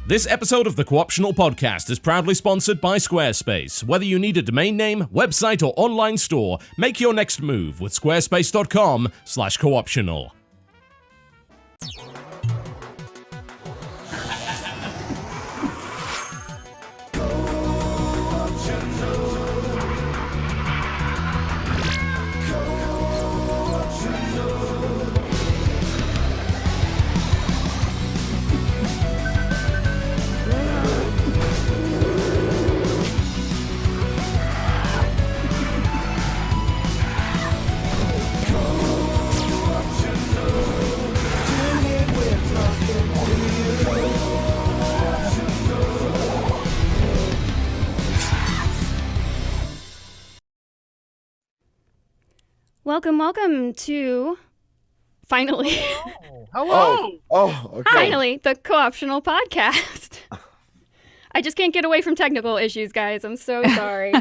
This episode of the Co-optional Podcast is proudly sponsored by Squarespace. Whether you need a domain name, website, or online store, make your next move with squarespace.com/cooptional. Welcome to, finally, Hello. Okay. Finally, the Co-optional Podcast. I just can't get away from technical issues, guys. I'm so sorry.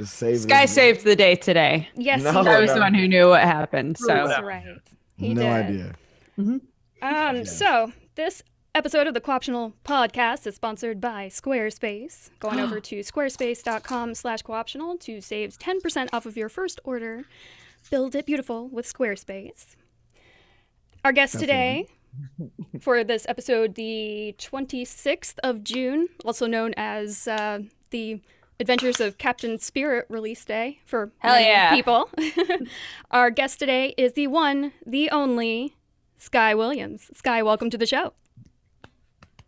Sky saved the day today. Yes, I was the one who knew what happened. So that's right. He did. Idea. Mm-hmm. So this episode of the Co-optional Podcast is sponsored by Squarespace. Going over to squarespace.com/cooptional to save 10% off of your first order. Build it beautiful with Squarespace. Our guest today for this episode, the 26th of June, also known as the Adventures of Captain Spirit release day for many people. Our guest today is the one, the only, SkyWilliams. Sky, welcome to the show.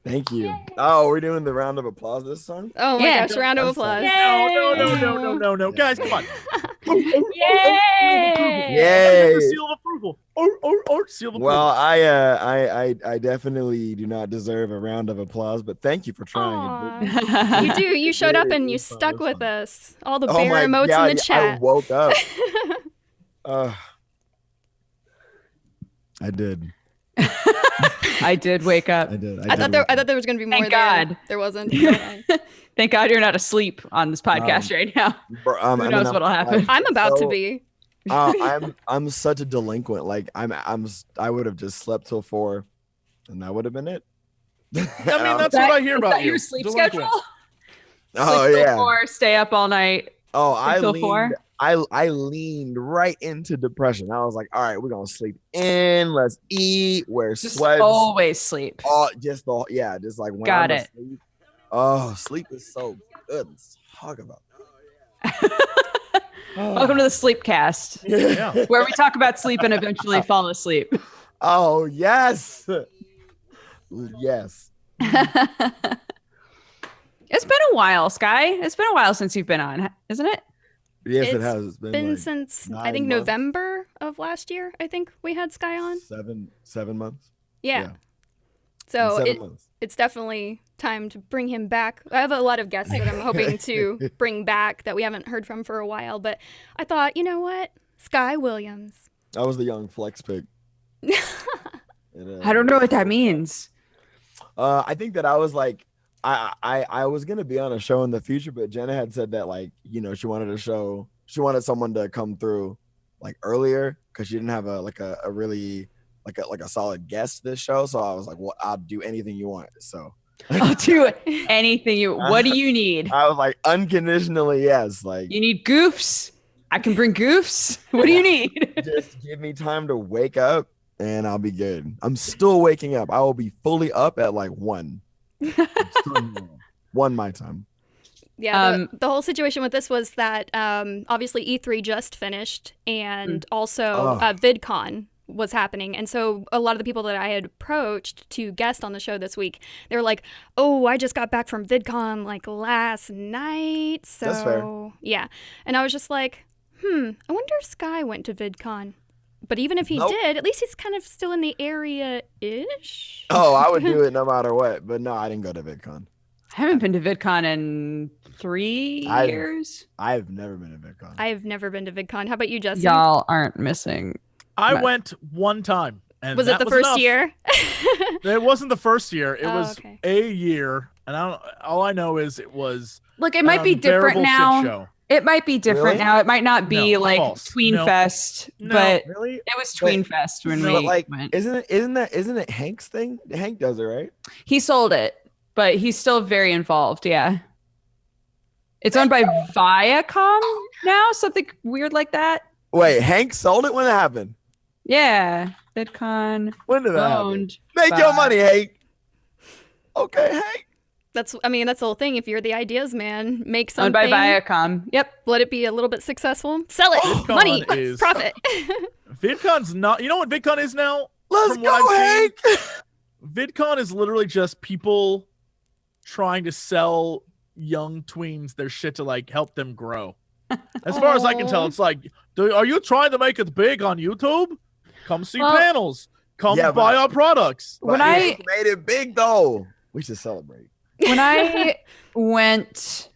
Thank you. Yay. Oh, we're doing the round of applause this time? Oh my gosh, round of applause. No. Guys, come on. Yay! Seal of approval. Seal of approval. Well, I definitely do not deserve a round of applause, but thank you for trying. You do. You showed up and you stuck with us. All the bear emotes in the chat. I woke up. I did. I did wake up. I did. I thought there was going to be more. Thank God. There wasn't. Thank God you're not asleep on this podcast right now. Who knows what'll happen? I'm about to be. I'm such a delinquent. Like I would have just slept till 4, and that would have been it. I mean, that's what I hear about you. Your sleep schedule? Oh sleep yeah. Till 4, stay up all night. Oh, I I leaned right into depression. I was like, all right, we're gonna sleep in. Let's eat. Wear Just sweats. always sleep. Oh, just like when Got I'm it. asleep. Oh, sleep is so good. Let's talk about Welcome to the Sleepcast, where we talk about sleep and eventually fall asleep. Oh yes. Yes. It's been a while, Sky. It's been a while since you've been on, isn't it? Yes, it has. It's been like since 9 I think months. November of last year. I think we had Sky on. 7 months. Yeah. So 7 months. it's definitely time to bring him back. I have a lot of guests that I'm hoping to bring back that we haven't heard from for a while. But I thought, you know what? SkyWilliams. I was the young flex pick. I don't know what that means. I think that I was like, I was gonna be on a show in the future, but Genna had said that she wanted someone to come through like earlier because she didn't have a really solid guest this show. So I was like, well, I'll do anything you want. So I'll do anything what do you need? I was like, unconditionally yes. Like, you need goofs? I can bring goofs. What do you need? Just give me time to wake up and I'll be good. I'm still waking up. I will be fully up at like 1. 1 my time. Yeah, the whole situation with this was that obviously E3 just finished, and also VidCon was happening. And so a lot of the people that I had approached to guest on the show this week, they were like, oh, I just got back from VidCon like last night. So that's fair. Yeah. And I was just like, I wonder if Sky went to VidCon. But even if he did, at least he's kind of still in the area-ish. Oh, I would do it no matter what. But no, I didn't go to VidCon. I haven't been to VidCon in 3 years. I've never been to VidCon. I've never been to VidCon. How about you, Justin? Y'all aren't missing. I went one time. And was it the first year? It wasn't the first year. It was okay. a year. And all I know is it was Look, it might be different now. It might be different now. It might not be Tween Fest, but really? It was Tween Fest when we went. Isn't it Hank's thing? Hank does it, right? He sold it. but he's still very involved. Yeah. It's owned by Viacom now, something weird like that. Wait, Hank sold it? When it happened? Yeah. VidCon. When did that happen? Owned Make by- your money, Hank. Okay, Hank. That's the whole thing. If you're the ideas man, make something. Owned by Viacom. Yep. Let it be a little bit successful. Sell it. VidCon Money. is- Profit. VidCon's not. You know what VidCon is now? Let's From go, what I've seen, Hank. VidCon is literally just people trying to sell young tweens their shit to like help them grow. As far as I can tell, it's like, are you trying to make it big on YouTube? Come see panels. Come buy our products. But Hank made it big though. We should celebrate. When I went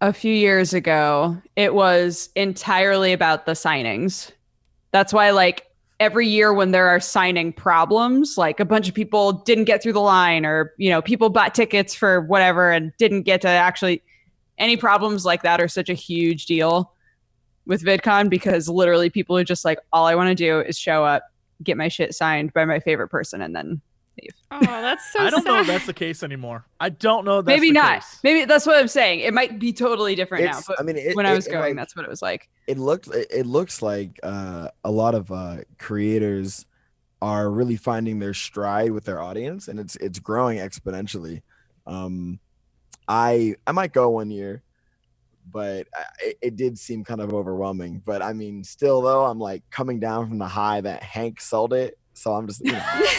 a few years ago, it was entirely about the signings. That's why, like, every year when there are signing problems, like a bunch of people didn't get through the line, or, you know, people bought tickets for whatever and didn't get to actually, any problems like that are such a huge deal with VidCon, because literally people are just like, all I want to do is show up, get my shit signed by my favorite person, and then leave. Oh, that's so I don't know if sad. that's the case anymore. I don't know if that's Maybe the not. case. Maybe that's what I'm saying. It might be totally different now. But when I was going, that's what it was like. It looks like a lot of creators are really finding their stride with their audience, and it's growing exponentially. I might go one year, but it did seem kind of overwhelming. But I mean, still though, I'm like coming down from the high that Hank sold it, so I'm just, you know.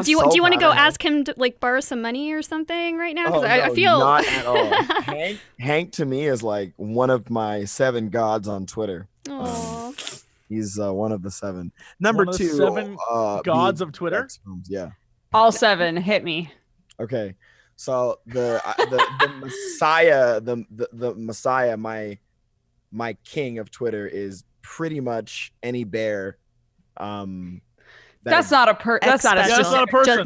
Do you want to go ask him to like borrow some money or something right now? Because I feel not at all. Hank to me is like one of my 7 gods on Twitter. He's one of the 7. Number 2, 7 gods of Twitter. Yeah, all 7 hit me. Okay, so the Messiah, the Messiah, my king of Twitter is pretty much any bear. That's not a person.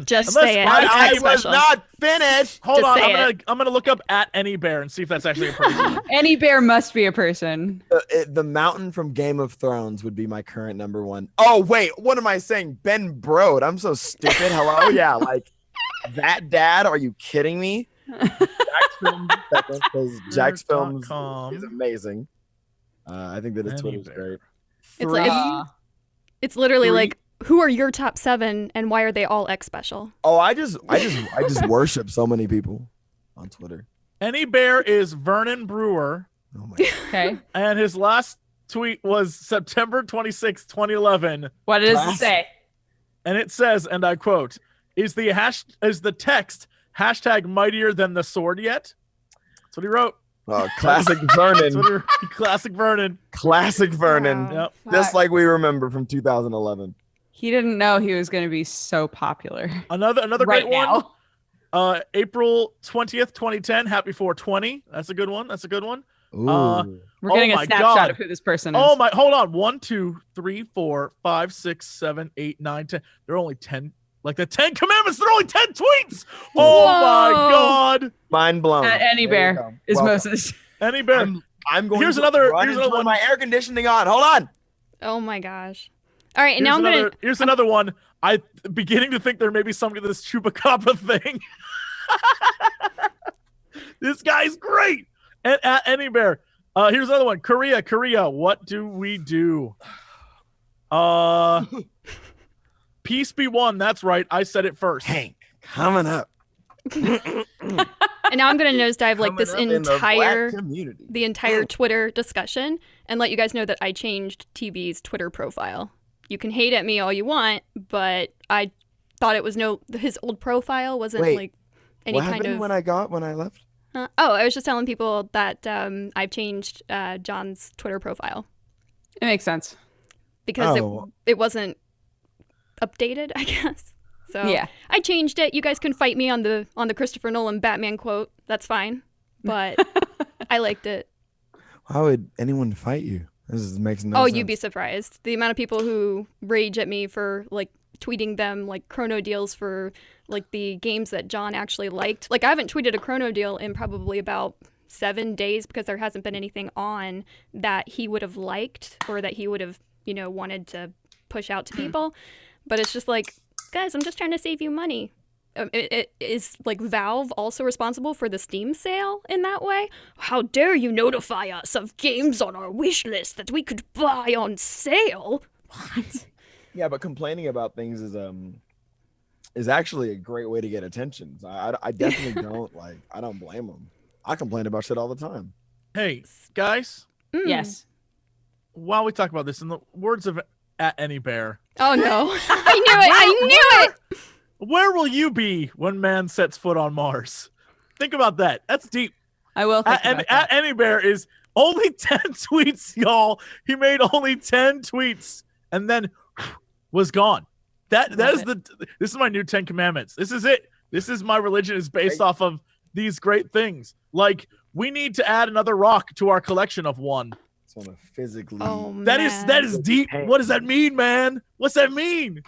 Just say it. I was not finished. Hold on, I'm gonna look up at any bear and see if that's actually a person. Any bear must be a person. The mountain from Game of Thrones would be my current number 1. Oh wait, what am I saying? Ben Brode. I'm so stupid. Hello, yeah, like that dad. Are you kidding me? Jack's Films is amazing. I think that his Twitter is great. It's literally like, who are your top 7 and why are they all X special? Oh, I just worship so many people on Twitter. Any bear is Vernon Brewer. Oh my God. Okay. And his last tweet was September 26, 2011. What does it say? And it says, and I quote, is the text hashtag mightier than the sword yet? That's what he wrote. Oh, classic Vernon. Classic Vernon. Classic Vernon. Wow. Yep. Just like we remember from 2011. He didn't know he was going to be so popular. Another right great now. one. April 20th, 2010. Happy 420. That's a good one. Ooh. We're getting a snapshot of who this person is. Oh my! Hold on. 1, 2, 3, 4, 5, 6, 7, 8, 9, 10. There are only 10. Like the 10 Commandments. There are only 10 tweets. Oh my God! Mind blown. Any bear is Moses. Any bear. I'm going. Here's another one. My air conditioning on. Hold on. Oh my gosh! All right, and now here's another one. I'm beginning to think there may be something to this Chupacabra thing. This guy's great. And at any bear. Here's another one. Korea. What do we do? Peace be one. That's right. I said it first. Hank, coming up. And now I'm going to nosedive like this entire community. The entire Twitter discussion and let you guys know that I changed TB's Twitter profile. You can hate at me all you want, but I thought it was his old profile wasn't like any kind of. What happened when I left? I was just telling people that I've changed John's Twitter profile. It makes sense. Because it wasn't updated, I guess. So yeah. I changed it. You guys can fight me on the Christopher Nolan Batman quote. That's fine. But I liked it. Why would anyone fight you? This makes no sense. Oh, you'd be surprised. The amount of people who rage at me for like tweeting them like chrono deals for like the games that John actually liked. Like I haven't tweeted a chrono deal in probably about 7 days because there hasn't been anything on that he would have liked or that he would have, wanted to push out to people. But it's just like, guys, I'm just trying to save you money. is like Valve also responsible for the Steam sale in that way? How dare you notify us of games on our wish list that we could buy on sale? What? Yeah, but complaining about things is actually a great way to get attention. So I definitely I don't blame them. I complain about shit all the time. Hey, guys. Yes. While we talk about this, in the words of at Any Bear. Oh no! I knew it. Where will you be when man sets foot on Mars? Think about that. That's deep. I will think about that. At Any Bear is only 10 tweets, y'all. He made only 10 tweets and then was gone. This is my new 10 commandments. This is it. This is my religion is based off of these great things. Like, we need to add another rock to our collection of one. It's on a physically. Oh, that is deep. What does that mean, man? What's that mean?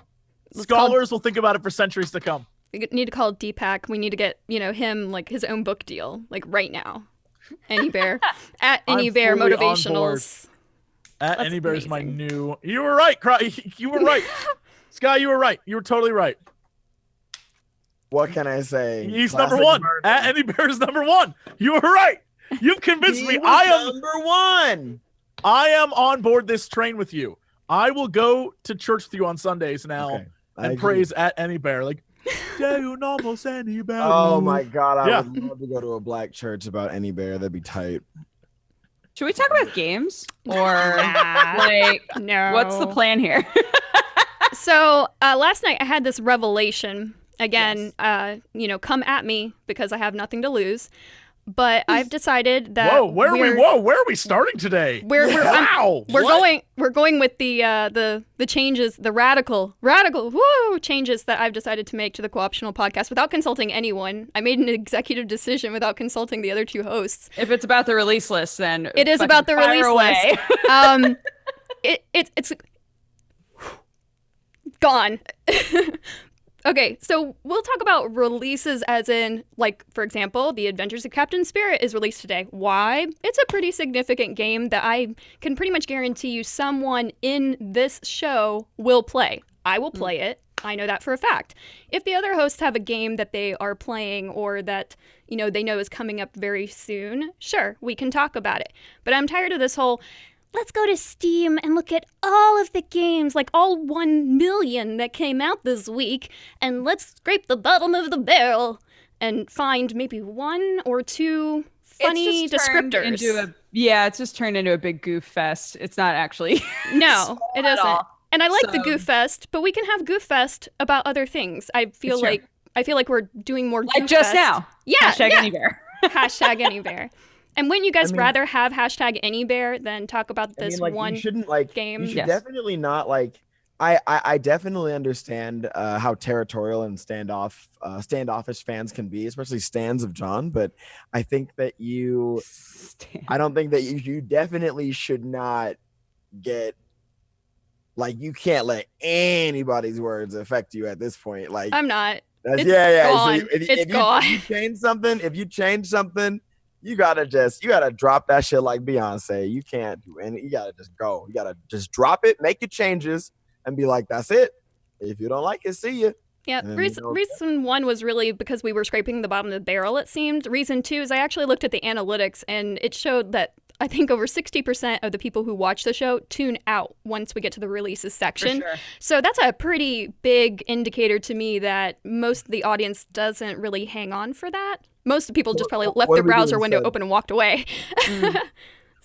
Scholars will think about it for centuries to come. We need to call Deepak. We need to get, him like his own book deal, like right now. Any Bear. At Any Bear Motivationals. At Any Bear is my new. You were right, you were right. Sky, you were right. You were totally right. What can I say? He's number one. At Any Bear is number one. You were right. You've convinced me. I am number one. I am on board this train with you. I will go to church with you on Sundays now and praise at Any Bear. Like, Any Bear. Oh my God. I would love to go to a black church about Any Bear. That'd be tight. Should we talk about games? Or no. What's the plan here? So last night I had this revelation. Again, come at me because I have nothing to lose. But I've decided that where are we starting today? We're going with the changes, the radical changes that I've decided to make to the Co-optional podcast without consulting anyone. I made an executive decision without consulting the other two hosts. If it's about the release list, then it is about the release list. It's gone. Okay, so we'll talk about releases as in, like, for example, The Adventures of Captain Spirit is released today. Why? It's a pretty significant game that I can pretty much guarantee you someone in this show will play. I will play it. I know that for a fact. If the other hosts have a game that they are playing or that, they know is coming up very soon, sure, we can talk about it. But I'm tired of this whole... Let's go to Steam and look at all of the games, like all 1 million that came out this week, and let's scrape the bottom of the barrel and find maybe 1 or 2 funny descriptors. It's just turned into a big goof fest. It's not actually. No, it isn't. And I like the goof fest, but we can have goof fest about other things. I feel like we're doing more goof just fest. now. Yeah. #AnyBear. #AnyBear. And wouldn't you guys rather have #AnyBear than talk about this one game? You should definitely not I definitely understand how territorial and standoffish fans can be, especially stans of John. But I think that you definitely should not get you can't let anybody's words affect you at this point. Like, I'm not. Gone. So if gone. If you change something. You gotta drop that shit like Beyonce. You can't do any. You gotta just go. You gotta just drop it, make your changes, and be like, "That's it." If you don't like it, see ya. Yeah. Reason 1 was really because we were scraping the bottom of the barrel. It seemed. Reason 2 is I actually looked at the analytics, and it showed that I think over 60% of the people who watch the show tune out once we get to the releases section. For sure. So that's a pretty big indicator to me that most of the audience doesn't really hang on for that. Most of the people just probably left their browser window open and walked away.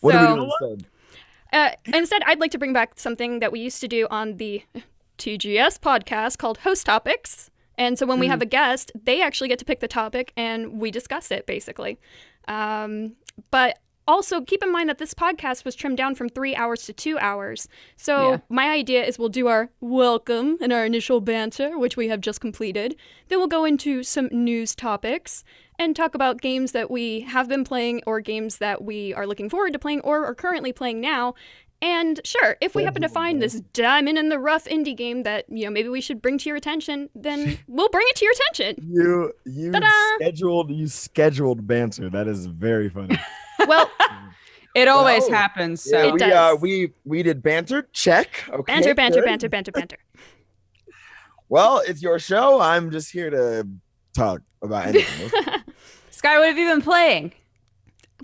What do we do instead? Instead, I'd like to bring back something that we used to do on the TGS podcast called Host Topics. And so when we have a guest, they actually get to pick the topic and we discuss it, basically. But also, keep in mind that this podcast was trimmed down from 3 hours to 2 hours. So my idea is we'll do our welcome and our initial banter, which we have just completed. Then we'll go into some news topics and talk about games that we have been playing or games that we are looking forward to playing or are currently playing now. And sure, if we happen to find this diamond in the rough indie game that, maybe we should bring to your attention, then we'll bring it to your attention. You scheduled banter. That is very funny. Well, it always happens. So it does. We did banter. Check. Okay. Banter. Well, it's your show. I'm just here to talk about anything. Sky, what have you been playing?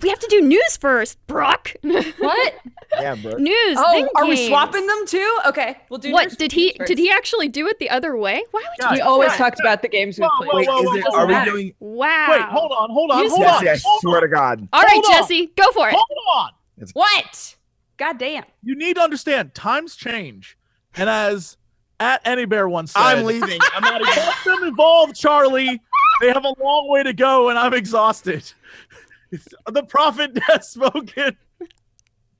We have to do news first, Brock. What? Yeah, bro. News. Oh, then are we games. swapping them too? Okay, we'll do. What news did first, he? news first. Did he actually do it the other way? Why would you? We do always that? talked about the games we Whoa, played. whoa, Wait, whoa, is it? whoa, Are we whoa. doing? Wow. Wait, hold on. Yes, Hold on. Jesse, I swear to God. All right, Hold on. Jesse, go for it. Hold on. What? God damn. You need to understand, times change. And as at Any Bear once said, I'm leaving. I'm out of here. let them evolve, Charlie. They have a long way to go, and I'm exhausted. The prophet has spoken.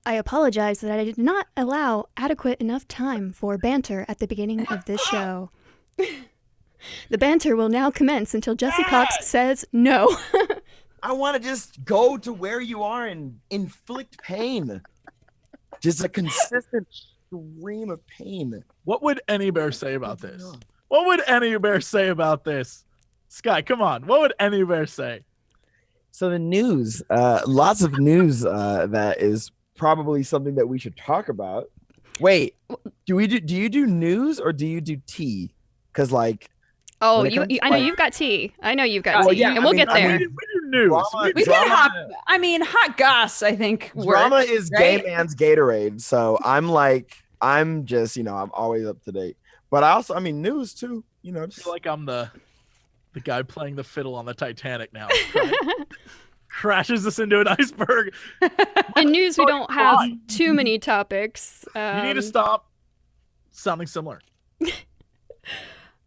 I apologize that I did not allow adequate enough time for banter at the beginning of this show. The banter will now commence until Jesse Cox says no. I want to just go to where you are and inflict pain. Just a consistent stream of pain. What would Any Bear say about this? What would Any Bear say about this? Sky, come on. What would Any Bear say? So the news, lots of news that is probably something that we should talk about. Wait, do you do news or do you do tea? Because like, Oh, when it comes to, I know like- you've got tea. I know you've got Well, tea, yeah, and we'll get there. We do news. Drama- We Drama- can hot goss, I think. drama works, is right? gay man's Gatorade. So I'm just, I'm always up to date. But news too. I feel like I'm the guy playing the fiddle on the Titanic now. Crashes us into an iceberg. In news, we don't have Fine. too many topics. You need to stop sounding similar.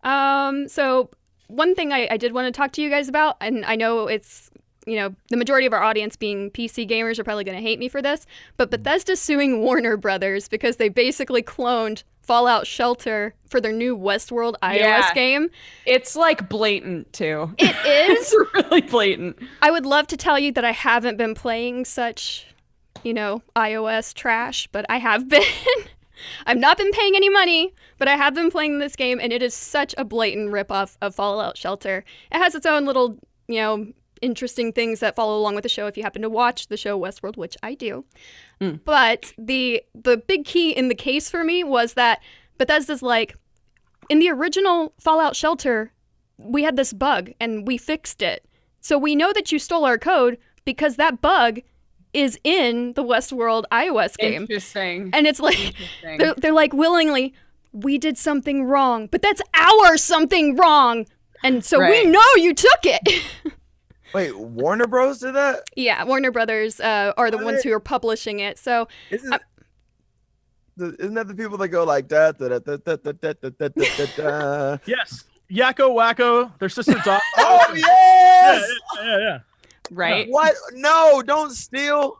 So one thing I did want to talk to you guys about, and I know it's, the majority of our audience being PC gamers are probably going to hate me for this, but Bethesda's suing Warner Brothers because they basically cloned Fallout Shelter for their new Westworld iOS game. It's like blatant too. It is. It's really blatant. I would love to tell you that I haven't been playing such, iOS trash, but I have been. I've not been paying any money, but I have been playing this game, and it is such a blatant ripoff of Fallout Shelter. It has its own little, interesting things that follow along with the show if you happen to watch the show Westworld, which I do. But the big key in the case for me was that Bethesda's like, in the original Fallout Shelter, we had this bug, and we fixed it. So we know that you stole our code because that bug is in the Westworld iOS game. Interesting. And it's like, they're like willingly, we did something wrong, but that's our something wrong. And so we know you took it. Wait, Warner Bros did that? Yeah, Warner Brothers are the ones who are publishing it. So Isn't that the people that go like da da da da da da da da da da? Yes. Yakko Wacko, their sister dog. Oh yes! Yeah. Right? What? No, don't steal.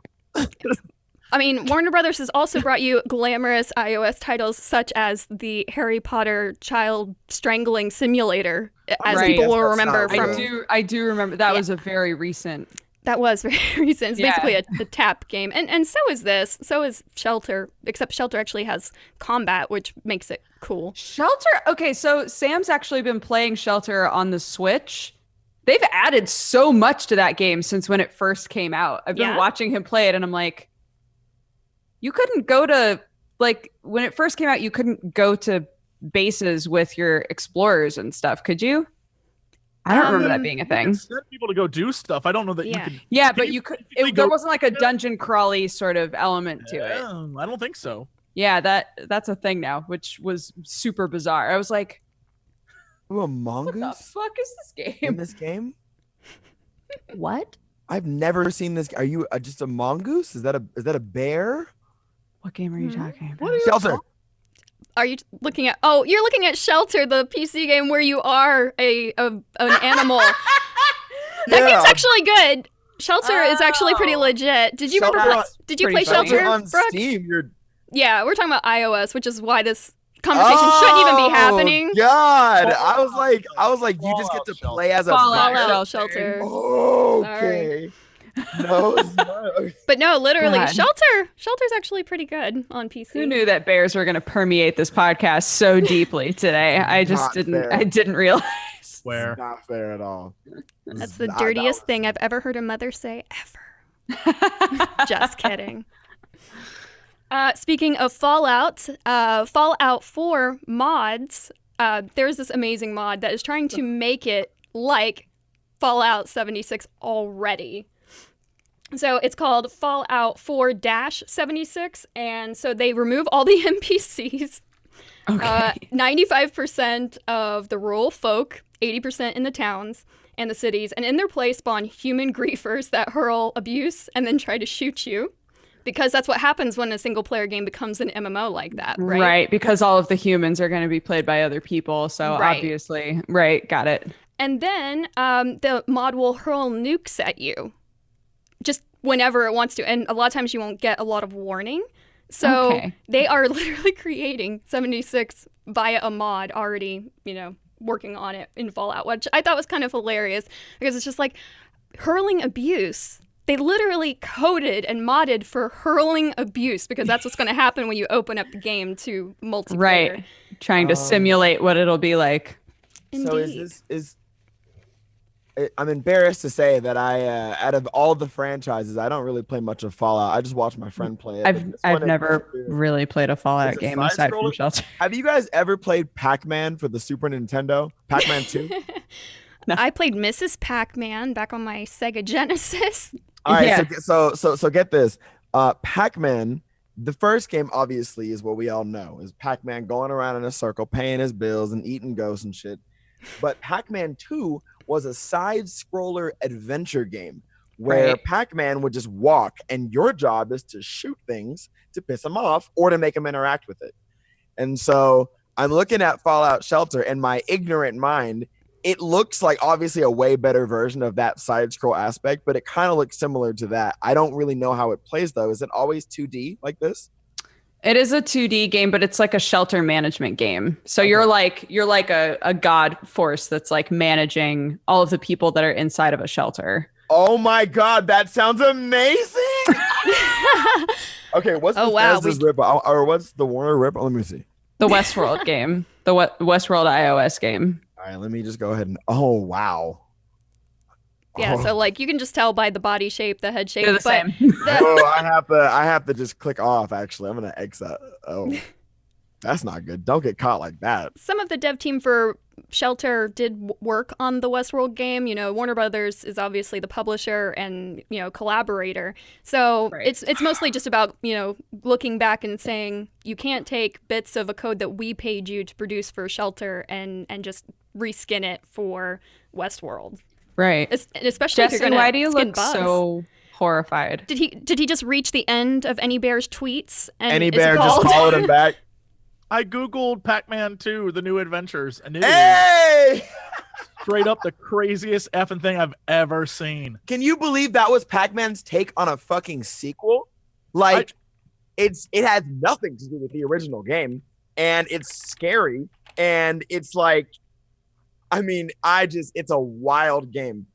I mean, Warner Brothers has also brought you glamorous iOS titles such as the Harry Potter child strangling simulator, as Right. people will Yes, remember that's not from. I do remember that Yeah. was a very recent. That was very recent. It's Yeah. basically a tap game. And so is this. So is Shelter, except Shelter actually has combat, which makes it cool. Shelter. Okay, so Sam's actually been playing Shelter on the Switch. They've added so much to that game since when it first came out. I've been Yeah. watching him play it, and I'm like, you couldn't go to, like, when it first came out, you couldn't go to bases with your explorers and stuff, could you? I don't remember that being a thing. Send people to go do stuff. I don't know that Yeah. you can. Yeah, Can but you you could. physically There go- wasn't like a dungeon crawly sort of element to it. I don't think so. Yeah, that's a thing now, which was super bizarre. I was like, Ooh, a what the mongoose fuck is this in game? this game? What? I've never seen this. Are you just a mongoose? Is that a bear? What game are you talking about? What is Shelter. Are you looking at? Oh, you're looking at Shelter, the PC game where you are an animal. That Yeah. game's actually good. Shelter is actually pretty Oh. legit. Did you Shelter remember? on- Did you pretty play funny. Shelter, on Brooke? Steam. You're Yeah, we're talking about iOS, which is why this conversation shouldn't even be happening. God, I was like, you just get to Fallout play as a Fallout bear? Fallout Shelter. Okay. No, it's not. Okay. But no, literally, God. Shelter's actually pretty good on PC. Who knew that bears were going to permeate this podcast so deeply today? I just Not didn't. fair. I didn't realize. Where? Not fair at all. That's the dirtiest thing I've ever heard a mother say ever. Just kidding. Speaking of Fallout, Fallout 4 mods, there's this amazing mod that is trying to make it like Fallout 76 already. So it's called Fallout 4-76, and so they remove all the NPCs. Okay. 95% of the rural folk, 80% in the towns and the cities, and in their place spawn human griefers that hurl abuse and then try to shoot you. Because that's what happens when a single-player game becomes an MMO like that, right? Right, because all of the humans are going to be played by other people, so Right. obviously, right, got it. And then the mod will hurl nukes at you just whenever it wants to. And a lot of times you won't get a lot of warning. So Okay. they are literally creating 76 via a mod already, working on it in Fallout, which I thought was kind of hilarious because it's just like hurling abuse. They literally coded and modded for hurling abuse because that's what's going to happen when you open up the game to multiplayer. Right, trying to simulate what it'll be like. So Indeed. I'm embarrassed to say that I, out of all the franchises, I don't really play much of Fallout. I just watch my friend play it. but this I've one is never weird. really played a Fallout It's a game side aside from scroller? Shelter. Have you guys ever played Pac-Man for the Super Nintendo? Pac-Man 2? I played Mrs. Pac-Man back on my Sega Genesis. All right, Yeah. so get this. Pac-Man, the first game obviously is what we all know is Pac-Man going around in a circle, paying his bills and eating ghosts and shit. But Pac-Man 2 was a side-scroller adventure game where Right. Pac-Man would just walk, and your job is to shoot things to piss him off or to make him interact with it. And so I'm looking at Fallout Shelter, and my ignorant mind, it looks like obviously a way better version of that side-scroll aspect, but it kind of looks similar to that. I don't really know how it plays, though. Is it always 2D like this? It is a 2D game, but it's like a shelter management game. So you're like a god force that's like managing all of the people that are inside of a shelter. Oh my god, that sounds amazing! Okay, what's Oh, the wow, Bethesda's rip or what's the Warner rip? Let me see. The Westworld game, the Westworld iOS game. All right, let me just go ahead and oh wow. Yeah, Oh. so like you can just tell by the body shape, the head shape. They're the but same. Oh, I have to just click off actually. I'm gonna exit. Oh. That's not good. Don't get caught like that. some of the dev team for Shelter did work on the Westworld game. Warner Brothers is obviously the publisher and collaborator. So Right. it's mostly just about looking back and saying you can't take bits of a code that we paid you to produce for Shelter and just reskin it for Westworld. Right. Especially if Jesse, you're gonna why do you skin look bugs. so horrified? Did he just reach the end of Any Bear's tweets? And Any is bear just appalled? followed him back. I googled Pac-Man 2: The New Adventures, and it is Hey! straight up the craziest effing thing I've ever seen. Can you believe that was Pac-Man's take on a fucking sequel? Like, it has nothing to do with the original game, and it's scary, and it's like, I mean, it's a wild game.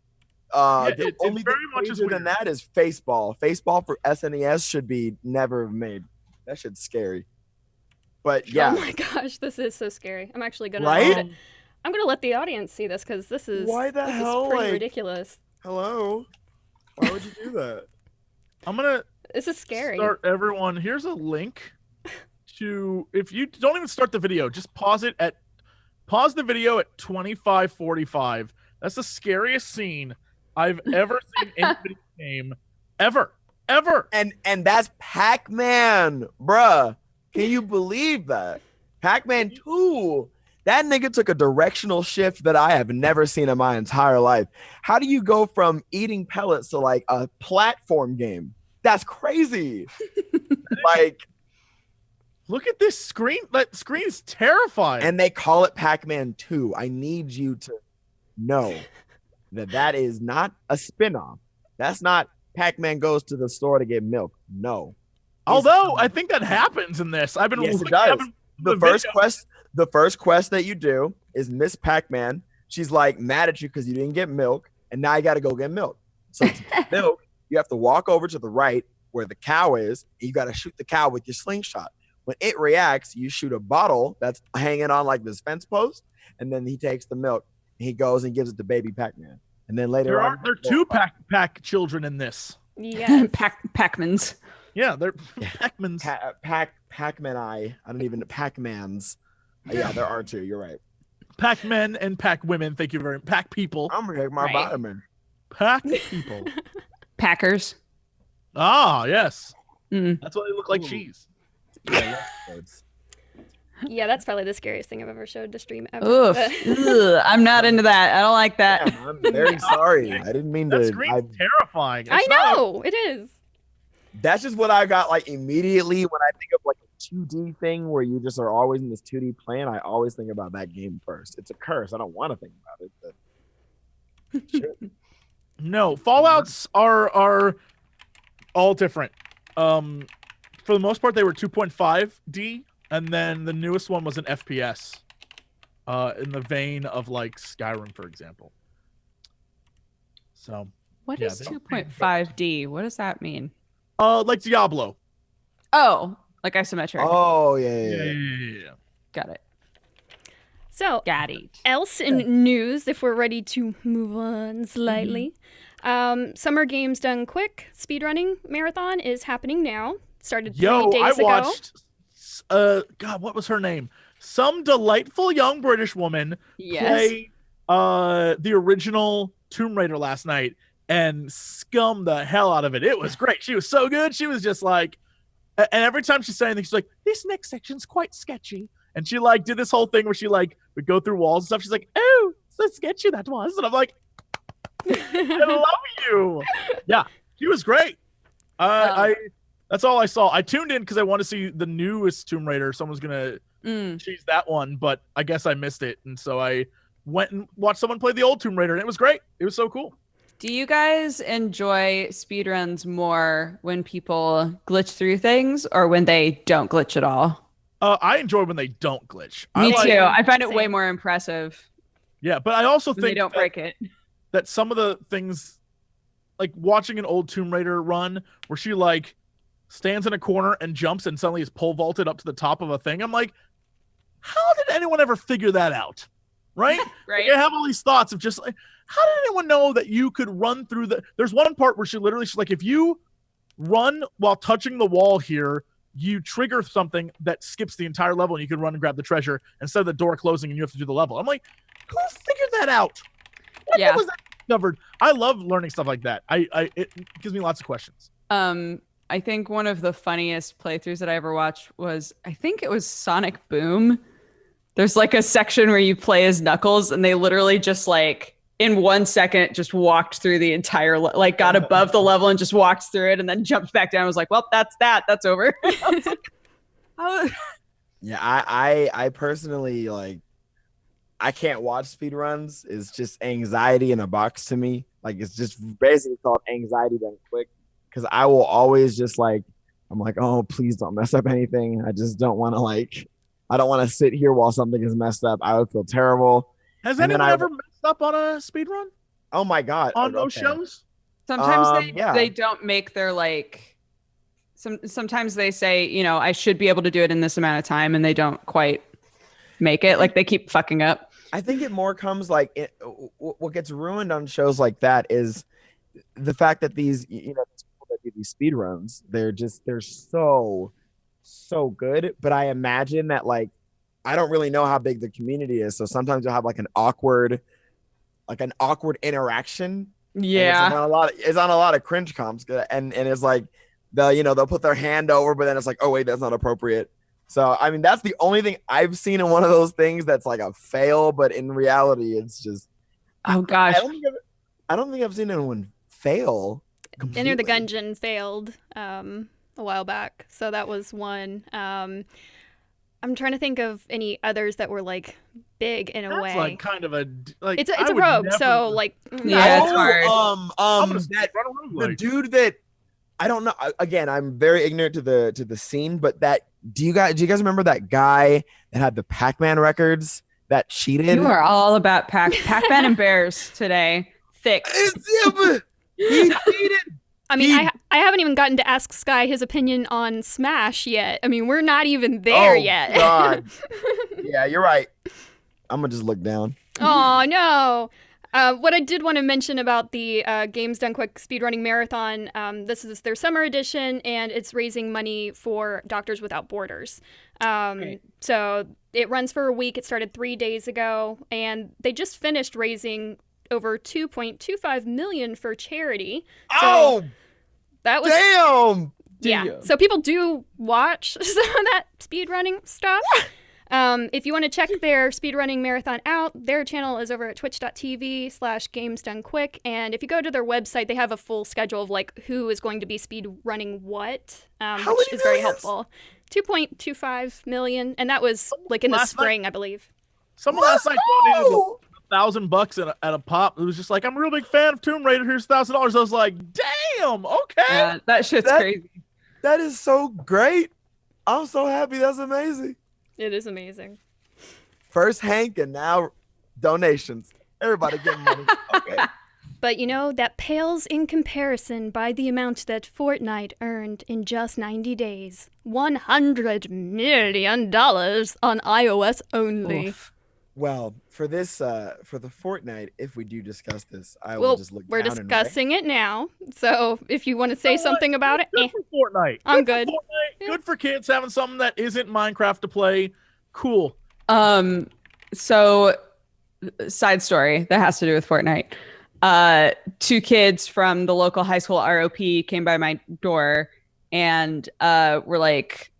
Yeah, The it only very thing much is crazier than weird. that is Faceball. Faceball for SNES should be never made. That shit's scary. But yeah, Oh my gosh, this is so scary. I'm actually gonna Right? I'm gonna let the audience see this because this is Why the this hell, is pretty like- ridiculous. hello. Why would you do that? I'm gonna This is scary. start everyone. Here's a link to, if you don't even start the video, just pause the video at 25:45. That's the scariest scene I've ever seen in a video game ever. And that's Pac-Man, bruh. Can you believe that? Pac-Man 2. That nigga took a directional shift that I have never seen in my entire life. How do you go from eating pellets to like a platform game? That's crazy. Like, Look at this screen. That screen is terrifying. and they call it Pac-Man 2. I need you to know that is not a spin-off. That's not Pac-Man goes to the store to get milk. No. although I think that happens in this, I've been Yes, it looking- does. I've been- The first quest that you do is Miss Pac-Man. She's like mad at you because you didn't get milk, and now you got to go get milk. So to get milk, you have to walk over to the right where the cow is, and you got to shoot the cow with your slingshot. When it reacts, you shoot a bottle that's hanging on like this fence post, and then he takes the milk and he goes and gives it to baby Pac-Man. And then later there on, are two pack children in this. Yes. Pac-Mans. Yeah, they're Pac-Mans. Pac-Man. I don't even Pac-Mans. Yeah, there are two. You're right. Pack men and pack women. Thank you very much. Pack people. I'm gonna take my Right. vitamin. Pack people. Packers. Ah, yes. Mm. That's why they look like Ooh. cheese. Yeah, Yeah, that's probably the scariest thing I've ever showed to stream ever. Oof. Ugh, I'm not into that. I don't like that. yeah, I'm very sorry. I didn't mean That to. scream's terrifying. I It's not- know it is. That's just what I got like immediately when I think of like a 2D thing where you just are always in this 2D plane. I always think about that game first. It's a curse. I don't want to think about it, but sure. No, Fallouts are all different. For the most part, they were 2.5D, and then the newest one was an FPS, in the vein of like Skyrim, for example. So, What Yeah, is they don't 2.5D? What does that mean? like Diablo. Oh, like isometric. Oh yeah. Yeah. Got it. So, Got it. else in news, if we're ready to move on slightly. Summer Games Done Quick speedrunning marathon is happening now. Started 3 Yo, days I ago. watched. God, what was her name? Some delightful young British woman Yes. play the original Tomb Raider last night and scum the hell out of it. It was great. She was so good. She was just like, and every time she said anything, she's like, "This next section's quite sketchy." And she like did this whole thing where she like would go through walls and stuff. She's like, "Oh, so sketchy that was," and I'm like, "I love you." Yeah, she was great. That's all I saw. I tuned in because I want to see the newest Tomb Raider. Someone's gonna choose that one, but I guess I missed it, and so I went and watched someone play the old Tomb Raider, and it was great. It was so cool. Do you guys enjoy speedruns more when people glitch through things or when they don't glitch at all? I enjoy when they don't glitch. Me I like, too. I find it way Same. more impressive Yeah, but I also when they think don't that, break it. that some of the things, like watching an old Tomb Raider run where she like stands in a corner and jumps and suddenly is pole vaulted up to the top of a thing. I'm like, how did anyone ever figure that out? Right? Right. Like, I have all these thoughts of just like, how did anyone know that you could run through there's one part where she's like, if you run while touching the wall here, you trigger something that skips the entire level and you can run and grab the treasure instead of the door closing and you have to do the level. I'm like, who figured that out? When Yeah. was that discovered? I love learning stuff like that. It gives me lots of questions. I think one of the funniest playthroughs that I ever watched was, I think it was Sonic Boom. There's like a section where you play as Knuckles and they literally just like in 1 second just walked through the entire, like got above the level and just walked through it and then jumped back down and was like, well, that's over. I was like, how- Yeah, I personally like I can't watch speedruns. It's just anxiety in a box to me. Like it's just basically called anxiety done quick. Cause I will always just like I'm like, oh please don't mess up anything. I just don't want to I don't want to sit here while something is messed up. I would feel terrible. Has And then anyone I- ever messed up on a speed run? Oh my god. On those Okay. shows? Sometimes Yeah. they don't make their like, sometimes they say, you know, I should be able to do it in this amount of time and they don't quite make it. Like they keep fucking up. I think it more comes like what gets ruined on shows like that is the fact that these these people that do these speed runs, they're so good. But I imagine that like I don't really know how big the community is, so sometimes you'll have like an awkward interaction. Yeah. And it's on a lot of cringe comps, and it's like they'll put their hand over, but then it's like, oh wait, that's not appropriate. So I mean, that's the only thing I've seen in one of those things that's like a fail, but in reality, it's just Oh gosh. I don't think I've seen anyone fail. Enter the completely. Gungeon failed a while back, so that was one. I'm trying to think of any others that were like big in a That's way. like kind of a like. It's I a would rogue, never- so like Yeah, it's hard. I'm gonna That run a rogue the like. dude that I don't know. Again, I'm very ignorant to the scene, but do you guys remember that guy that had the Pac-Man records that cheated? You are all about Pac-Man and bears today. Thick. He cheated. I mean, I haven't even gotten to ask Sky his opinion on Smash yet. I mean, we're not even there yet. God. Yeah, you're right. I'm gonna just look down. Oh no. What I did want to mention about the Games Done Quick Speedrunning Marathon, this is their summer edition, and it's raising money for Doctors Without Borders. So it runs for a week. It started 3 days ago, and they just finished raising over $2.25 million for charity. So that was damn! Yeah. So people do watch some of that speedrunning stuff. If you want to check their speedrunning marathon out, their channel is over at twitch.tv/gamesdonequick. And if you go to their website, they have a full schedule of like who is going to be speedrunning what, which is very helpful. 2.25 million. And that was like in the spring, I believe. Someone last night donated $1,000 at a pop. It was just like, I'm a real big fan of Tomb Raider. Here's $1,000. I was like, damn, okay. Yeah, that shit's crazy. That is so great. I'm so happy. That's amazing. It is amazing. First Hank and now donations. Everybody getting money. Okay. But you know, that pales in comparison by the amount that Fortnite earned in just 90 days. $100 million on iOS only. Oof. Well, for this, for the Fortnite, if we do discuss this, I will just look we're down discussing it now. So if you want to say something about it, good for Fortnite. I'm good. For Fortnite. Yeah. Good for kids having something that isn't Minecraft to play. Cool. So side story that has to do with Fortnite. 2 kids from the local high school ROP came by my door and were like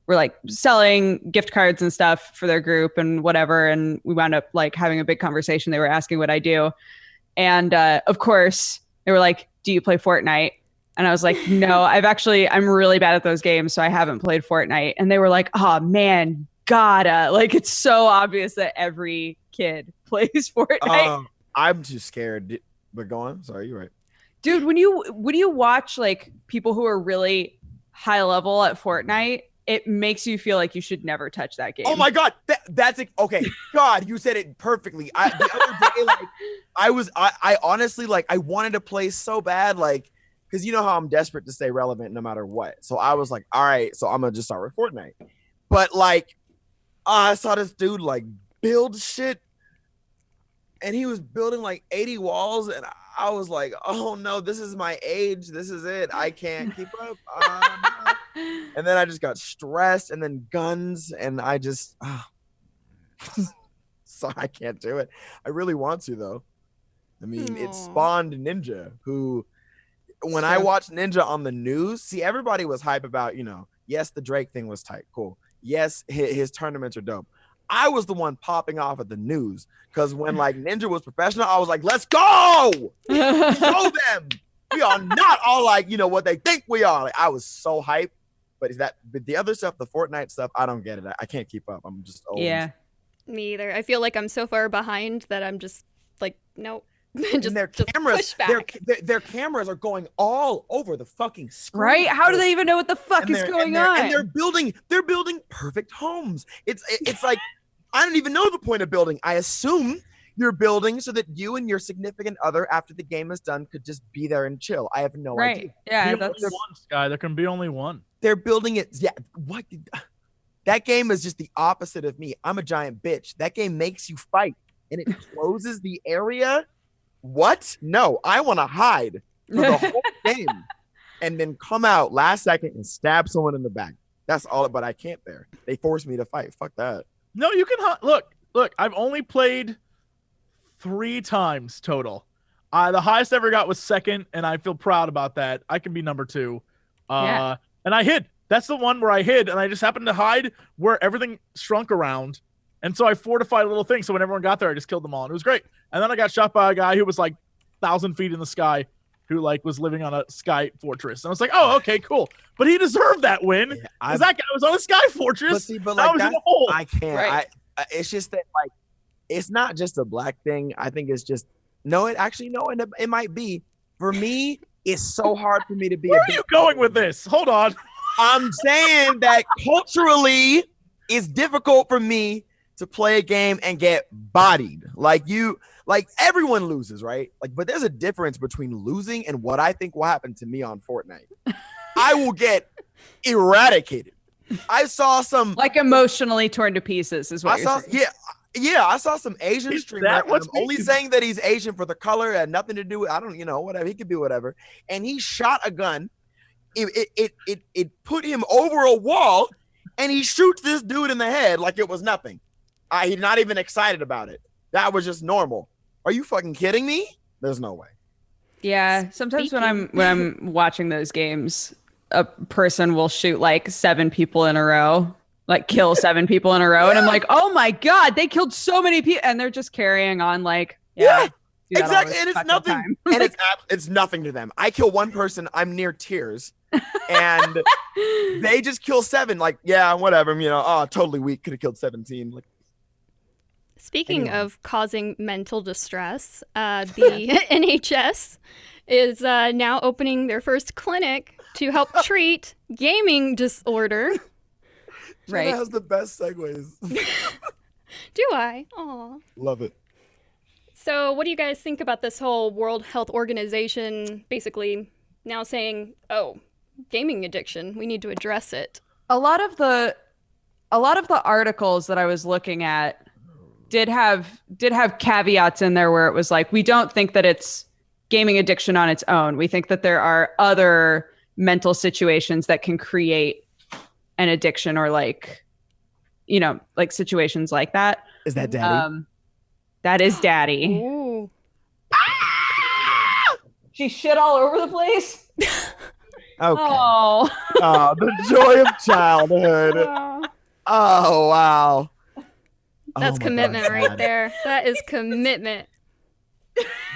selling gift cards and stuff for their group and whatever, and we wound up like having a big conversation. They were asking what I do, and of course they were like, do you play Fortnite? And I was like, no, I'm really bad at those games, so I haven't played Fortnite. And they were like, oh man, gotta, like, it's so obvious that every kid plays Fortnite. I'm too scared, but go on. Sorry, you're right. Dude, when you watch like people who are really high level at Fortnite, it makes you feel like you should never touch that game. Oh my God, that's it. Okay. God, you said it perfectly. The other day, like, I honestly, like, I wanted to play so bad, like, because you know how I'm desperate to stay relevant no matter what. So I was like, all right, so I'm gonna just start with Fortnite. But like, I saw this dude like build shit, and he was building like 80 walls, and I was like, oh no, this is my age. This is it. I can't keep up. And then I just got stressed, and then guns, and I just, so I can't do it. I really want to though. I mean, it spawned Ninja, who, when I watched Ninja on the news, see, everybody was hype about, you know, yes, the Drake thing was tight, cool. Yes, his tournaments are dope. I was the one popping off at the news because when like Ninja was professional, I was like, let's go! Show them! We are not all like, you know, what they think we are. Like, I was so hyped. But the other stuff, the Fortnite stuff, I don't get it. I can't keep up. I'm just old. Yeah. Me either. I feel like I'm so far behind that I'm just like, nope. just their cameras, their cameras are going all over the fucking screen. Right? How do they even know what the fuck is going on? And they're building perfect homes. It's like, I don't even know the point of building. I assume you're building so that you and your significant other, after the game is done, could just be there and chill. I have no idea. Yeah, that's one, Sky. There can be only one. They're building it. Yeah. What? That game is just the opposite of me. I'm a giant bitch. That game makes you fight, and it closes the area. What? No, I want to hide for the whole game and then come out last second and stab someone in the back. That's all, but I can't there. They force me to fight. Fuck that. No, you can look, I've only played 3 times total. The highest I ever got was 2nd, and I feel proud about that. I can be number 2. And I hid. That's the one where I hid, and I just happened to hide where everything shrunk around. And so I fortified a little thing. So when everyone got there, I just killed them all. And it was great. And then I got shot by a guy who was like 1,000 feet in the sky, who like was living on a sky fortress. And I was like, oh, okay, cool. But he deserved that win because that guy was on a sky fortress. But like, I was in the hole. I can't. Right. It's just that, like, it's not just a black thing. I think it's just, it might be. For me, it's so hard for me to be. Where are you going with this? Hold on. I'm saying that culturally, it's difficult for me to play a game and get bodied. Like everyone loses, right? Like, but there's a difference between losing and what I think will happen to me on Fortnite. I will get eradicated. I saw some like emotionally torn to pieces is what you're saying. Yeah, Yeah, I saw some Asian Is streamer. that And what's I'm only making- saying that he's Asian for the color, had nothing to do with, I don't, whatever. He could be whatever. And he shot a gun. It put him over a wall, and he shoots this dude in the head like it was nothing. He's not even excited about it. That was just normal. Are you fucking kidding me? There's no way. Yeah, sometimes when I'm watching those games, a person will shoot like 7 people in a row, like kill 7 people in a row, and I'm like, oh my god, they killed so many people, and they're just carrying on like, yeah, do that all exactly. the And it's fucking nothing. time. And it's nothing to them. I kill one person, I'm near tears, and they just kill 7. Like, yeah, whatever. Totally weak. Could have killed 17. Like, Speaking of causing mental distress, the NHS is now opening their first clinic to help treat gaming disorder. Genna Right. has the best segues. Do I? Aw. Love it. So what do you guys think about this whole World Health Organization basically now saying, oh, gaming addiction, we need to address it? A lot of the articles that I was looking at did have caveats in there where it was like, we don't think that it's gaming addiction on its own. We think that there are other mental situations that can create an addiction, or like situations like that. Is that daddy? That is daddy. Ooh. She shit all over the place. Okay. Oh. Oh, the joy of childhood. Aw. Oh, wow. That's Oh my commitment God, right Dad. there. That is commitment.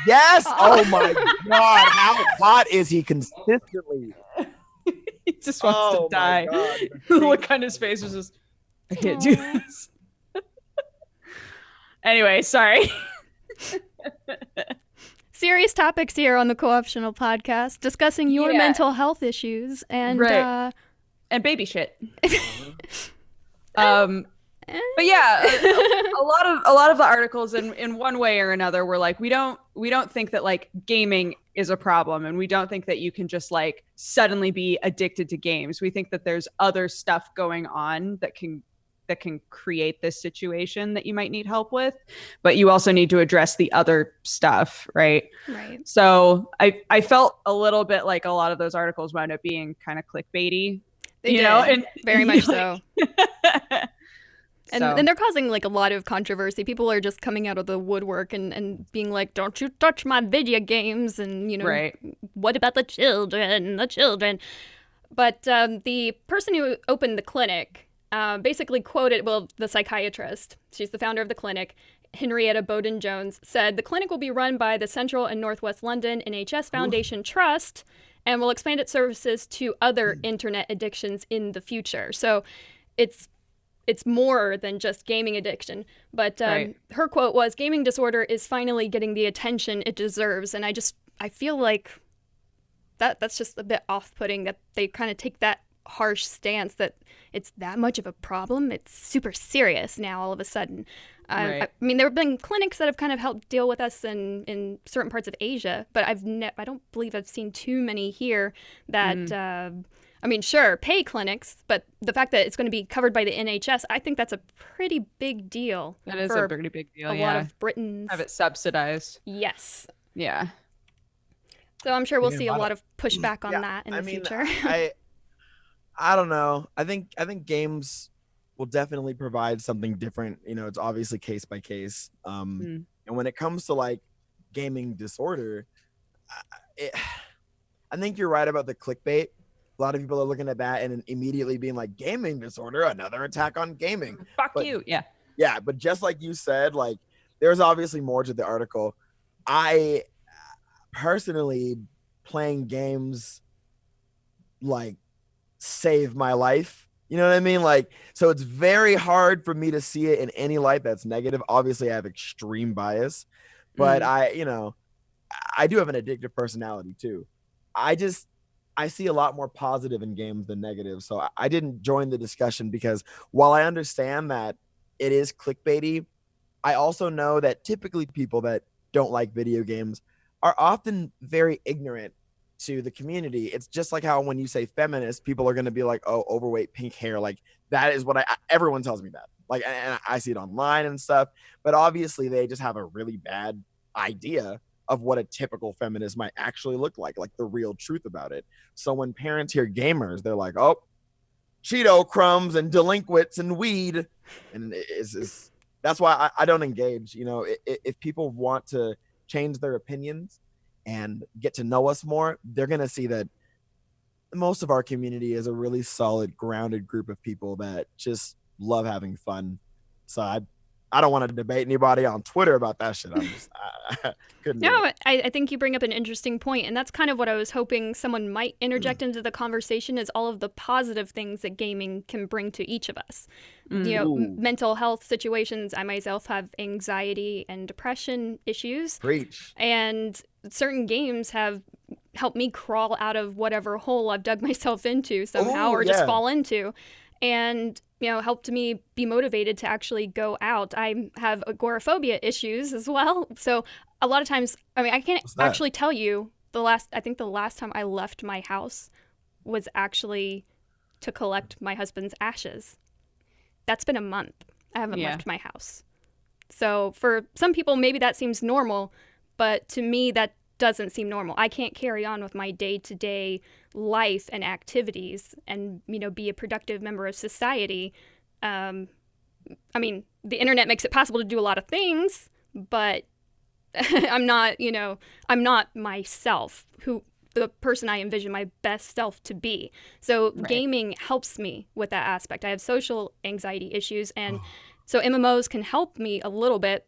Yes. Oh my God. How hot is he consistently? He just wants Oh to my die. God. The look on his face was just, I can't do Aw. this. Anyway, sorry. Serious topics here on the Co-optional Podcast, discussing your Yeah. mental health issues and Right. And baby shit. But yeah, a lot of the articles in one way or another were like, we don't think that like gaming is a problem, and we don't think that you can just like suddenly be addicted to games. We think that there's other stuff going on that can create this situation that you might need help with, but you also need to address the other stuff, right? Right. So I felt a little bit like a lot of those articles wound up being kind of clickbaity, They did. and Very much so. And, So- and they're causing like a lot of controversy. People are just coming out of the woodwork and being like, don't you touch my video games. And, Right. what about the children? But the person who opened the clinic basically quoted, the psychiatrist, she's the founder of the clinic, Henrietta Bowden-Jones, said, the clinic will be run by the Central and Northwest London NHS Foundation Trust and will expand its services to other internet addictions in the future. So it's more than just gaming addiction. But Right. her quote was, gaming disorder is finally getting the attention it deserves. And I feel like that's just a bit off-putting that they kind of take that harsh stance that it's that much of a problem. It's super serious now all of a sudden. Right. I mean, there have been clinics that have kind of helped deal with us in certain parts of Asia, but I don't believe I've seen too many here that... I mean, sure, pay clinics, but the fact that it's going to be covered by the NHS, I think that's a pretty big deal. That is for a pretty big deal. a lot of Britons. Have it subsidized. Yes. Yeah. So I'm sure we'll Yeah, see a why lot of pushback on Yeah, that in I the mean, future. I don't know. I think games will definitely provide something different. It's obviously case by case. And when it comes to like gaming disorder, I think you're right about the clickbait. A lot of people are looking at that and immediately being like, gaming disorder, another attack on gaming. Fuck But- you. Yeah. Yeah, but just like you said, like there's obviously more to the article. I personally playing games like save my life. You know what I mean? Like, so it's very hard for me to see it in any light that's negative. Obviously, I have extreme bias, but I do have an addictive personality too. I see a lot more positive in games than negative. So I didn't join the discussion because while I understand that it is clickbaity, I also know that typically people that don't like video games are often very ignorant to the community. It's just like how when you say feminist, people are going to be like, oh, overweight, pink hair. Like that is what everyone tells me that. Like, and I see it online and stuff, but obviously they just have a really bad idea of what a typical feminist might actually look like the real truth about it. So when parents hear gamers, they're like, oh, Cheeto crumbs and delinquents and weed. And that's why I don't engage. You know, if people want to change their opinions and get to know us more, they're going to see that most of our community is a really solid, grounded group of people that just love having fun. So I don't want to debate anybody on Twitter about that shit. I couldn't. No, I think you bring up an interesting point, and that's kind of what I was hoping someone might interject into the conversation, is all of the positive things that gaming can bring to each of us. You know, mental health situations. I myself have anxiety and depression issues. Preach. And certain games have helped me crawl out of whatever hole I've dug myself into somehow, or just fall into. And, you know, helped me be motivated to actually go out. I have agoraphobia issues as well. So a lot of times, I mean, I can't actually tell you I think the last time I left my house was actually to collect my husband's ashes. That's been a month. I haven't left my house. So for some people, maybe that seems normal, but to me, that doesn't seem normal. I can't carry on with my day-to-day life and activities and, you know, be a productive member of society. I mean, the internet makes it possible to do a lot of things, but I'm not myself, the person I envision my best self to be. So gaming helps me with that aspect. I have social anxiety issues, and so MMOs can help me a little bit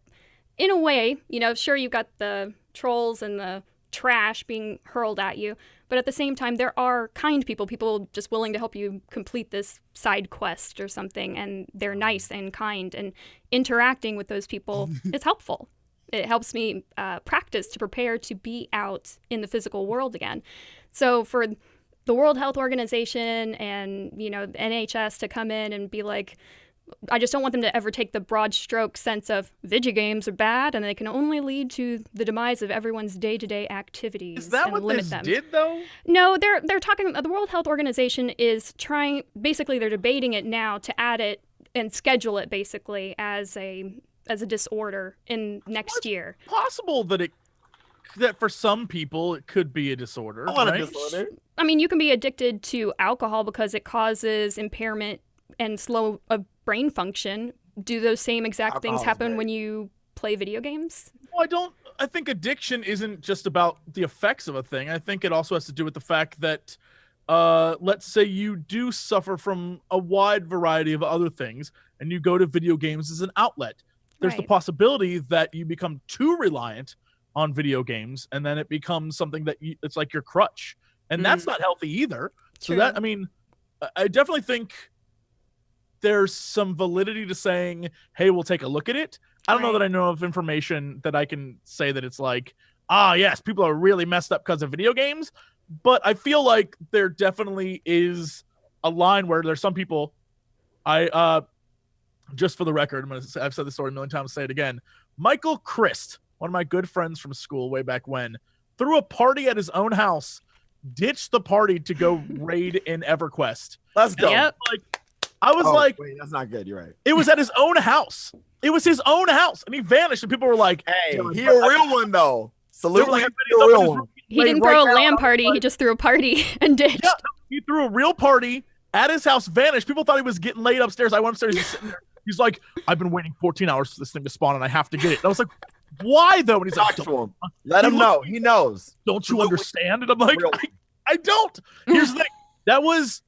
in a way. You know, sure, you've got the trolls and the trash being hurled at you, but at the same time, there are kind people just willing to help you complete this side quest or something, and they're nice and kind, and interacting with those people is helpful. It helps me practice to prepare to be out in the physical world again. So for the World Health Organization and, you know, the NHS to come in and be like, I just don't want them to ever take the broad stroke sense of video games are bad and they can only lead to the demise of everyone's day-to-day activities. Is that and what limit this them. did, though? No, they're talking. The World Health Organization is trying. Basically, they're debating it now to add it and schedule it basically as a disorder in next year. Possible that for some people it could be a disorder. I want right? a disorder. I mean, you can be addicted to alcohol because it causes impairment and slow of brain function. Do those same exact things happen when you play video games? Well, I think addiction isn't just about the effects of a thing. I think it also has to do with the fact that let's say you do suffer from a wide variety of other things and you go to video games as an outlet. There's the possibility that you become too reliant on video games and then it becomes something that it's like your crutch. And that's not healthy either. True. So that, I mean, I definitely think there's some validity to saying, hey, we'll take a look at it. I don't know that I know of information that I can say that it's like, yes, people are really messed up because of video games. But I feel like there definitely is a line where there's some people, just for the record, I've said this story a million times, say it again. Michael Christ, one of my good friends from school way back when, threw a party at his own house, ditched the party to go raid in EverQuest. Let's go. Yep. I was like, wait, that's not good. You're right. it was at his own house. It was his own house. And he vanished. And people were like, Hey, he a real one, though. Salute like, him. He a real one. He didn't throw a LAN party. He just threw a party and ditched. Yeah, he threw a real party at his house, vanished. People thought he was getting laid upstairs. I went upstairs. He's sitting there. He's like, I've been waiting 14 hours for this thing to spawn, and I have to get it. And I was like, why, though? And he's like, Talk to him. Let him know. He knows. don't you understand? And I'm like, I don't. Here's the thing. That was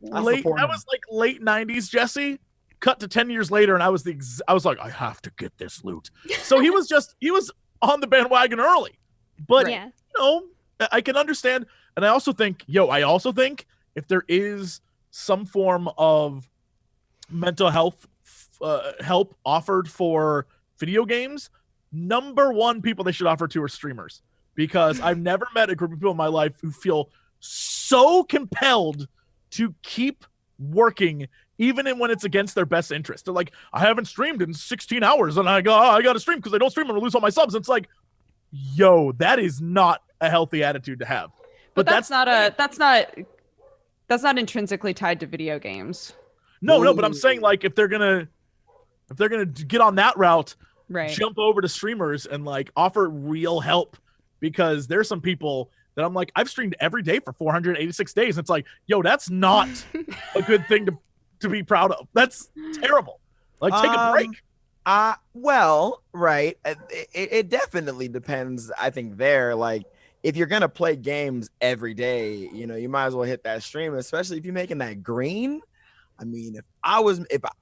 late. That was like late 90s, Jesse. Cut to 10 years later, and I was like, I have to get this loot. So he was on the bandwagon early. But you know, I can understand. And I also think if there is some form of mental health help offered for video games, number one people they should offer to are streamers, because I've never met a group of people in my life who feel so compelled to keep working even when it's against their best interest. They're like, I haven't streamed in 16 hours and I got to stream because I don't stream and I lose all my subs. It's like, yo, that is not a healthy attitude to have. But that's not intrinsically tied to video games. No, but I'm saying, like, if they're gonna If they're going to get on that route, Right. jump over to streamers and like offer real help, because there's some people that I'm like, I've streamed every day for 486 days. It's like, yo, that's not a good thing to be proud of. That's terrible. Like, take a break. Well, right. It definitely depends. I think like, if you're gonna play games every day, you might as well hit that stream, especially if you're making that green. I mean, if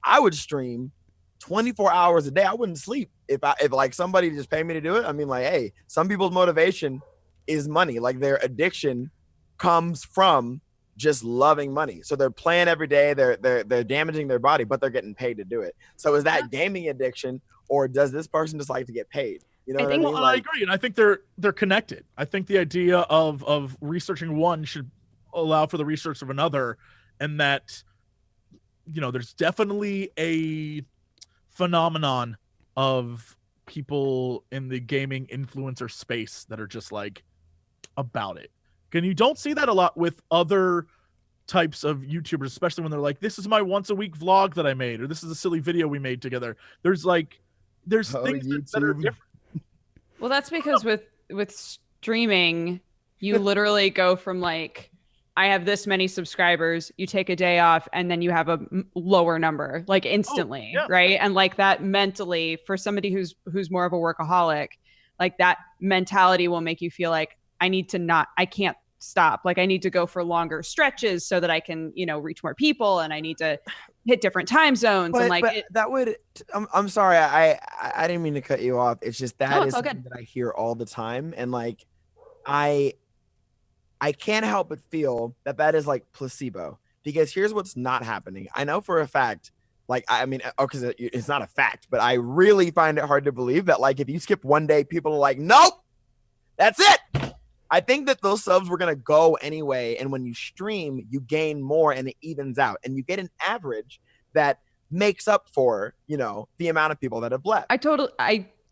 I would stream 24 hours a day, I wouldn't sleep. If like somebody just paid me to do it, I mean, like, hey, some people's motivation is money. Like, their addiction comes from just loving money. So they're playing every day, they're damaging their body, but they're getting paid to do it. So is that gaming addiction, or does this person just like to get paid? You know what I mean? Well, I agree, and I think they're connected. I think the idea of researching one should allow for the research of another, and that there's definitely a phenomenon of people in the gaming influencer space that are just like about it. And you don't see that a lot with other types of YouTubers, especially when they're like, this is my once a week vlog that I made, or this is a silly video we made together. There's things that are different. Well, that's because with streaming, you literally go from like, I have this many subscribers, you take a day off, and then you have a lower number, like instantly, right? And like that mentally, for somebody who's more of a workaholic, like that mentality will make you feel like I can't stop. Like, I need to go for longer stretches so that I can, reach more people, and I need to hit different time zones. I'm sorry, I didn't mean to cut you off. It's just is something that I hear all the time, and like I can't help but feel that is like placebo, because here's what's not happening. I know for a fact, like, I mean, because it's not a fact, but I really find it hard to believe that, like, if you skip one day, people are like, nope, that's it. I think that those subs were going to go anyway. And when you stream, you gain more and it evens out, and you get an average that makes up for, the amount of people that have left. I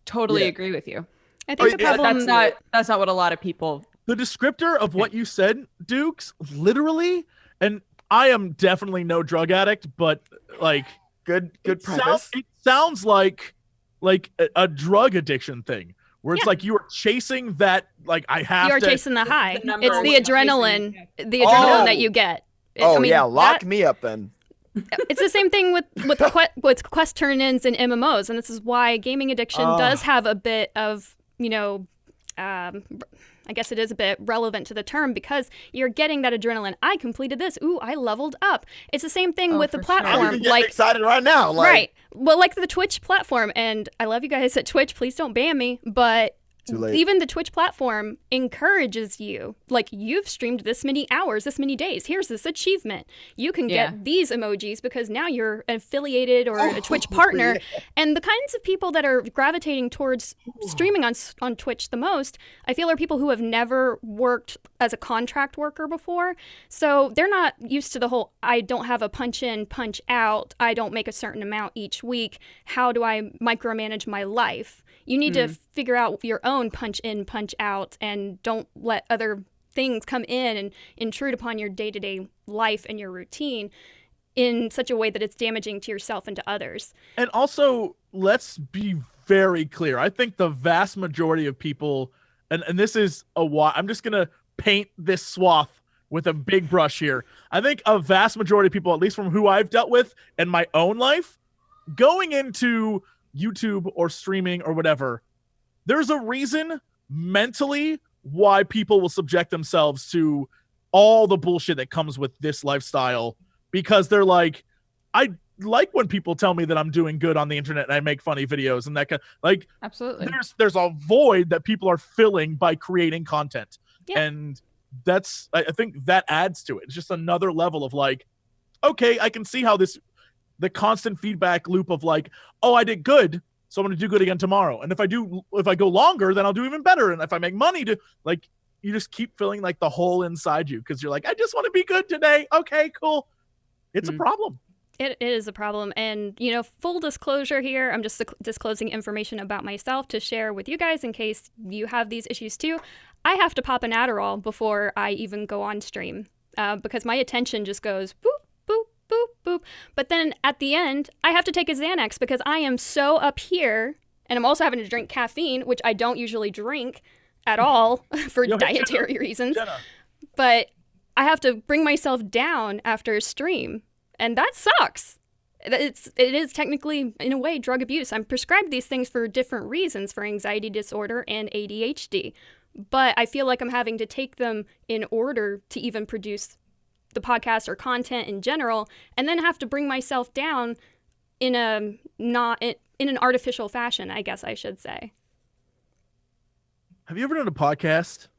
totally agree with you. I think the problem that's not what a lot of people. The descriptor of what you said, Dukes, literally, and I am definitely no drug addict, but like, good preface. It sounds like a drug addiction thing, where it's like you are chasing that, like, you're chasing the high. It's the adrenaline, that you get. Lock me up then. It's the same thing with quest turn-ins and MMOs, and this is why gaming addiction does have a bit of, I guess it is a bit relevant to the term, because you're getting that adrenaline. I completed this. Ooh, I leveled up. It's the same thing with the platform. Sure. I'm even getting excited right now. Right. Well, like the Twitch platform, and I love you guys at Twitch. Please don't ban me, but Too late. Even the Twitch platform encourages you. Like, you've streamed this many hours, this many days. Here's this achievement. You can get these emojis because now you're affiliated or a Twitch partner. Yeah. And the kinds of people that are gravitating towards streaming on Twitch the most, I feel, are people who have never worked as a contract worker before. So they're not used to the whole, I don't have a punch in, punch out. I don't make a certain amount each week. How do I micromanage my life? You need to figure out your own punch in, punch out, and don't let other things come in and intrude upon your day-to-day life and your routine in such a way that it's damaging to yourself and to others. And also, let's be very clear. I think the vast majority of people, and this is I'm just going to paint this swath with a big brush here. I think a vast majority of people, at least from who I've dealt with in my own life, going into YouTube or streaming or whatever, there's a reason mentally why people will subject themselves to all the bullshit that comes with this lifestyle, because they're like, I like when people tell me that I'm doing good on the internet and I make funny videos and that kind, like, absolutely, there's a void that people are filling by creating content. And that's, I think that adds to it. It's just another level of like, okay, I can see how the constant feedback loop of like, oh, I did good, so I'm going to do good again tomorrow. And if I go longer, then I'll do even better. And if I make money, like, you just keep filling like the hole inside you, because you're like, I just want to be good today. Okay, cool. It's a problem. It is a problem. And, full disclosure here, I'm just disclosing information about myself to share with you guys in case you have these issues too. I have to pop an Adderall before I even go on stream because my attention just goes boop, boop, boop, boop. poop. But then at the end, I have to take a Xanax because I am so up here, and I'm also having to drink caffeine, which I don't usually drink at all for dietary reasons. Genna. But I have to bring myself down after a stream, and that sucks. It is technically, in a way, drug abuse. I'm prescribed these things for different reasons, for anxiety disorder and ADHD. But I feel like I'm having to take them in order to even produce the podcast or content in general, and then have to bring myself down in an artificial fashion, I guess I should say. Have you ever done a podcast?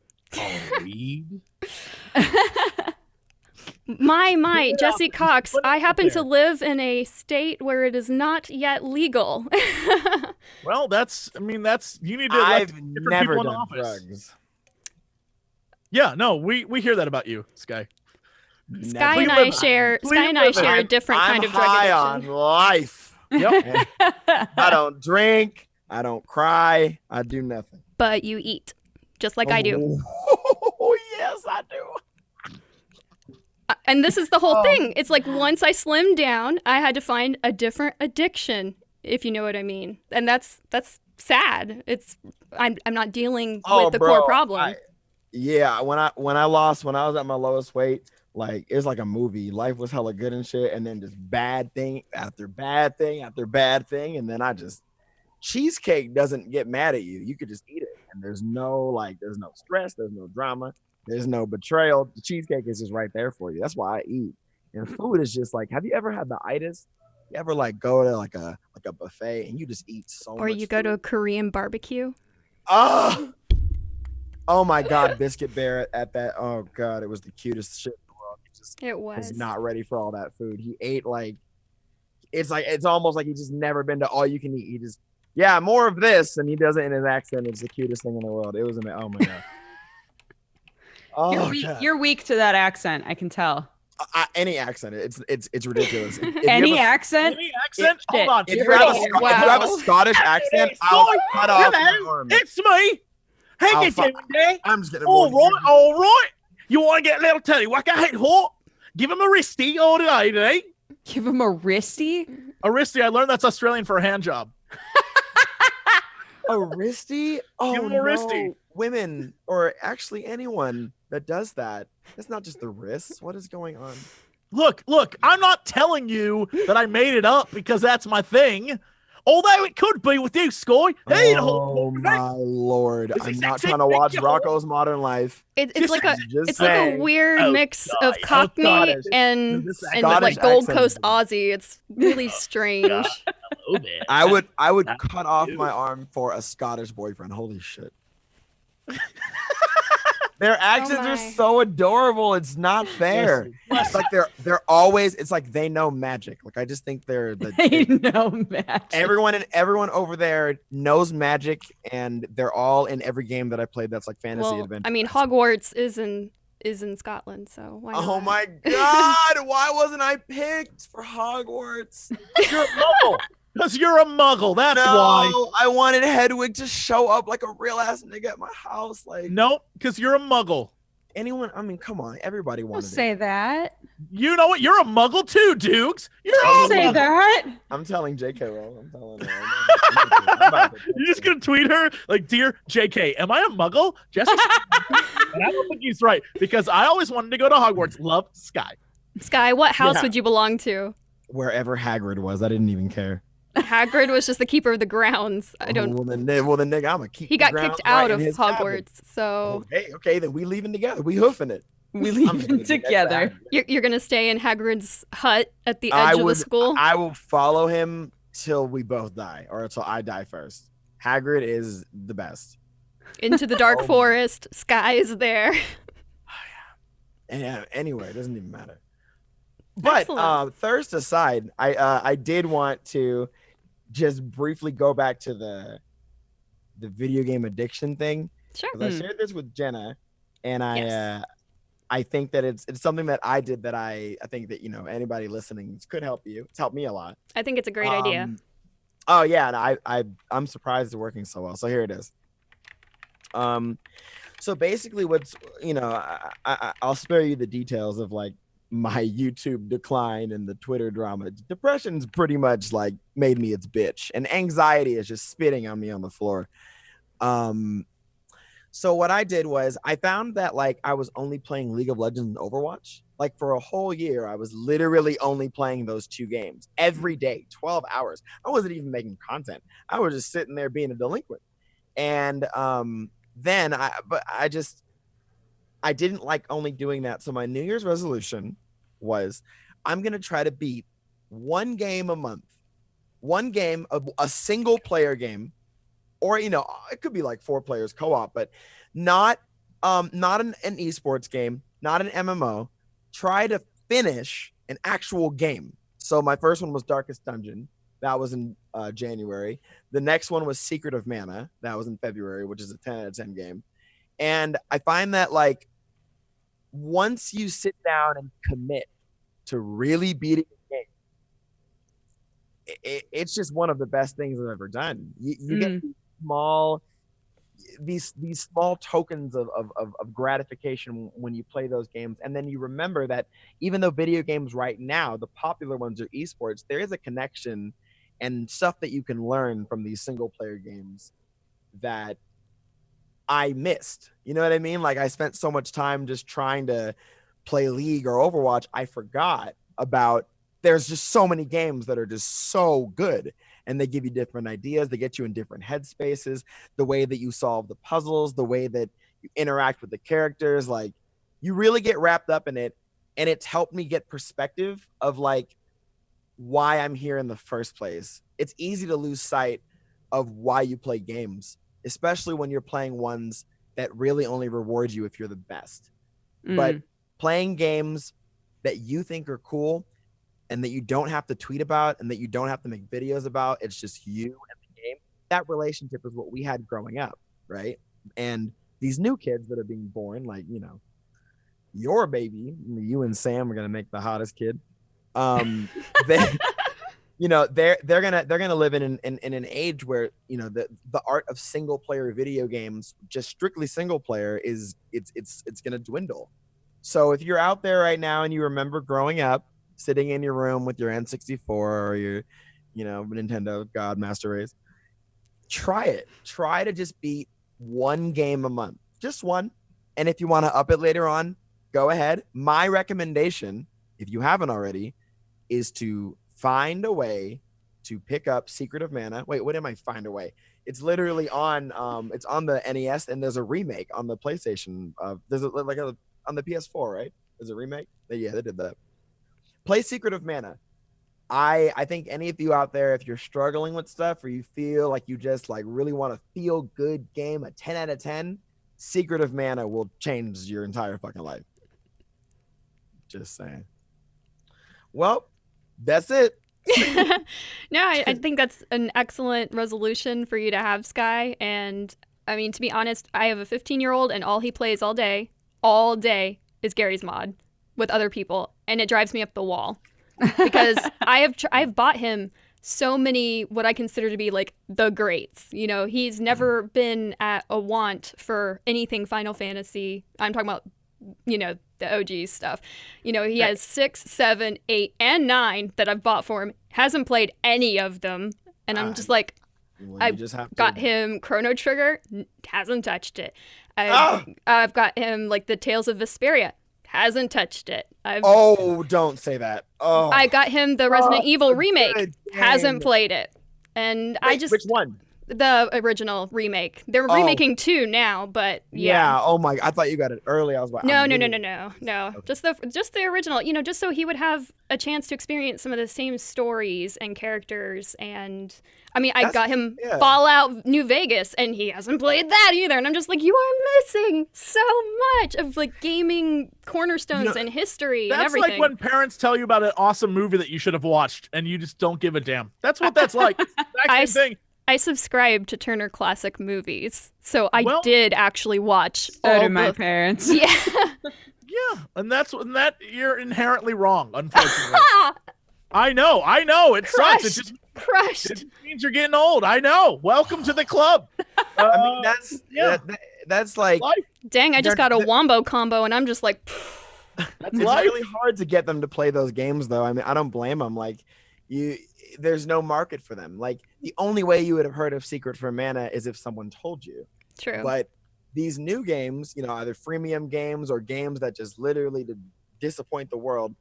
Weed. My, Jesse Cox, I happen to live in a state where it is not yet legal. Well, you need to I've elect different never people in done office. drugs. Yeah, no, we hear that about you, Sky. Sky and I share a different kind of drug high addiction. on life. Yep. I don't drink. I don't cry. I do nothing. But you eat, just like I do. Oh, yes, I do. And this is the whole thing. It's like once I slimmed down, I had to find a different addiction, if you know what I mean. And that's sad. I'm not dealing with the core problem. When I was at my lowest weight, like it was like a movie. Life was hella good and shit, and then just bad thing after bad thing after bad thing, and then cheesecake doesn't get mad at you. You could just eat it, and there's no stress, there's no drama, there's no betrayal. The cheesecake is just right there for you. That's why I eat. And food is just like, have you ever had the itis? You ever like go to like a buffet and you just eat so much? Or you go to a Korean barbecue. Oh my God, Biscuit Bear at that. Oh God, it was the cutest shit in the world. It was not ready for all that food. He ate it's almost like he just never been to all you can eat. He just, more of this, and he does it in his accent. It's the cutest thing in the world. It was amazing. Oh my God. You're weak to that accent, I can tell. Any accent, it's ridiculous. Any accent? Hold on. If you have a Scottish accent, I'll cut off my arm. It's me. How you doing there? I'm just getting all right. You want to get a little tellywhack? I hate hot. Give him a wristy all day, today. Give him a wristy? A wristy. I learned that's Australian for a hand job. A wristy? Oh, Give him a wristy. Women, or actually anyone that does that. It's not just the wrists. What is going on? Look, I'm not telling you that I made it up because that's my thing. Although it could be with you, Sky. Oh my Lord! I'm not trying to watch Rocco's Modern Life. It's like a weird mix of Cockney and like Gold Coast Aussie. It's really strange. I would cut off my arm for a Scottish boyfriend. Holy shit! Their accents are so adorable. It's not fair. It's like they're always. It's like they know magic. Like I just think they know magic. Everyone over there knows magic, and they're all in every game that I played. That's like fantasy adventure. I mean, Hogwarts is in Scotland, so why not? Oh my God! Why wasn't I picked for Hogwarts? You're a muggle. Because you're a muggle. That's why. I wanted Hedwig to show up like a real ass nigga at my house. Like, nope, because you're a muggle. Anyone? I mean, come on. Everybody wanted Don't say that. You know what? You're a muggle too, Dukes. Don't say that. I'm telling JK, Rowling. I'm telling her. You're just gonna tweet her like, "Dear JK, am I a muggle?" Jesse, and I don't think he's right because I always wanted to go to Hogwarts. Love Sky. Sky, what house would you belong to? Wherever Hagrid was, I didn't even care. Hagrid was just the keeper of the grounds. I don't. Well, then nigga, I'm a keep. He got kicked out of Hogwarts, so. Okay, then we leaving together. We hoofing it. We leaving together. You're gonna stay in Hagrid's hut at the edge of the school. I will follow him till we both die, or until I die first. Hagrid is the best. Into the dark forest. Sky is there. Yeah. Anyway, it doesn't even matter. But thirst aside, I did want to just briefly go back to the video game addiction thing. Sure. I shared this with Genna, and I think that it's something that I did that I think that anybody listening could help you. It's helped me a lot. I think it's a great idea. Oh yeah, and I'm surprised it's working so well. So here it is. So basically, what's I'll spare you the details of like my YouTube decline and the Twitter drama. Depression's pretty much like made me its bitch, and anxiety is just spitting on me on the floor. So what I did was I found that like I was only playing League of Legends and Overwatch. Like for a whole year, I was literally only playing those 2 games every day, 12 hours. I wasn't even making content. I was just sitting there being a delinquent. And then I didn't like only doing that. So my New Year's resolution was I'm going to try to beat 1 game a month, 1 game, a single player game, or, you know, it could be like 4 players co-op, but not an esports game, not an MMO. Try to finish an actual game. So my first one was Darkest Dungeon. That was in January. The next one was Secret of Mana. That was in February, which is a 10 out of 10 game. And I find that like once you sit down and commit to really beating a game, it's just one of the best things I've ever done. You get these small tokens of gratification when you play those games, and then you remember that even though video games right now, the popular ones are esports, there is a connection and stuff that you can learn from these single player games that I missed. You know what I mean? Like I spent so much time just trying to play League or Overwatch, I forgot about there's just so many games that are just so good, and they give you different ideas. They get you in different headspaces, the way that you solve the puzzles, the way that you interact with the characters, like you really get wrapped up in it. And it's helped me get perspective of like why I'm here in the first place. It's easy to lose sight of why you play games, especially when you're playing ones that really only reward you if you're the best. But playing games that you think are cool and that you don't have to tweet about and that you don't have to make videos about, it's just you and the game. That relationship is what we had growing up, right? And these new kids that are being born, like, you know, your baby, you and Sam are gonna make the hottest kid. They, you know, they're gonna live in an age where, you know, the art of single player video games, just strictly single player, is it's gonna dwindle. So if you're out there right now and you remember growing up, sitting in your room with your N64 or your, you know, Nintendo God Master Race, try it. Try to just beat 1 game a month, just 1. And if you want to up it later on, go ahead. My recommendation, if you haven't already, is to find a way to pick up Secret of Mana. Wait, what am I find a way? It's literally on it's on the NES, and there's a remake on the PlayStation. There's on the PS4, right? There's a remake. Yeah, they did that. Play Secret of Mana. I think any of you out there, if you're struggling with stuff or you feel like you just like really want a feel good game, a 10 out of 10, Secret of Mana will change your entire fucking life. Just saying. Well, that's it. No, I think that's an excellent resolution for you to have, Sky. And I mean, to be honest, I have a 15-year-old and all he plays all day is Gary's Mod with other people, and it drives me up the wall because I've bought him so many what I consider to be like the greats. You know, he's never been at a want for anything Final Fantasy. I'm talking about, you know, the OG stuff. You know, he has 6, 7, 8, and 9 that I've bought for him. Hasn't played any of them, and I'm just like, I've got him Chrono Trigger, hasn't touched it. I've got him like the Tales of Vesperia, hasn't touched it. Don't say that. Oh, I got him the Resident Evil remake, hasn't played it. And Wait, which one? The original remake. They're remaking 2 now, but yeah. Oh my! I thought you got it early. I was like, no. Okay. Just the original. You know, just so he would have a chance to experience some of the same stories and characters. And I mean, I got him Fallout New Vegas, and he hasn't played that either. And I'm just like, you are missing so much of like gaming cornerstones and history and everything. That's like when parents tell you about an awesome movie that you should have watched, and you just don't give a damn. That's what that's like. It's the exact same thing. I subscribe to Turner Classic Movies, so I did actually watch so all do my parents. Yeah. Yeah, and that you're inherently wrong, unfortunately. I know. It sucks. It just crushed. It means you're getting old. I know. Welcome to the club. I mean, that's like life. Dang, I just got a wombo combo, and I'm just like, That's It's life. really hard to get them to play those games, though. I mean, I don't blame them. Like, there's no market for them. Like, the only way you would have heard of Secret for Mana is if someone told you. True. But these new games, either freemium games or games that just literally disappoint the world,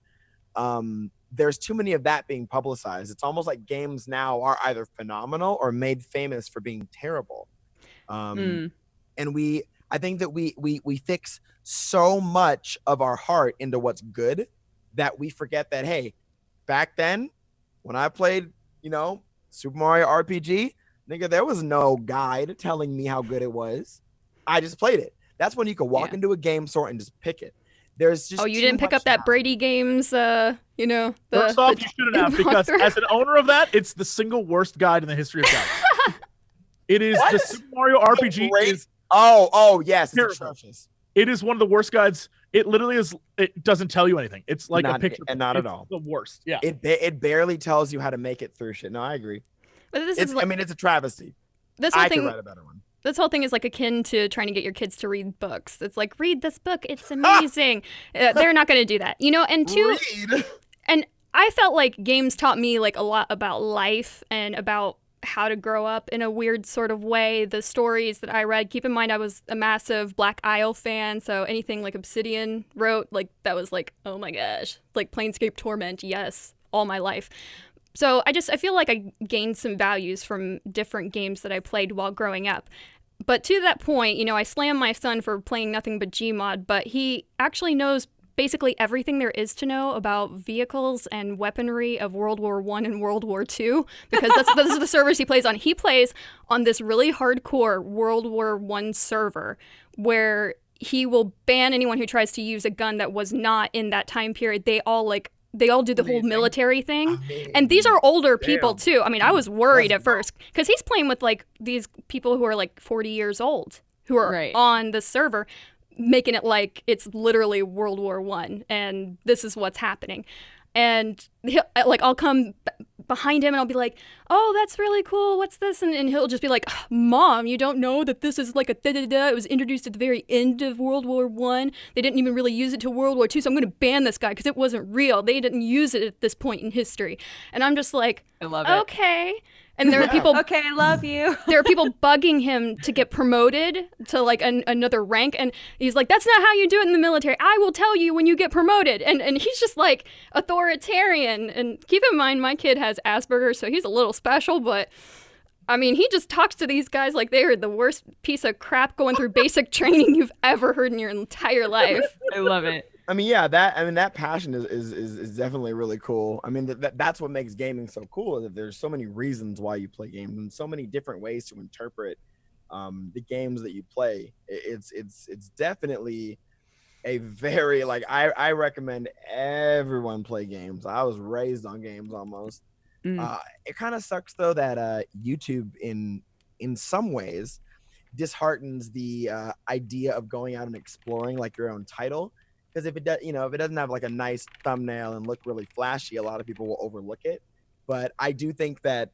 there's too many of that being publicized. It's almost like games now are either phenomenal or made famous for being terrible. And I think that we fix so much of our heart into what's good that we forget that, hey, back then when I played, Super Mario RPG, nigga, there was no guide telling me how good it was. I just played it. That's when you could walk into a game store and just pick it. There's just you didn't pick up that Brady Games, First off, you shouldn't have, because as an owner of that, it's the single worst guide in the history of guides. It is the Super Mario RPG. Oh, yes, it's atrocious. It is one of the worst guides. It literally is. It doesn't tell you anything. It's like a picture, and not at all. The worst. Yeah. It barely tells you how to make it through shit. No, I agree. But it's a travesty. This whole I thing, could write a better one. This whole thing is like akin to trying to get your kids to read books. It's like, read this book. It's amazing. They're not going to do that, And I felt like games taught me like a lot about life and about how to grow up in a weird sort of way. The stories that I read, keep in mind I was a massive Black Isle fan, so anything like Obsidian wrote, like that was like, oh my gosh, like Planescape Torment, yes, all my life. So I feel like I gained some values from different games that I played while growing up. But to that point, I slam my son for playing nothing but Gmod, but he actually knows basically everything there is to know about vehicles and weaponry of World War I and World War II, because those are the servers he plays on. He plays on this really hardcore World War I server where he will ban anyone who tries to use a gun that was not in that time period. They all do the whole military thing. And these are older people too. I mean, I was worried at first because he's playing with like these people who are like 40 years old who are on the server, making it like it's literally World War I and this is what's happening. And I'll come behind him and I'll be like, oh, that's really cool. What's this? And he'll just be like, Mom, you don't know that this is like a da-da-da. It was introduced at the very end of World War I. They didn't even really use it to World War II, so I'm going to ban this guy because it wasn't real. They didn't use it at this point in history. And I'm just like, I love it. Okay. And there are people. Okay, I love you. There are people bugging him to get promoted to like another rank, and he's like, "That's not how you do it in the military. I will tell you when you get promoted." And he's just like authoritarian. And keep in mind, my kid has Asperger's, so he's a little special. But I mean, he just talks to these guys like they are the worst piece of crap going through basic training you've ever heard in your entire life. I love it. I mean, yeah, that passion is definitely really cool. I mean, that's what makes gaming so cool, is that there's so many reasons why you play games and so many different ways to interpret the games that you play. It's definitely a very, like, I recommend everyone play games. I was raised on games almost. It kind of sucks though that YouTube in some ways disheartens the idea of going out and exploring like your own title. Because if it does, if it doesn't have like a nice thumbnail and look really flashy, a lot of people will overlook it. But I do think that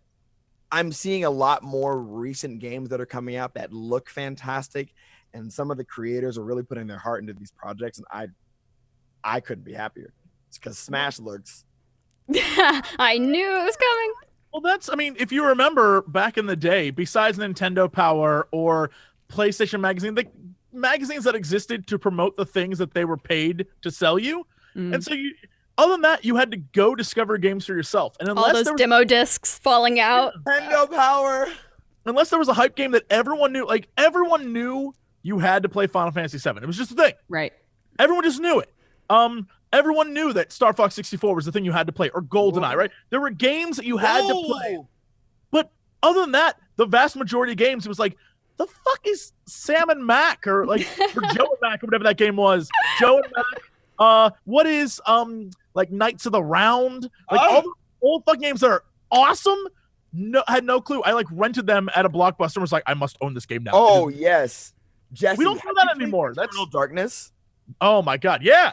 I'm seeing a lot more recent games that are coming out that look fantastic, and some of the creators are really putting their heart into these projects, and I couldn't be happier. It's because Smash looks. I knew it was coming. Well, if you remember back in the day, besides Nintendo Power or PlayStation Magazine, the magazines that existed to promote the things that they were paid to sell you. And so other than that, you had to go discover games for yourself. And unless all those demo discs falling out. Nintendo Power. Unless there was a hype game that everyone knew you had to play Final Fantasy VII. It was just a thing. Right. Everyone just knew it. Everyone knew that Star Fox 64 was the thing you had to play, or GoldenEye, right? There were games that you had to play. But other than that, the vast majority of games, it was like, the fuck is Sam and Mac, or like or Joe and Mac, or whatever that game was. Joe and Mac. What is like Knights of the Round? Like all the old fucking games that are awesome. Had no clue. I like rented them at a Blockbuster and was like, I must own this game now. Oh yes, Jesse. We don't do that anymore. That's Eternal Darkness. Oh my god, yeah.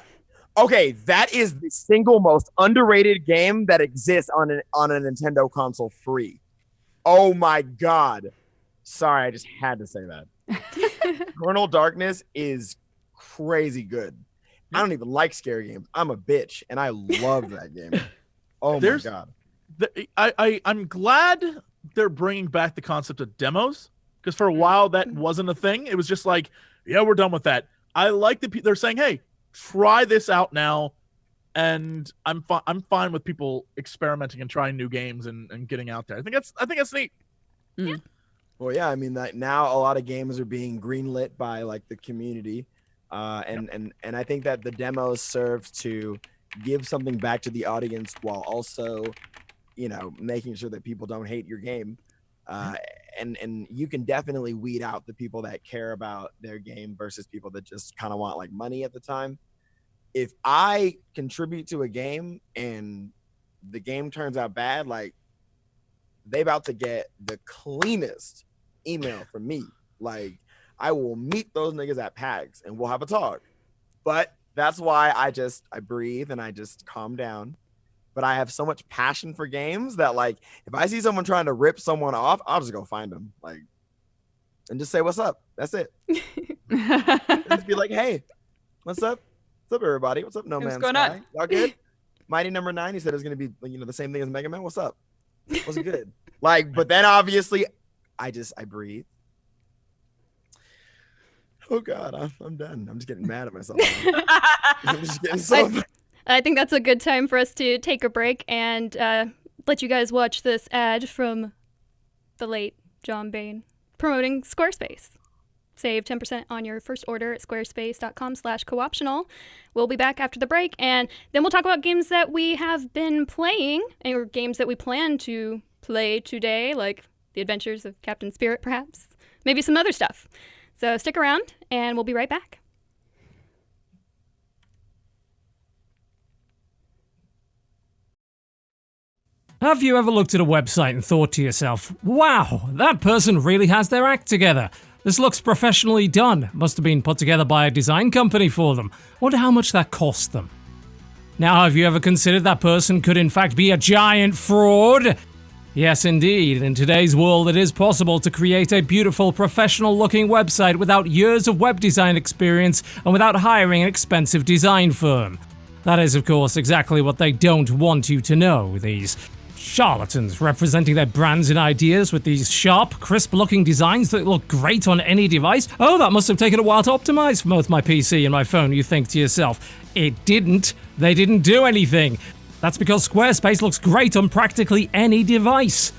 Okay, that is the single most underrated game that exists on a Nintendo console free. Oh my god. Sorry, I just had to say that. Eternal Darkness is crazy good. I don't even like scary games. I'm a bitch, and I love that game. Oh my god! I'm glad they're bringing back the concept of demos, because for a while that wasn't a thing. It was just like, yeah, we're done with that. I like that they're saying, hey, try this out now, and I'm fine with people experimenting and trying new games and getting out there. I think that's neat. Yeah. Well, yeah, I mean that now a lot of games are being greenlit by like the community, and I think that the demos serve to give something back to the audience while also, making sure that people don't hate your game. And you can definitely weed out the people that care about their game versus people that just kind of want like money at the time. If I contribute to a game and the game turns out bad, like they about to get the cleanest email from me. Like I will meet those niggas at PAX and we'll have a talk. But that's why I breathe and I just calm down. But I have so much passion for games that like if I see someone trying to rip someone off, I'll just go find them, like, and just say what's up. That's it. Just be like, hey, what's up? What's up, everybody? What's up, No Man's Sky? Y'all good? Mighty Number 9. He said it's gonna be the same thing as Mega Man. What's up? What's good? Like, but then obviously, I breathe. Oh God, I'm done. I'm just getting mad at myself. I'm just getting so. I think that's a good time for us to take a break and let you guys watch this ad from the late Genna Bain promoting Squarespace. Save 10% on your first order at squarespace.com/cooptional. We'll be back after the break, and then we'll talk about games that we have been playing or games that we plan to play today, like The Adventures of Captain Spirit, perhaps. Maybe some other stuff. So stick around, and we'll be right back. Have you ever looked at a website and thought to yourself, wow, that person really has their act together. This looks professionally done. Must have been put together by a design company for them. Wonder how much that cost them. Now, have you ever considered that person could in fact be a giant fraud? Yes, indeed. In today's world, it is possible to create a beautiful, professional-looking website without years of web design experience and without hiring an expensive design firm. That is, of course, exactly what they don't want you to know, these charlatans representing their brands and ideas with these sharp, crisp-looking designs that look great on any device. Oh, that must have taken a while to optimize for both my PC and my phone, you think to yourself. It didn't. They didn't do anything. That's because Squarespace looks great on practically any device.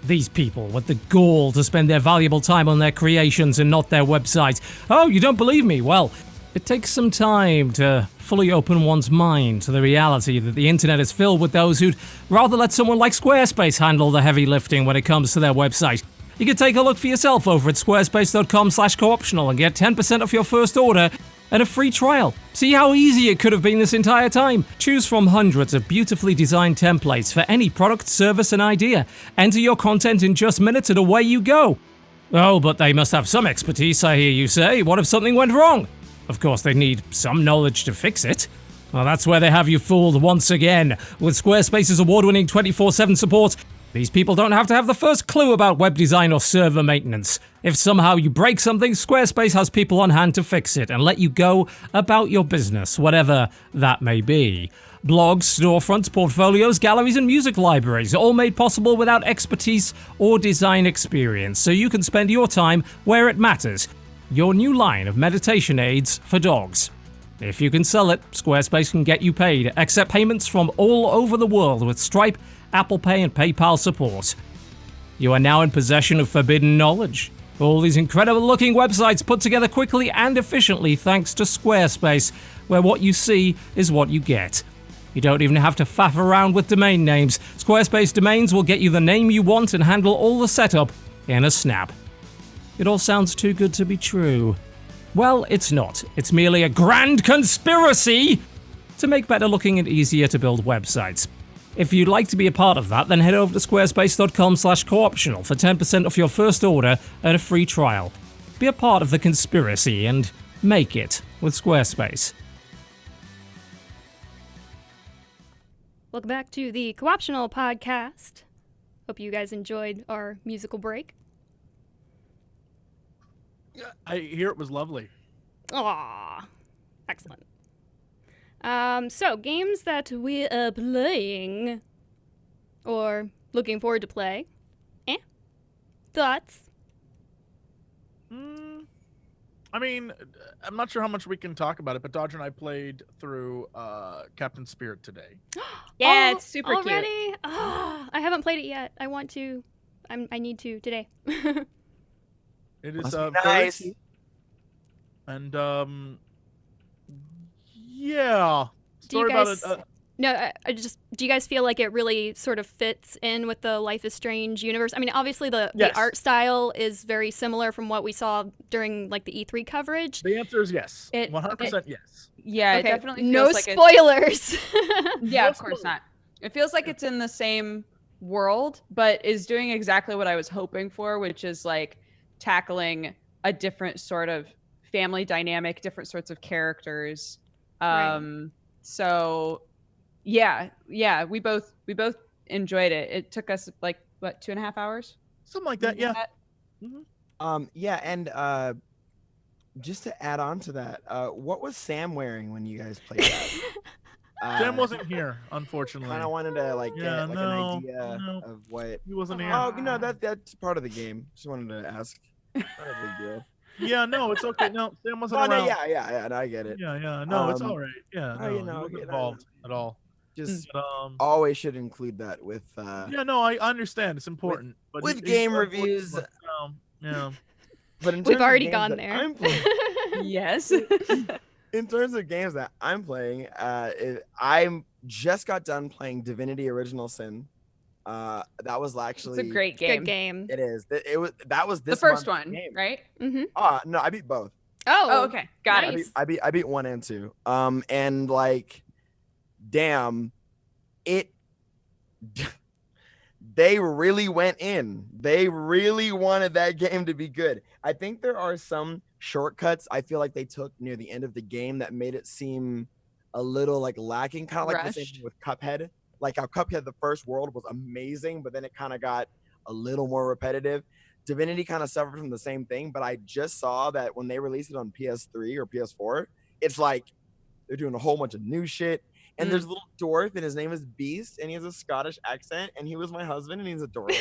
These people with the gall to spend their valuable time on their creations and not their website. Oh, you don't believe me? Well, it takes some time to fully open one's mind to the reality that the internet is filled with those who'd rather let someone like Squarespace handle the heavy lifting when it comes to their website. You can take a look for yourself over at squarespace.com/cooptional and get 10% off your first order and a free trial. See how easy it could have been this entire time. Choose from hundreds of beautifully designed templates for any product, service, and idea. Enter your content in just minutes and away you go. Oh, but they must have some expertise, I hear you say. What if something went wrong? Of course, they need some knowledge to fix it. Well, that's where they have you fooled once again. With Squarespace's award-winning 24/7 support, these people don't have to have the first clue about web design or server maintenance. If somehow you break something, Squarespace has people on hand to fix it and let you go about your business, whatever that may be. Blogs, storefronts, portfolios, galleries, and music libraries, all made possible without expertise or design experience, so you can spend your time where it matters. Your new line of meditation aids for dogs. If you can sell it, Squarespace can get you paid, accept payments from all over the world with Stripe, Apple Pay, and PayPal support. You are now in possession of forbidden knowledge. All these incredible-looking websites put together quickly and efficiently thanks to Squarespace, where what you see is what you get. You don't even have to faff around with domain names. Squarespace domains will get you the name you want and handle all the setup in a snap. It all sounds too good to be true. Well, it's not. It's merely a grand conspiracy to make better looking and easier to build websites. If you'd like to be a part of that, then head over to squarespace.com/cooptional for 10% off your first order and a free trial. Be a part of the conspiracy and make it with Squarespace. Welcome back to the Cooptional Podcast. Hope you guys enjoyed our musical break. I hear it was lovely. Aww. Excellent. So games that we are playing or looking forward to play. Thoughts? I mean, I'm not sure how much we can talk about it, but Dodger and I played through Captain Spirit today. Yeah, Oh, it's super cute. already? Oh, I haven't played it yet. I want to. I need to today. It is Must be very nice. cute. And yeah. Do you Story guys? about it. No, do you guys feel like it really sort of fits in with the Life is Strange universe? I mean, obviously the Yes. art style is very similar from what we saw during like the E3 coverage. The answer is yes. It- 100% yes. Yeah, Okay, it definitely feels no like spoilers. yeah, No of course spoilers. not. It feels like it's in the same world, but is doing exactly what I was hoping for, which is like tackling a different sort of family dynamic, different sorts of characters. Right. So yeah, we both enjoyed it. It took us like what 2.5 hours? Something like that, yeah. Yeah, and just to add on to that, what was Sam wearing when you guys played that? Sam wasn't here, unfortunately. Kind of wanted to like Yeah, get like no, an idea no. of what. He wasn't here. Oh, that's part of the game. Just wanted to ask. Not a big deal. Yeah, no, it's okay. No, Sam wasn't Oh, no, around. yeah, I get it. Yeah, no, it's Um, all right. Yeah, oh, no, you know, he wasn't okay, no, involved at all. Just But, always should include that with. yeah, no, I understand. It's important. But with he- game he's reviews. but, yeah. But in We've terms of already games gone that there. I'm playing, Yes. in terms of games that I'm playing, I just got done playing Divinity Original Sin. That was actually It's a great game. Good game. It is. That was The this first month's one, game. right? Mm-hmm. No, I beat both. Oh, okay. Got nice. it. I beat 1 and 2. And like, damn, it. They really went in. They really wanted that game to be good. I think there are some shortcuts I feel like they took near the end of the game that made it seem a little like lacking, kind of like the same Rushed. thing with Cuphead. Like how Cuphead, the first world was amazing, but then it kind of got a little more repetitive. Divinity kind of suffered from the same thing, but I just saw that when they released it on PS3 or PS4, it's like they're doing a whole bunch of new shit. And there's a little dwarf, and his name is Beast, and he has a Scottish accent, and he was my husband, and he's adorable.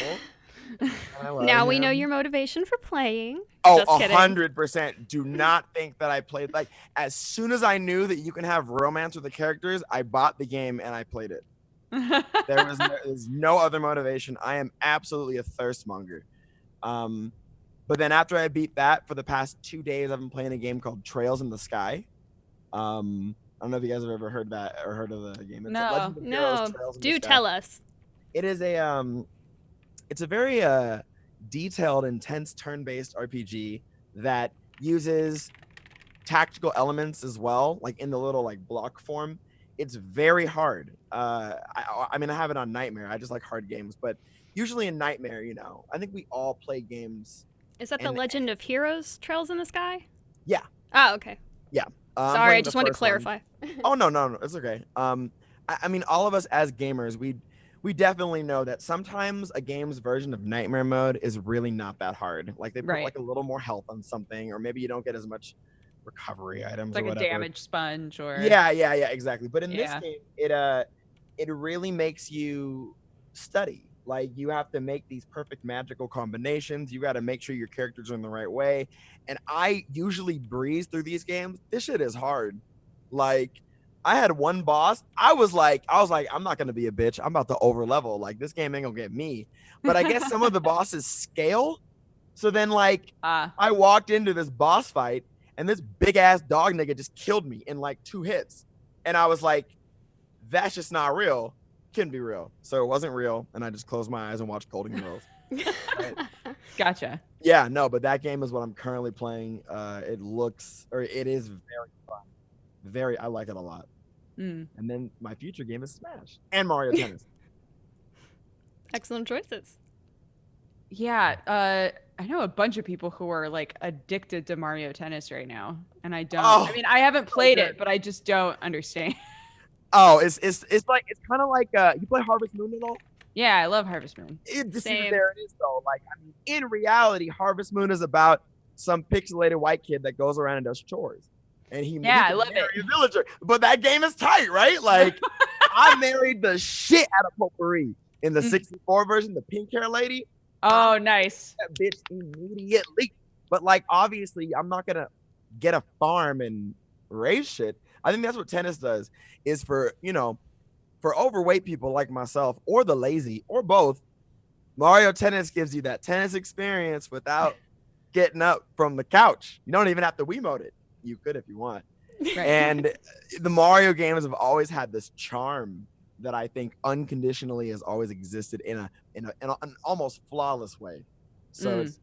And I love Now we know him. your motivation for playing. Oh, Just kidding. 100%. Do not think that I played like as soon as I knew that you can have romance with the characters, I bought the game and I played it. There's no other motivation. I am absolutely a thirst monger. But then after I beat that, for the past 2 days, I've been playing a game called Trails in the Sky. I don't know if you guys have ever heard that or heard of the game. It's No. Legend of Heroes, No, Trails in the do Sky. tell us. It is it's a very detailed, intense turn-based RPG that uses tactical elements as well, like in the little like block form. It's very hard. I mean, I have it on Nightmare. I just like hard games, but usually in Nightmare, I think we all play games. Is that the And- Legend of Heroes Trails in the Sky? Yeah. Oh, okay. I'm Sorry, I playing just the wanted to first one. clarify. Oh no, it's okay. I mean, all of us as gamers, we definitely know that sometimes a game's version of Nightmare mode is really not that hard. Like they put Right. like a little more health on something, or maybe you don't get as much recovery items. It's like or a whatever. damage sponge or Yeah, exactly. But in Yeah. this game, it really makes you study. Like you have to make these perfect magical combinations. You got to make sure your characters are in the right way. And I usually breeze through these games. This shit is hard. Like I had one boss. I was like, I'm not gonna be a bitch. I'm about to over level. Like this game ain't gonna get me. But I guess some of the bosses scale. So then like I walked into this boss fight and this big ass dog nigga just killed me in like 2 hits. And I was like, that's just not real. Couldn't be real. So it wasn't real. And I just closed my eyes and watched Golden Girls. Gotcha. Yeah, no, but that game is what I'm currently playing. It is very fun. I like it a lot. Mm. And then my future game is Smash and Mario Tennis. Excellent choices. Yeah, I know a bunch of people who are like addicted to Mario Tennis right now, and I don't. Oh, I mean, I haven't played good. it, but I just don't understand. Oh, it's kind of like you play Harvest Moon at all? Yeah, I love Harvest Moon. Same. There it is though. Like I mean, in reality, Harvest Moon is about some pixelated white kid that goes around and does chores. and he Yeah, I can love marry it. a villager. But that game is tight, right? Like, I married the shit out of Potpourri in the 64 version, the pink hair lady. Oh, nice. That bitch immediately. But like, obviously, I'm not gonna get a farm and raise shit. I think that's what tennis does. Is for for overweight people like myself, or the lazy, or both. Mario Tennis gives you that tennis experience without getting up from the couch. You don't even have to Wiimote it. You could if you want. Right. And the Mario games have always had this charm that I think unconditionally has always existed in an almost flawless way. So it's,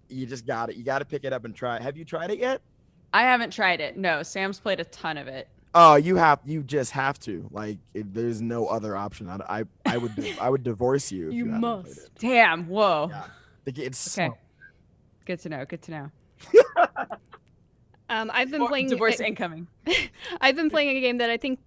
you just got it. You got to pick it up and try it. Have you tried it yet? I haven't tried it. No, Sam's played a ton of it. Oh, you just have to. Like, there's no other option. I would divorce you if you haven't played it. Damn. Whoa. Yeah. It's Okay. Good to know. Good to know. I've been playing divorce incoming. I've been playing a game that I think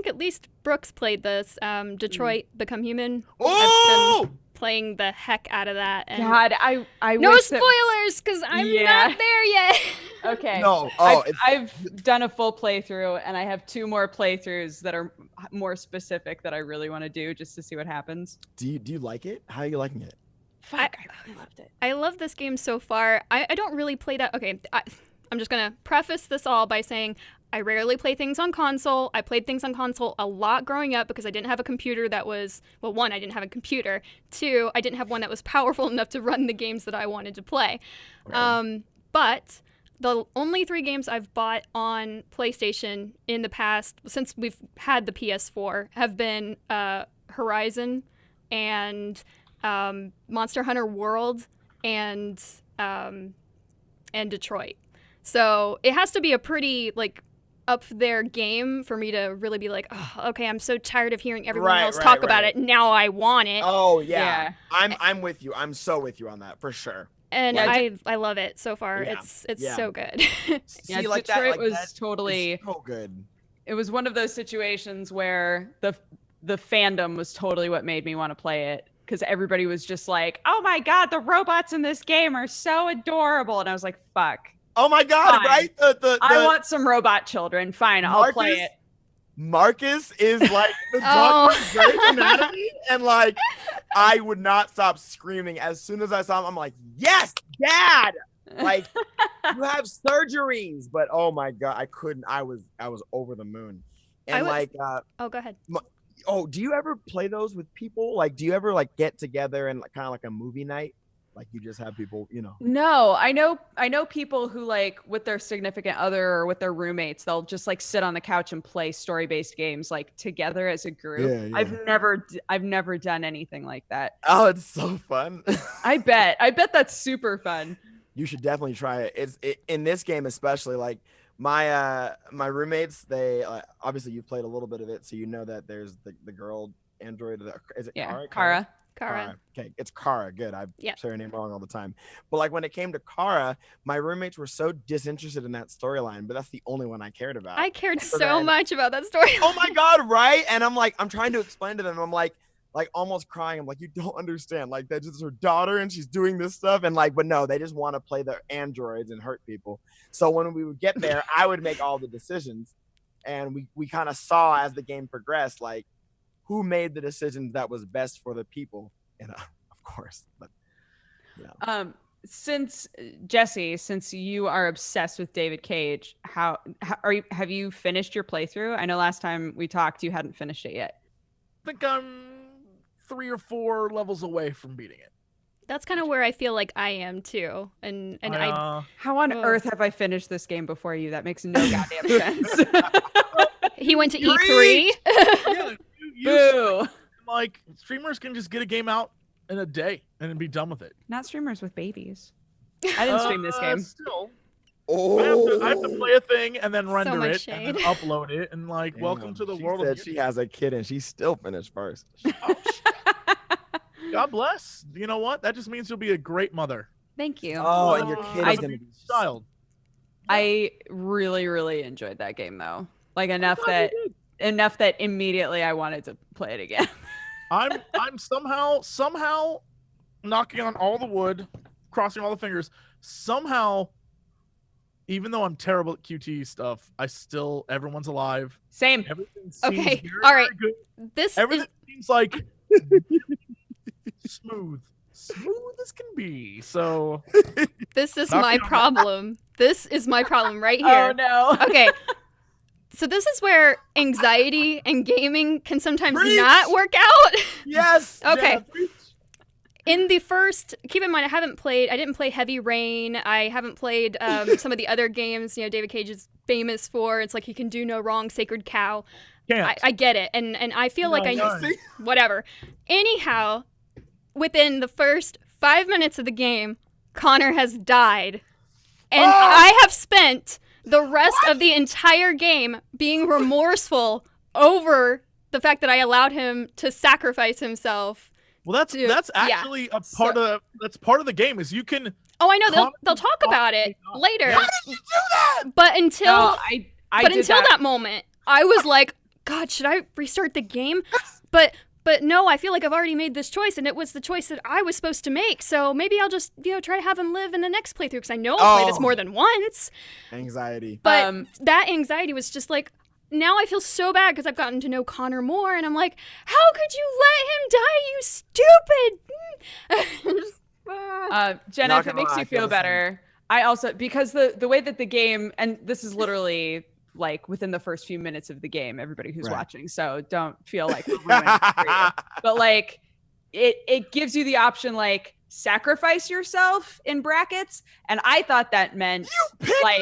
at least Brooks played this. Detroit Become Human. Oh! I've been playing the heck out of that. And God, I no wish spoilers because I'm not there yet. Okay. No. I've done a full playthrough, and I have 2 more playthroughs that are more specific that I really want to do just to see what happens. Do you like it? How are you liking it? Fuck, I really loved it. I love this game so far. I don't really play that. Okay, I'm just going to preface this all by saying I rarely play things on console. I played things on console a lot growing up because I didn't have a computer that was, well, 1, I didn't have a computer. 2, I didn't have one that was powerful enough to run the games that I wanted to play. Right. But the only 3 games I've bought on PlayStation in the past, since we've had the PS4, have been Horizon and Monster Hunter World and Detroit. So it has to be a pretty up there game for me to really be like, oh, okay, I'm so tired of hearing everyone else talk about it. Now I want it. Oh yeah. I'm with you. I'm so with you on that for sure. And I love it so far. Yeah. It's so good. See, Detroit was totally so good. It was one of those situations where the fandom was totally what made me want to play it. Because everybody was just like, oh my God, the robots in this game are so adorable. And I was like, fuck. Oh my God, Fine. right? I want some robot children. Fine, I'll play it. Marcus is like the dog from Grey's Anatomy. And I would not stop screaming. As soon as I saw him, I'm like, yes, Dad! Like, you have surgeries. But oh my God, I couldn't. I was over the moon. And oh, go ahead. Oh, do you ever play those with people? Like, do you ever get together and kind of like a movie night? Like, you just have people, No, I know people who with their significant other or with their roommates, they'll just sit on the couch and play story-based games together as a group. Yeah. I've never done anything like that. Oh, it's so fun. I bet that's super fun. You should definitely try it. It's in this game especially. My roommates, they obviously you've played a little bit of it, so you know that there's the girl android. Is it Kara? Kara. Okay, it's Kara. Good. I say her name wrong all the time. But when it came to Kara, my roommates were so disinterested in that storyline, but that's the only one I cared about. I cared so much about that story. Oh my God, right? And I'm trying to explain to them. I'm like almost crying. I'm like, you don't understand. That's just her daughter and she's doing this stuff. And but no, they just want to play the androids and hurt people. So when we would get there, I would make all the decisions. And we kind of saw as the game progressed, who made the decisions that was best for the people. And of course, but since you are obsessed with David Cage, have you finished your playthrough? I know last time we talked, you hadn't finished it yet. I think I'm 3 or 4 levels away from beating it. That's kind of where I feel like I am too. And how on earth have I finished this game before you? That makes no goddamn sense. He went to E3. Yeah, Boo. Streamers can just get a game out in a day and then be done with it. Not streamers with babies. I didn't stream this game. Still. Oh. I have to play a thing and then render it shade. and then upload it and welcome to the world of she has a kid and she still finished first. God bless. You know what? That just means you'll be a great mother. Thank you. Oh, and your kid is going to be child. I really, really enjoyed that game though. Enough that immediately I wanted to play it again. I'm somehow knocking on all the wood, crossing all the fingers. Somehow even though I'm terrible at QTE stuff, everyone's alive. Same. Everything seems Okay, very, all right. very good. Everything seems like smooth as can be. So This is Not my gonna- problem. This is my problem right here. Oh no. Okay. So this is where anxiety and gaming can sometimes Preach! not work out. Yes. Okay. Jenna, preach. In the first, keep in mind, I didn't play Heavy Rain. I haven't played some of the other games, David Cage is famous for. It's like he can do no wrong, Sacred Cow. can't. I get it. And I feel like I No, know, whatever. Anyhow, within the first 5 minutes of the game, Connor has died. And I have spent the rest of the entire game being remorseful over the fact that I allowed him to sacrifice himself. Well, that's Yeah. actually a part of the game is you can. Oh, I know they'll Connor- talk about it later. How did you do that? But until No, I did until that moment, I was like, God, should I restart the game? But no, I feel like I've already made this choice, and it was the choice that I was supposed to make. So maybe I'll just try to have him live in the next playthrough because I know I'll play this more than once. Anxiety. But that anxiety was just like, now I feel so bad because I've gotten to know Connor more, and I'm like, how could you let him die, you stupid? Jenna, Not if it gonna makes lie, you I feel feel the same. better, I also, because the way that the game, and this is literally like within the first few minutes of the game, everybody who's Right. watching, so don't feel like we're ruining it for you. But like it gives you the option like sacrifice yourself in brackets, and I thought that meant like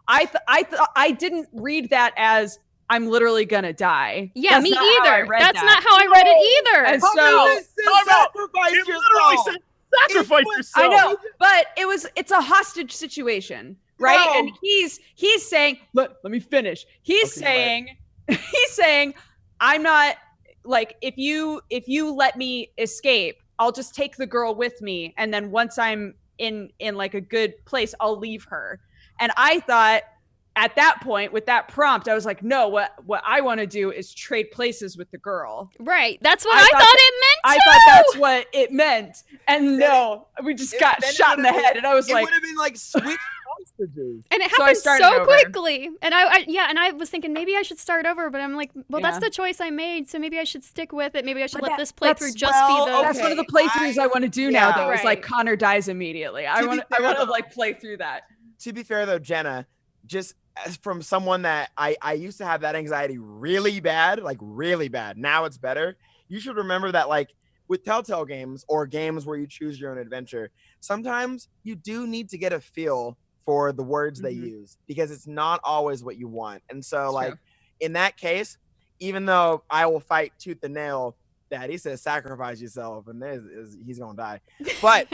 I didn't read that as I'm literally gonna die. Yeah, That's me not how I either. read That's that. not how I read it either. And How so did this say sacrifice It literally yourself? said sacrifice yourself. I know, but it's a hostage situation, right? No. And he's saying, let me finish. He's Okay, saying, I'm not like if you let me escape, I'll just take the girl with me, and then once I'm in like a good place, I'll leave her. And I thought at that point with that prompt, I was like, no, what I want to do is trade places with the girl. Right. That's what I I thought thought it meant I too. thought that's what it meant. And no, we just It- got then it shot in the would've head. And I was It like, would have been like switch hostages. And it So I happened started so over. quickly. And I was thinking maybe I should start over, but I'm like, well, that's Yeah. the choice I made, so maybe I should stick with it. Maybe I should But let this that's- playthrough just well, be the. okay. that's one of the playthroughs I want to do now, Yeah. though. It's like Right. Connor dies immediately. I To be want fair, to though- like play through that. To be fair though, Jenna, just as from someone that I used to have that anxiety really bad, like really bad. Now it's better. You should remember that like with Telltale games or games where you choose your own adventure, sometimes you do need to get a feel for the words they Mhm. use because it's not always what you want. And so It's like true. in that case, even though I will fight tooth and nail that he says sacrifice yourself and he's gonna die. But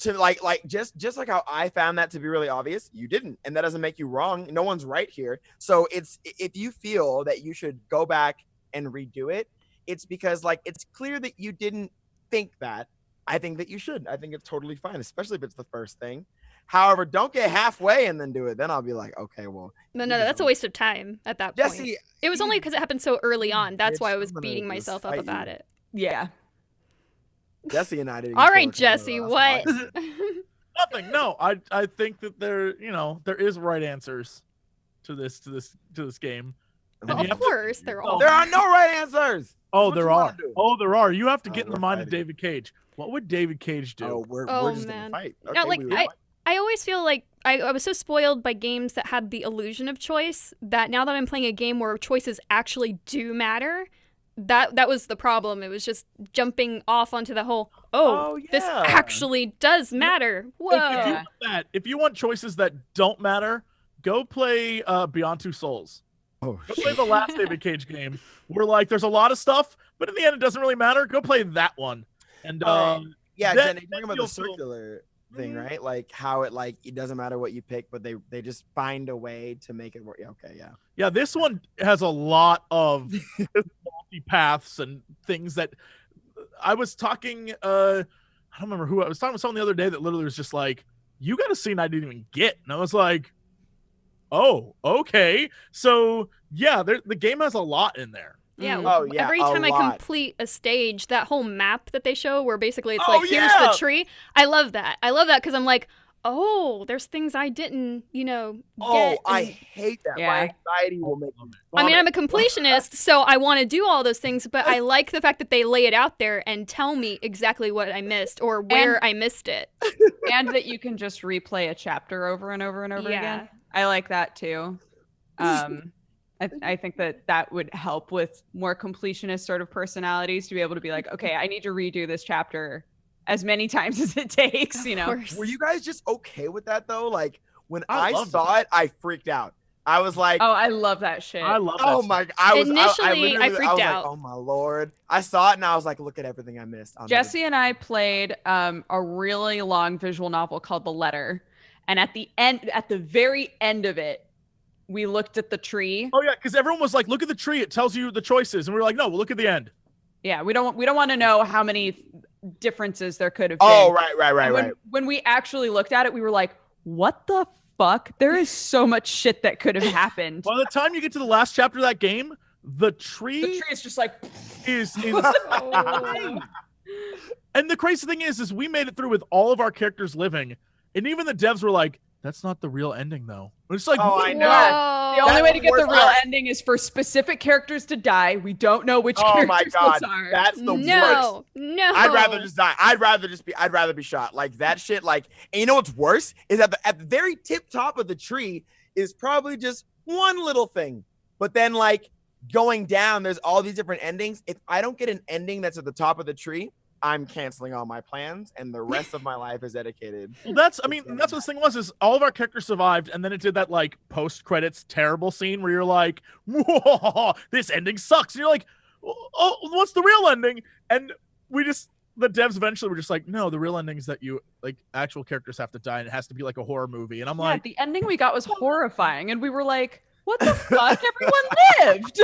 to like just like how I found that to be really obvious, you didn't, and that doesn't make you wrong. No one's right here. So it's if you feel that you should go back and redo it, it's because like it's clear that you didn't think that. I think that you should. I think it's totally fine, especially if it's the first thing. However, don't get halfway and then do it. Then I'll be like, okay, well, no, that's a waste of time at that point. Jesse, It was only because it happened so early on. That's bitch, why I was I'm gonna beating just myself up fight about you. it. Yeah. Jesse and I didn't. All kill right, each other Jesse, last what? night. Nothing. No, I think that there is right answers to this game. And Well, you of have to- course, they're all. There are no right answers. Oh, What there you wanna are. do? Oh, there are. You have to Oh, get in the we're mind of fighting. David Cage. What would David Cage do? Oh, we're Oh, just man. gonna fight. Now, Okay, like, we will fight. I always feel like I was so spoiled by games that had the illusion of choice that now that I'm playing a game where choices actually do matter, that was the problem. It was just jumping off onto the whole, Oh, this yeah. actually does matter. Whoa. If you want choices that don't matter, go play Beyond Two Souls. Oh, Go play the last David Cage game where like there's a lot of stuff, but in the end it doesn't really matter. Go play that one. And yeah, then- Jen, you're talking about you'll the feel- circular thing, Mhm. right? Like how it doesn't matter what you pick, but they just find a way to make it work. Yeah, okay, yeah. Yeah, this one has a lot of multi paths and things that I was talking. I don't remember who I was talking with someone the other day that literally was just like, "You got a scene I didn't even get," and I was like, "Oh, okay." So yeah, the game has a lot in there. Yeah. Oh, yeah, Every a time I lot. complete a stage, that whole map that they show where basically it's Oh, like, here's yeah. the tree. I love that. I love that because I'm like, oh, there's things I didn't, Oh, get. I and- hate that. Yeah. My anxiety will make me I mean, I'm vomit. a completionist, so I want to do all those things, but I like the fact that they lay it out there and tell me exactly what I missed or where I missed it. And that you can just replay a chapter over and over and over Yeah. again. I like that too. I think that would help with more completionist sort of personalities to be able to be like, okay, I need to redo this chapter as many times as it takes, Of course. Were you guys just okay with that though? Like when I I loved saw it, I freaked out. I was like, Oh, I love that shit. I love that. oh stuff. my! I was Initially, I literally- freaked was out. Like, oh my lord! I saw it and I was like, look at everything I missed. I'll never- Jesse and I played a really long visual novel called The Letter, and at the very end of it, we looked at the tree. Oh yeah, because everyone was like, "Look at the tree; it tells you the choices," and we were like, "No, we'll look at the end." Yeah, we don't want to know how many differences there could have been. Oh right. And when we actually looked at it, we were like, what the fuck? There is so much shit that could have happened. By the time you get to the last chapter of that game, the tree, The tree is just like, is insane. And the crazy thing is we made it through with all of our characters living, and even the devs were like, "That's not the real ending, though." It's like, Oh, I know. the Whoa. only way to get the worst real part. ending is for specific characters to die. We don't know which Oh characters my god, those are. that's the worst. No. I'd rather just die. I'd rather be shot. Like that shit. Like, and you know what's worse is at the very tip top of the tree is probably just one little thing, but then like going down, there's all these different endings. If I don't get an ending that's at the top of the tree, I'm canceling all my plans, and the rest of my life is dedicated. Well, that's what the thing was, is all of our characters survived, and then it did that like post credits terrible scene where you're like, "Whoa, this ending sucks." And you're like, "Oh, what's the real ending?" And the devs eventually were just like, "No, the real ending is that you like actual characters have to die, and it has to be like a horror movie." And I'm Yeah, like, the ending we got was horrifying, and we were like, what the fuck? Everyone lived.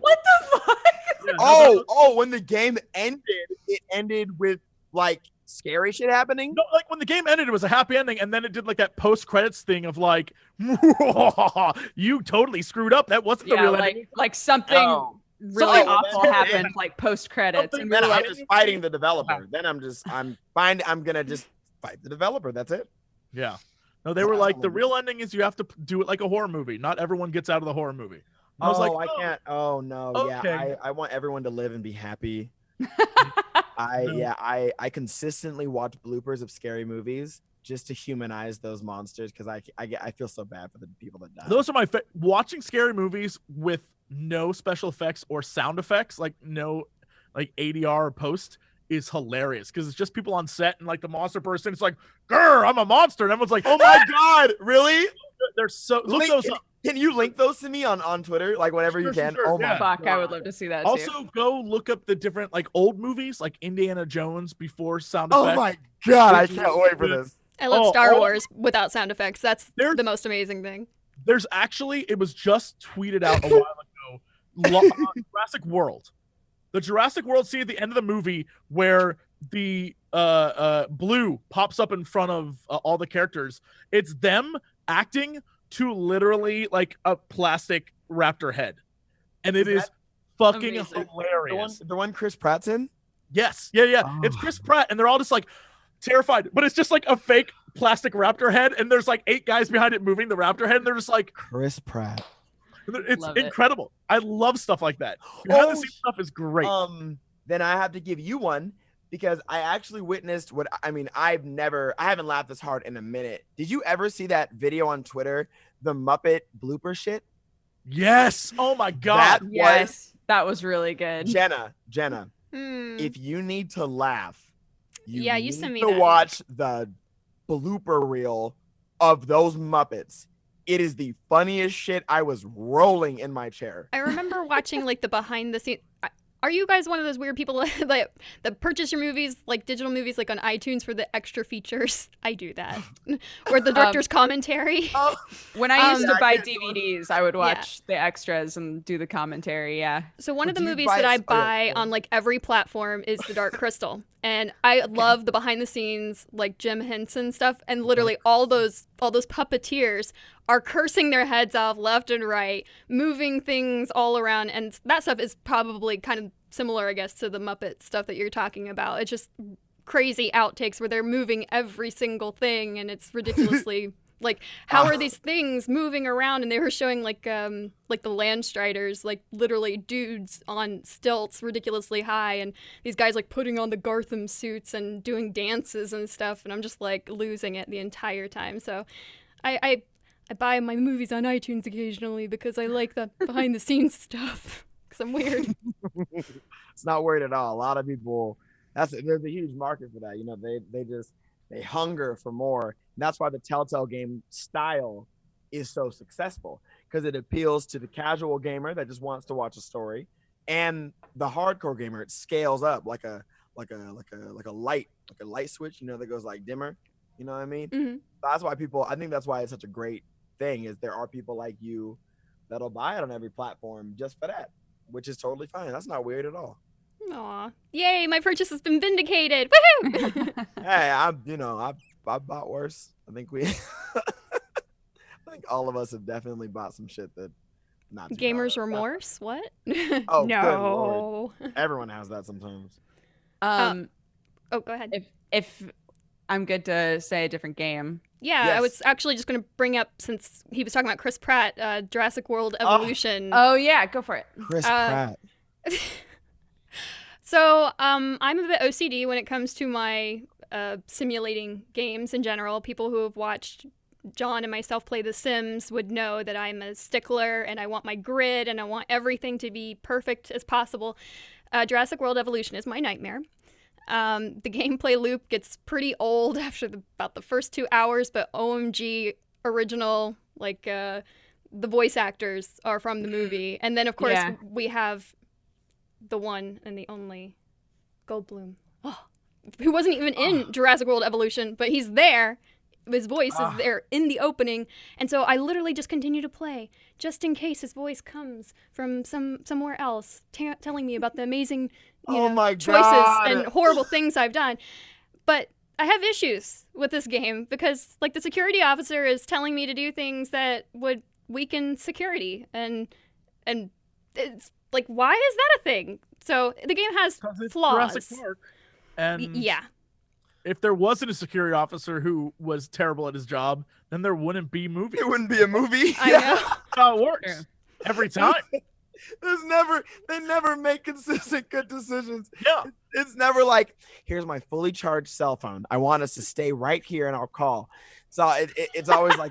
What the fuck? yeah, no, Oh, when the game ended, it ended with like scary shit happening. no, like when the game ended, it was a happy ending, and then it did like that post credits thing of like, "You totally screwed up. That wasn't the Yeah, real like ending." something Oh. really Something- awful Yeah. happened, like post credits. Something And Then we were I'm like, just fighting the developer. Then I'm gonna just fight the developer. That's it. Yeah. No, they were like, the real ending is you have to do it like a horror movie. Not everyone gets out of the horror movie. And I was like, I can't. Oh no. Okay. Yeah, I want everyone to live and be happy. I consistently watch bloopers of scary movies just to humanize those monsters because I feel so bad for the people that die. Those are my watching scary movies with no special effects or sound effects, like no like ADR or post, is hilarious because it's just people on set and like the monster person. It's like, "Grr, I'm a monster," and everyone's like, Oh my god, really? They're so look Link- those up. Can you link those to me on Twitter, like whenever you Sure, can? sure, Oh my yeah. fuck, I would God. love to see that too. Also, go look up the different like old movies, like Indiana Jones before sound Oh effects. my god, I can't wait for this. I love Oh, Star oh. Wars without sound effects. That's There's- the most amazing thing. There's actually, it was just tweeted out a while ago, Jurassic World. The Jurassic World scene at the end of the movie where the blue pops up in front of all the characters. It's them acting to literally like a plastic raptor head. And it is fucking amazing? hilarious. The one Chris Pratt's in? Yes. Yeah. It's Chris Pratt, and they're all just like terrified, but it's just like a fake plastic raptor head, and there's like 8 guys behind it moving the raptor head, and they're just like, Chris Pratt. it's Love it. incredible. I love stuff like that. Behind the scenes stuff is great. Then I have to give you one because I actually witnessed I haven't laughed this hard in a minute. Did you ever see that video on Twitter, the Muppet blooper shit? Yes. Oh my god. That Yes, that was really good. Jenna, Hmm. if you need to laugh, Yeah, you need sent me to that. watch the blooper reel of those Muppets. It is the funniest shit. I was rolling in my chair. I remember watching like the behind the scenes. Are you guys one of those weird people that purchase your movies, like digital movies, like on iTunes for the extra features? I do that. Or the director's commentary. Oh, When I used Yeah, to buy I did. DVDs, I would watch the extras and do the commentary. Yeah. So one of the do you movies buy that I s- oh, buy yeah. on like every platform is The Dark Crystal. And I love the behind the scenes like Jim Henson stuff, and literally all those puppeteers are cursing their heads off left and right, moving things all around, and that stuff is probably kind of similar, I guess, to the Muppet stuff that you're talking about. It's just crazy outtakes where they're moving every single thing, and it's ridiculously like, how are these things moving around? And they were showing like the Landstriders, like literally dudes on stilts ridiculously high, and these guys like putting on the Gartham suits and doing dances and stuff, and I'm just like losing it the entire time. So I buy my movies on iTunes occasionally because I like the behind the scenes stuff, because I'm weird. It's not weird at all. A lot of people, there's a huge market for that. You know, they hunger for more. And that's why the Telltale game style is so successful, because it appeals to the casual gamer that just wants to watch a story, and the hardcore gamer. It scales up like a light switch, you know, that goes like dimmer. You know what I mean? Mm-hmm. That's why I think that's why it's such a great thing, is there are people like you that'll buy it on every platform just for that, which is totally fine. That's not weird at all. Aw. Yay, my purchase has been vindicated. Woohoo! Hey, I bought worse. I think I think all of us have definitely bought some shit that not too Gamer's bad. remorse? What? Oh, no. good Lord. Everyone has that sometimes. Oh, go ahead. If I'm good to say a different game. Yeah, Yes. I was actually just going to bring up, since he was talking about Chris Pratt, Jurassic World Evolution. Oh yeah, go for it. Chris Pratt. So I'm a bit OCD when it comes to my simulating games in general. People who have watched John and myself play The Sims would know that I'm a stickler, and I want my grid, and I want everything to be perfect as possible. Jurassic World Evolution is my nightmare. The gameplay loop gets pretty old after about the first 2 hours, but OMG original, like the voice actors are from the movie. And then, of course, we have the one and the only Goldblum, who wasn't even in Jurassic World Evolution, but he's there. His voice is there in the opening, and so I literally just continue to play just in case his voice comes from somewhere else, telling me about the amazing choices and horrible things I've done. But I have issues with this game because, like, the security officer is telling me to do things that would weaken security, and it's like, why is that a thing? So the game has flaws. Jurassic Park, and yeah. If there wasn't a security officer who was terrible at his job, then there wouldn't be movies. It wouldn't be a movie. I know. That's how it works. True. Every time. They never make consistent good decisions. Yeah. It's never like, here's my fully charged cell phone. I want us to stay right here and I'll call. So it's always like,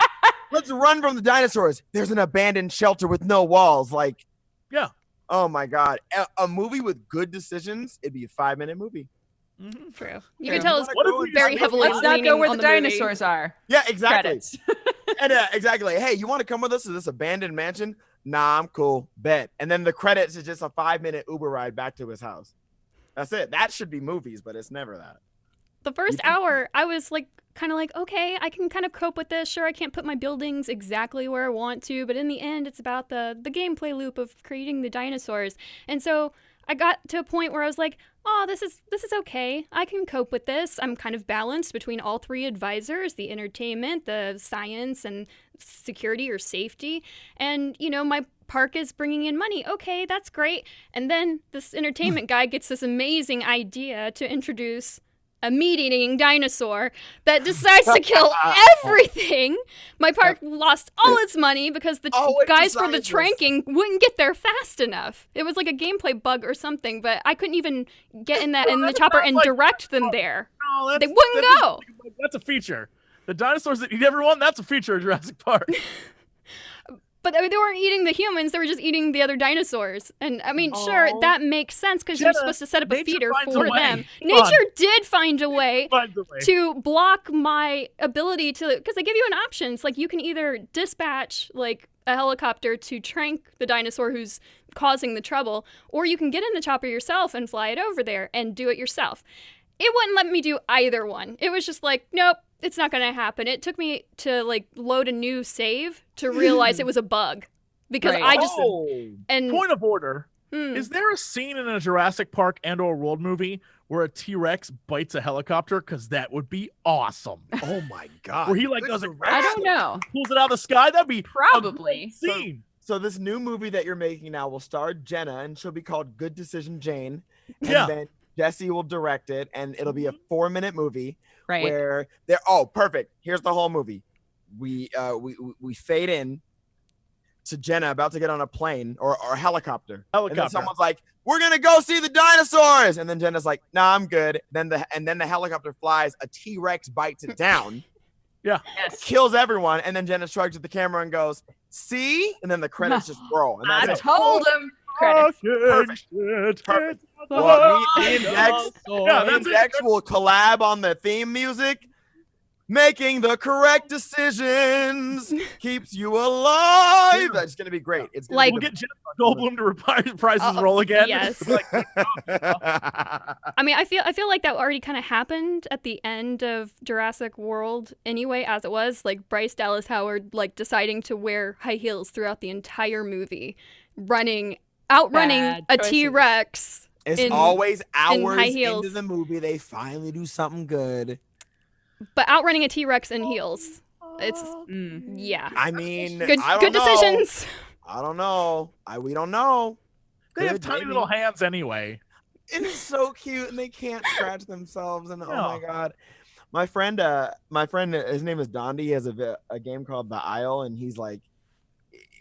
let's run from the dinosaurs. There's an abandoned shelter with no walls. Like, Yeah. oh my God. A movie with good decisions, it'd be a 5-minute movie. Mhm. True. You True. can tell it's What if we very just- heavily Let's not leaning go where on the movie. dinosaurs are. Yeah, exactly. Credits. And exactly. Hey, you want to come with us to this abandoned mansion? Nah, I'm cool. Bet. And then the credits is just a 5-minute Uber ride back to his house. That's it. That should be movies, but it's never that. The first hour, I was like, kind of like, okay, I can kind of cope with this. Sure, I can't put my buildings exactly where I want to, but in the end, it's about the gameplay loop of creating the dinosaurs. And so I got to a point where I was like, oh, this is okay. I can cope with this. I'm kind of balanced between all three advisors, the entertainment, the science, and security or safety. And, my park is bringing in money. Okay, that's great. And then this entertainment guy gets this amazing idea to introduce a meat-eating dinosaur that decides to kill everything. My park lost all its money because the guys for the tranking wouldn't get there fast enough. It was like a gameplay bug or something, but I couldn't even get in the chopper and direct them there. No, They wouldn't go. That's a feature. The dinosaurs that eat everyone, that's a feature of Jurassic Park. But they weren't eating the humans, they were just eating the other dinosaurs. And I mean, sure, that makes sense because you're supposed to set up a nature feeder finds a for way. them. Come on. Nature did find a way Finds a way. to block my ability to, because they give you an option. It's like you can either dispatch like a helicopter to trank the dinosaur who's causing the trouble, or you can get in the chopper yourself and fly it over there and do it yourself. It wouldn't let me do either one. It was just like, nope, it's not going to happen. It took me to like load a new save to realize it was a bug because Right. I just and Point of order. Hmm. Is there a scene in a Jurassic Park and/or World movie where a T-Rex bites a helicopter? Because that would be awesome. Oh my God. Where he like does it, I don't know. pulls it out of the sky. That'd be Probably. a great scene. So this new movie that you're making now will star Jenna, and she'll be called Good Decision Jane. And Yeah. then Jesse will direct it, and it'll be a 4-minute movie Right. where they're perfect. Here's the whole movie. We fade in to Genna about to get on a plane or a helicopter. And then someone's like, "We're gonna go see the dinosaurs," and then Jenna's like, "Nah, I'm good." Then the helicopter flies. A T-Rex bites it down. Yeah. Yes. Kills everyone, and then Genna shrugs at the camera and goes, "See?" And then the credits just roll. And I that's it. told him. Credits. Perfect. Well, me and that's Dex will collab on the theme music. Making the correct decisions keeps you alive. That's gonna be great. It's gonna Like- We'll get Jeff Goldblum to reprise his role again. Yes. Like, I mean, I feel like that already kind of happened at the end of Jurassic World anyway, as it was. Like Bryce Dallas Howard, like deciding to wear high heels throughout the entire movie, outrunning Bad a choices. T-Rex. It's always hours high heels. into the movie they finally do something good. But outrunning a T-Rex in heels. It's Mm. yeah. I mean, Good I don't good know. decisions. I don't know. We don't know. they have Good, tiny maybe. little hands anyway. It's so cute, and they can't scratch themselves. And oh Yeah. my god, my friend, his name is Dondi. He has a game called The Isle, and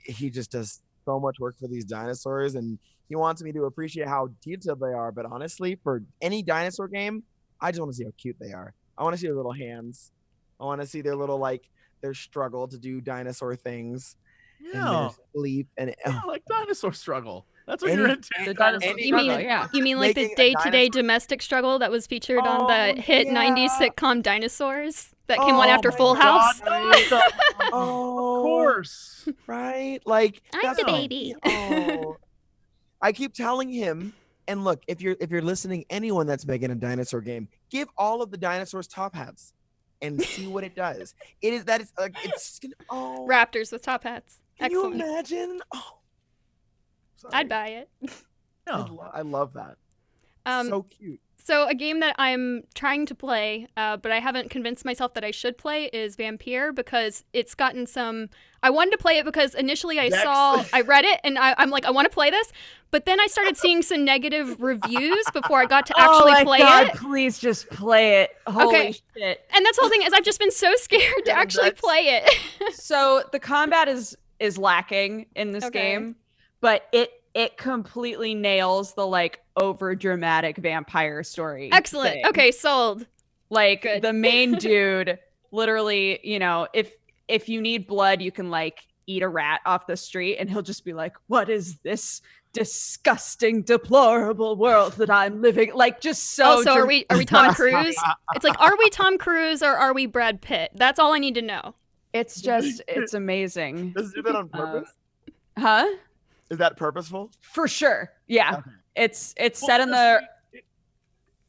he just does so much work for these dinosaurs, and he wants me to appreciate how detailed they are. But honestly, for any dinosaur game, I just want to see how cute they are. I want to see their little hands. I want to see their little their struggle to do dinosaur things. And Yeah. their sleep and Yeah, like dinosaur struggle. That's what Any- you're into. The dinosaur any- You mean struggle, yeah. you mean like the Making a day-to-day dinosaur- domestic struggle that was featured on the hit yeah. 90s sitcom Dinosaurs that came on after my Full God, House? Of Oh, course. right? Like I'm that's the what- baby. Oh. I keep telling him, and look, if you're listening, anyone that's making a dinosaur game, give all of the dinosaurs top hats and see what it does. It's Raptors with top hats. Can you Excellent. imagine? Oh, sorry. I'd buy it. Yeah. I love that. Um, So cute. So a game that I'm trying to play, but I haven't convinced myself that I should play is Vampire because it's gotten some. I wanted to play it because initially I read it and I'm like, I want to play this, but then I started seeing some negative reviews before I got to actually play it. Please just play it. Holy Okay. shit. And that's the whole thing is I've just been so scared to Yeah, actually that's- play it. So the combat is lacking in this Okay. game, but it completely nails the over dramatic vampire story. Excellent. thing. Okay, sold. Like Good. the main dude literally, if you need blood, you can eat a rat off the street and he'll just be like, "What is this disgusting, deplorable world that I'm living?" Just so Also, are we Tom dramatic. Cruise? It's like, are we Tom Cruise or are we Brad Pitt? That's all I need to know. It's amazing. Does it do that on purpose? Huh? Is that purposeful? For sure. Yeah. Okay. It's set in the It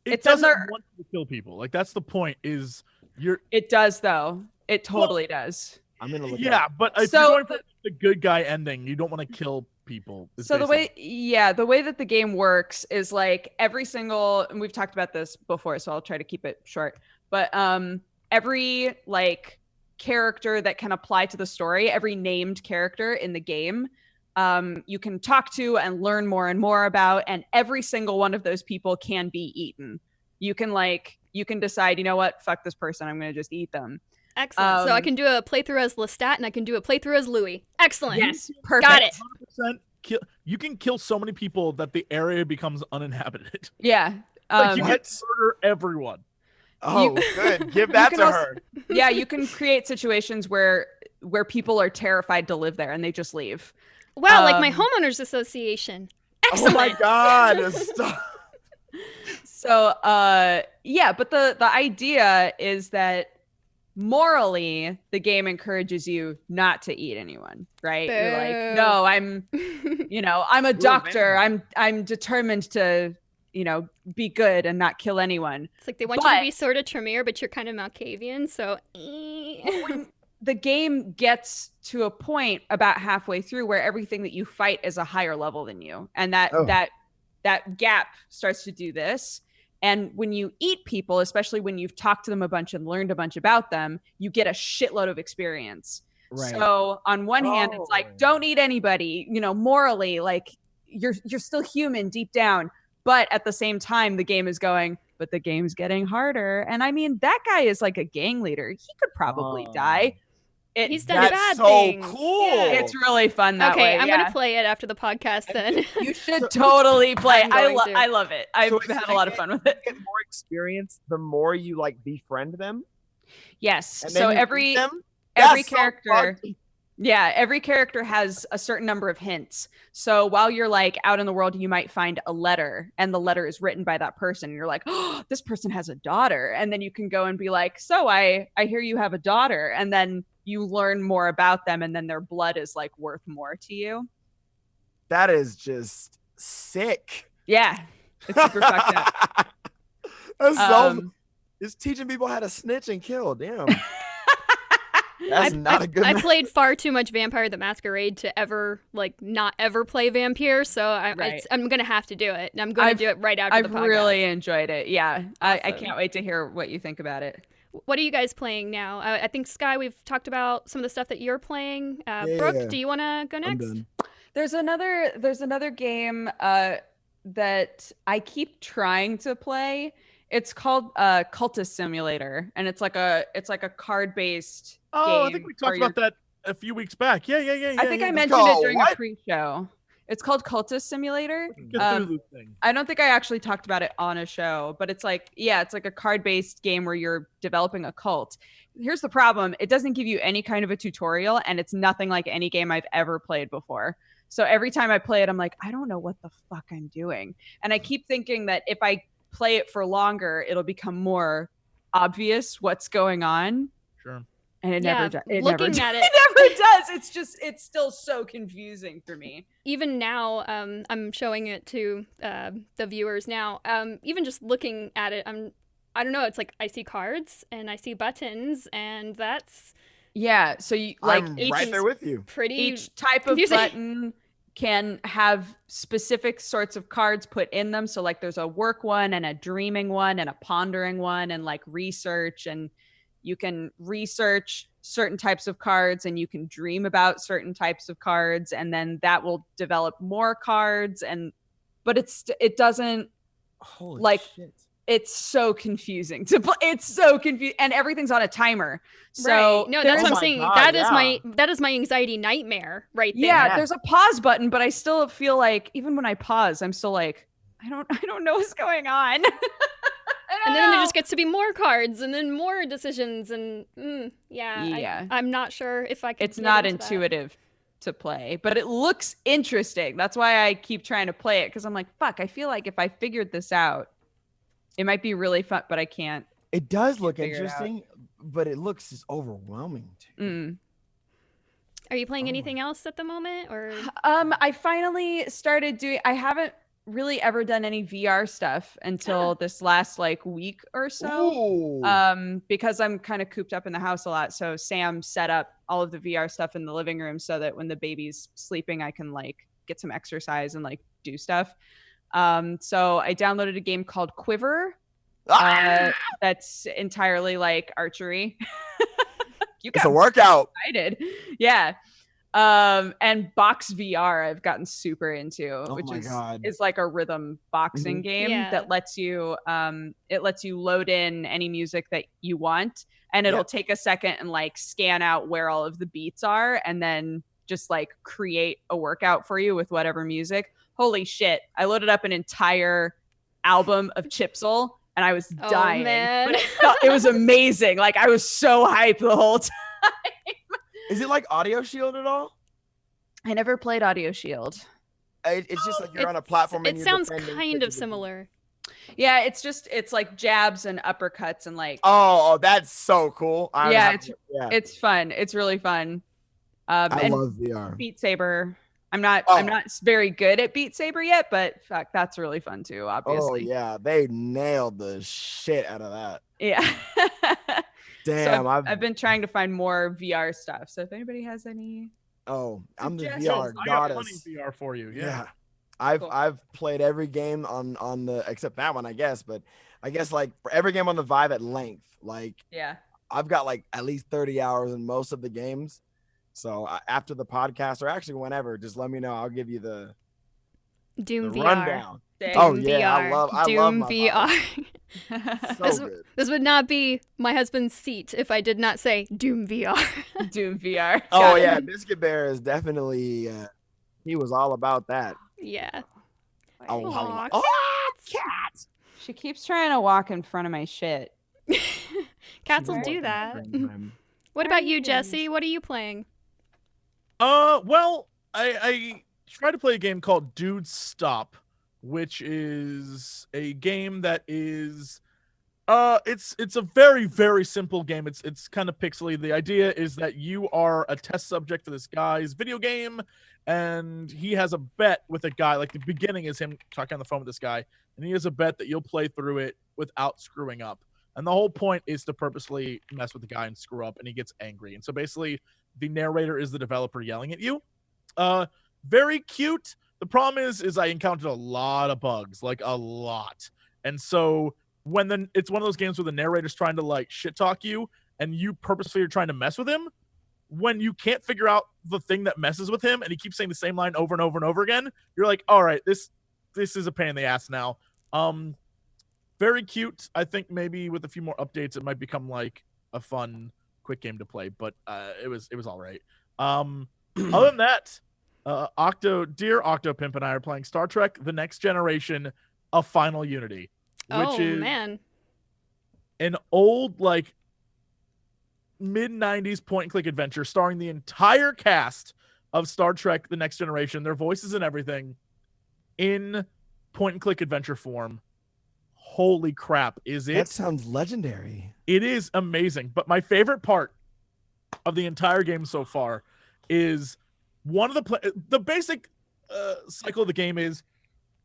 it's in doesn't there- want you to kill people. Like that's the point. Is you're it does though. It totally does. I'm gonna look. it yeah, up. but if So you're going for the good guy ending, you don't want to kill people. is So the way basically- the way that the game works is every single, and we've talked about this before, so I'll try to keep it short, but every character that can apply to the story, every named character in the game, you can talk to and learn more and more about, and every single one of those people can be eaten. You can decide, you know what, fuck this person, I'm gonna just eat them. Excellent. So I can do a playthrough as Lestat and I can do a playthrough as Louis. Excellent. Yes, perfect. Got it. 100% kill. You can kill so many people that the area becomes uninhabited. Yeah. Like you Um, can murder everyone. Oh, good. Give that can to also- her. yeah, you can create situations where people are terrified to live there and they just leave. Wow, like my Um, homeowners association. Oh Excellent. my God. Stop. So yeah, but the idea is that morally the game encourages you not to eat anyone, right? You're like, Boo. no, I'm I'm a doctor. man. I'm determined to, be good and not kill anyone. It's like they want you to But- be sort of Tremere, but you're kind of Malkavian, so When the game gets to a point about halfway through where everything that you fight is a higher level than you, and that Oh. that gap starts to do this. And when you eat people, especially when you've talked to them a bunch and learned a bunch about them, you get a shitload of experience. Right. So on one hand, it's Oh. don't eat anybody, morally, you're still human deep down. But at the same time, the game is going, but the game's getting harder. And I mean, that guy is like a gang leader. He could probably die. He's done bad so things. cool. Yeah. It's really fun that way. I'm gonna play it after the podcast then. You should totally play. I'm going to. I love it. I've had a lot of fun with it. You get more experience the more you like befriend them. Yes. And So then you every beat them? every That's so character fun. yeah, every character has a certain number of hints. So while you're like out in the world, you might find a letter, and the letter is written by that person. And you're like, oh, this person has a daughter. And then you can go and be like, so I hear you have a daughter. And then you learn more about them, and then their blood is like worth more to you. That is just sick. Yeah. It's super fucked up. That's so. Um, It's teaching people how to snitch and kill. Damn. That's not a good. I played far too much Vampire the Masquerade to ever not ever play Vampire, so I'm gonna have to do it. I'm gonna do it right after the podcast. I've really enjoyed it. Yeah. I Awesome. can't wait to hear what you think about it. What are you guys playing now? I think Sky, we've talked about some of the stuff that you're playing. Brooke, yeah. do you want to go I'm next? done. There's another game that I keep trying to play. It's called Cultist Simulator, and it's like a card-based Oh, game. I think we talked where about that a few weeks back. Yeah. I think I mentioned it called during what? a pre-show. It's called Cultist Simulator. Get through the thing. I don't think I actually talked about it on a show, but it's like a card-based game where you're developing a cult. Here's the problem. It doesn't give you any kind of a tutorial, and it's nothing like any game I've ever played before. So every time I play it, I'm like, I don't know what the fuck I'm doing. And I keep thinking that if I play it for longer, it'll become more obvious what's going on. Sure. And it never does. It looking never at does. it- It never does. It's still so confusing for me. Even now, I'm showing it to the viewers now. Even just looking at it, I don't know. It's like I see cards and I see buttons, and that's Yeah. So you like I'm each, right there with you. pretty. each type of confusing. button can have specific sorts of cards put in them. So like there's a work one and a dreaming one and a pondering one and like research, and you can research certain types of cards and you can dream about certain types of cards, and then that will develop more cards. But it doesn't Holy like shit. it's so confusing to play. It's so confusing, and everything's on a timer. So right. No, that's there's- what I'm my saying. God, That is my anxiety nightmare right there. yeah, there's a pause button, but I still feel like even when I pause, I'm still like, I don't know what's going on. And then there just gets to be more cards and then more decisions and Yeah. I'm not sure if I can. It's not intuitive to play, but it looks interesting. That's why I keep trying to play it, because I'm like, fuck, I feel like if I figured this out, it might be really fun, but I can't. It does look figure it out. interesting, but it looks just overwhelming. Are you playing Oh anything else at the moment, or? I finally started doing. I haven't really ever done any VR stuff until this last like week or so. Ooh. Because I'm kind of cooped up in the house a lot. So Sam set up all of the VR stuff in the living room so that when the baby's sleeping, I can like get some exercise and like do stuff. So I downloaded a game called Quiver. That's entirely like archery. You It's got a workout. excited. Yeah. And Box VR I've gotten super into, Oh which my God. is like a rhythm boxing Mhm. game Yeah. that lets you load in any music that you want, and it'll Yep. take a second and like scan out where all of the beats are, and then just like create a workout for you with whatever music. Holy shit. I loaded up an entire album of Chipsel and I was dying. Man. But it was amazing. Like I was so hyped the whole time. Is it like Audio Shield at all? I never played Audio Shield. It's just like you're on a platform. And It you're sounds defending kind of physical- similar. Yeah, it's like jabs and uppercuts and like Oh, that's so cool. Yeah, yeah. it's fun. It's really fun. I And love VR. Beat Saber. I'm not Oh. very good at Beat Saber yet, but fuck, that's really fun too, Oh obviously. yeah, they nailed the shit out of that. Yeah. Damn, so I've I've been trying to find more VR stuff. So if anybody has any I'm the suggestions. VR I got plenty goddess. VR for you. Yeah. Yeah. I've Cool. played every game on the except that one, I guess, but I guess like for every game on the Vive at length. Like Yeah. I've got like at least 30 hours in most of the games. So after the podcast, or actually whenever, just let me know. I'll give you the Doom VR. rundown. Oh, Doom yeah, VR. I love Doom my VR. So This, good. this would not be my husband's seat if I did not say Doom VR. Doom VR. Oh Got it. yeah, Biscuit Bear is definitely. He was all about that. Yeah. Oh, Aw, oh, cat. She keeps trying to walk in front of my shit. Cats will do that. What about you, Jesse? What are you playing? Well, I tried to play a game called Dude Stop, which is a game that is it's a very, very simple game. It's kind of pixely. The idea is that you are a test subject for this guy's video game, and he has a bet with a guy. Like, the beginning is him talking on the phone with this guy, and he has a bet that you'll play through it without screwing up. And the whole point is to purposely mess with the guy and screw up, and he gets angry. And so basically, the narrator is the developer yelling at you. Very cute. The problem is I encountered a lot of bugs, like a lot. And so it's one of those games where the narrator's trying to like shit talk you, and you purposely are trying to mess with him. When you can't figure out the thing that messes with him, and he keeps saying the same line over and over and over again, you're like, all right, this is a pain in the ass now. Very cute. I think maybe with a few more updates, it might become like a fun, quick game to play. But it was all right. Other than that, dear Octopimp and I are playing Star Trek: The Next Generation, A Final Unity, which is man. an old like mid-90s point-and-click adventure starring the entire cast of Star Trek: The Next Generation, their voices and everything, in point-and-click adventure form. Holy crap, is it? That sounds legendary. It is amazing. But my favorite part of the entire game so far is one of the basic cycle of the game is